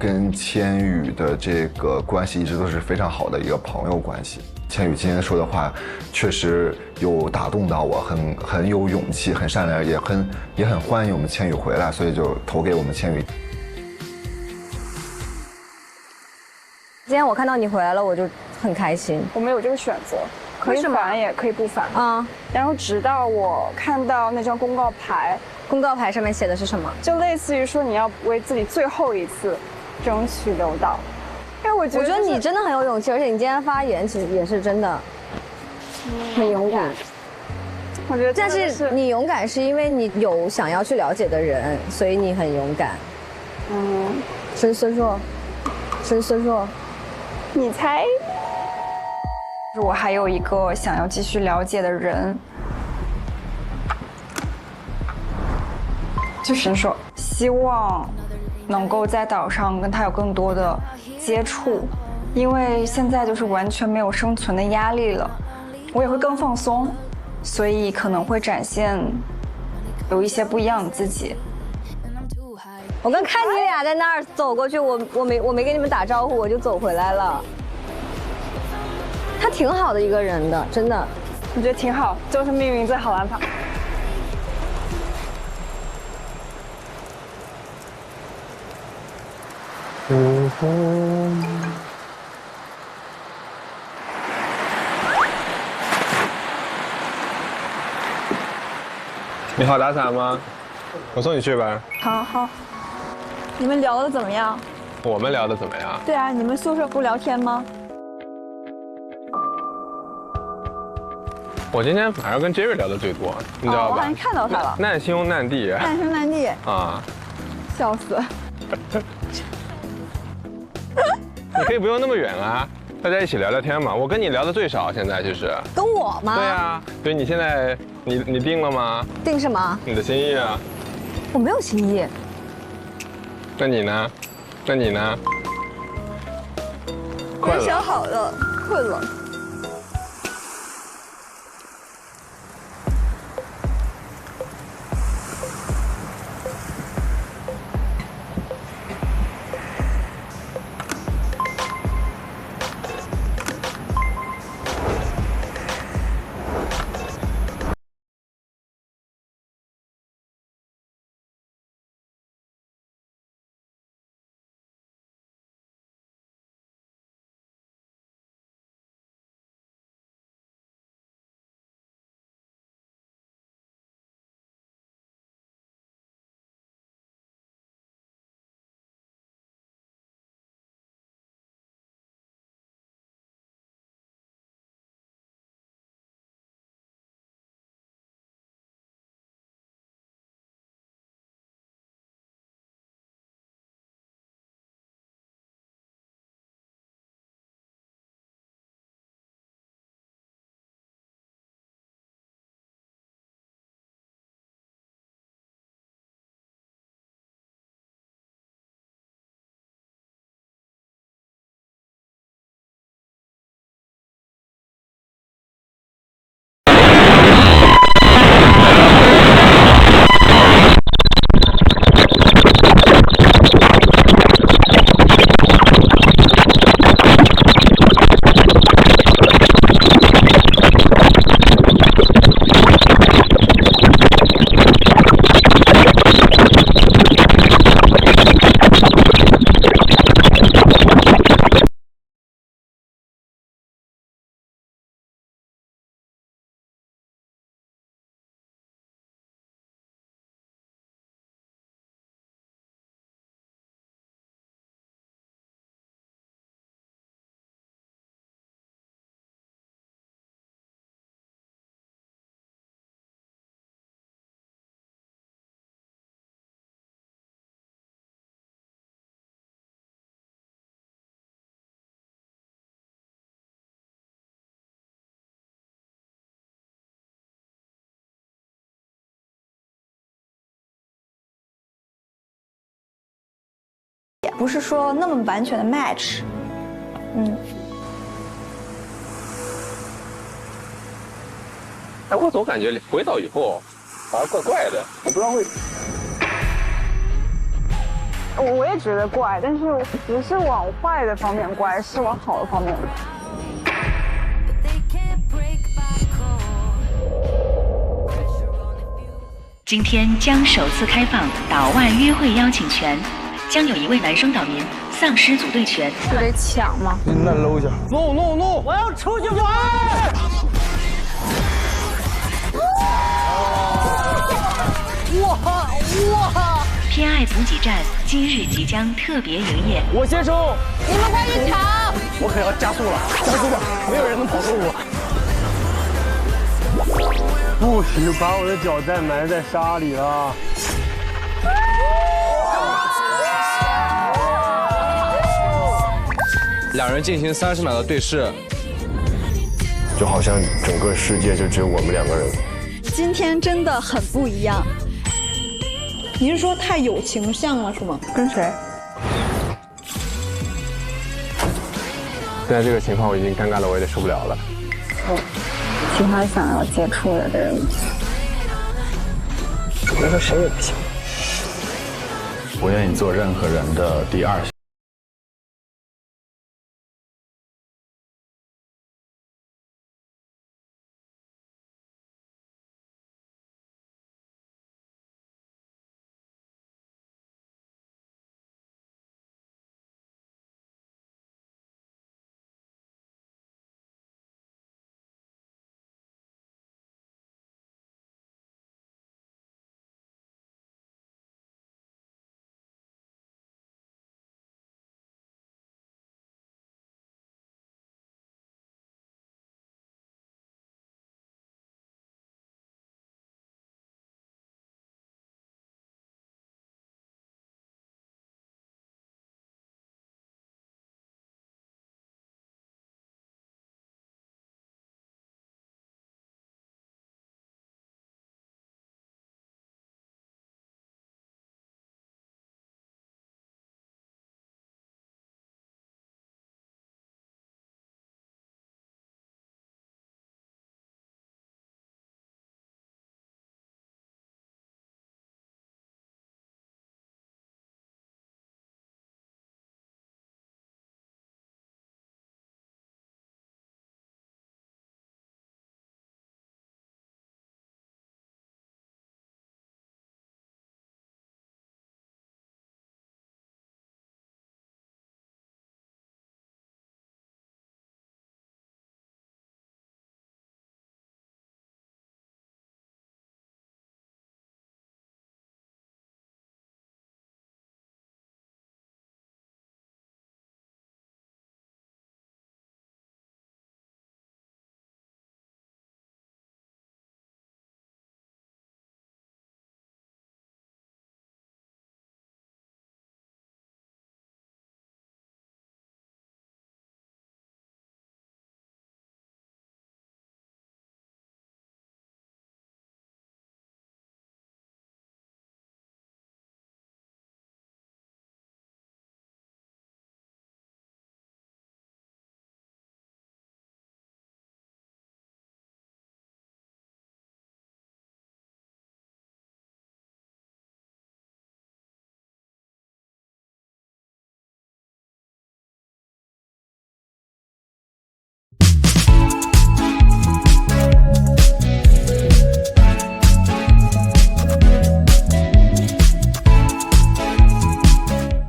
跟千羽的这个关系一直都是非常好的一个朋友关系。千羽今天说的话，确实有打动到我，很有勇气，很善良，也很欢迎我们千羽回来，所以就投给我们千羽。今天我看到你回来了，我就很开心。我们有这个选择，可以反也可以不反啊。然后直到我看到那张公告牌，公告牌上面写的是什么？就类似于说你要为自己最后一次争取留岛。因为我觉得你真的很有勇气，而且你今天发言其实也是真的很勇敢。我觉得，但是你勇敢是因为你有想要去了解的人，所以你很勇敢。孙硕，你猜？我还有一个想要继续了解的人，就是说希望能够在岛上跟他有更多的接触，因为现在就是完全没有生存的压力了，我也会更放松，所以可能会展现有一些不一样的自己。我刚看你俩在那儿走过去，我没跟你们打招呼，我就走回来了。他挺好的一个人的，真的，我觉得挺好，就是命运最好安排。你好，打伞吗？我送你去吧。好，你们聊得怎么样？我们聊的怎么样？对啊，你们宿舍不聊天吗？我今天反而跟 Jerry 聊的最多，你知道吧？我好像看到他了。难兄难弟。难兄难弟。啊！笑死。你可以不用那么远啊，大家一起聊聊天嘛。我跟你聊的最少，现在就是。跟我吗？对啊，所以你现在你定了吗？定什么？你的心意啊。我没有心意。那你呢？那你呢？没想好了，困了。也不是说那么完全的 match，哎，我总感觉回岛以后好像怪怪的，我不知道为什么。我也觉得怪，但是不是往坏的方面怪，是往好的方面怪。今天将首次开放岛外约会邀请权，将有一位男生岛民丧失组队权。就得抢吗？那搂一下。No no no！ 我要出去玩！哇！偏爱补给站今日即将特别营业。我先收。你们快去抢！我可要加速了，加速吧！没有人能跑过我。不许把我的脚再埋在沙里了！两人进行30秒的对视，就好像整个世界就只有我们2个人。今天真的很不一样。你是说太有情向了是吗？跟谁？现在这个情况我已经尴尬了，我有点受不了了。其他想要接触的人，我觉得谁也不行。我愿意做任何人的第2选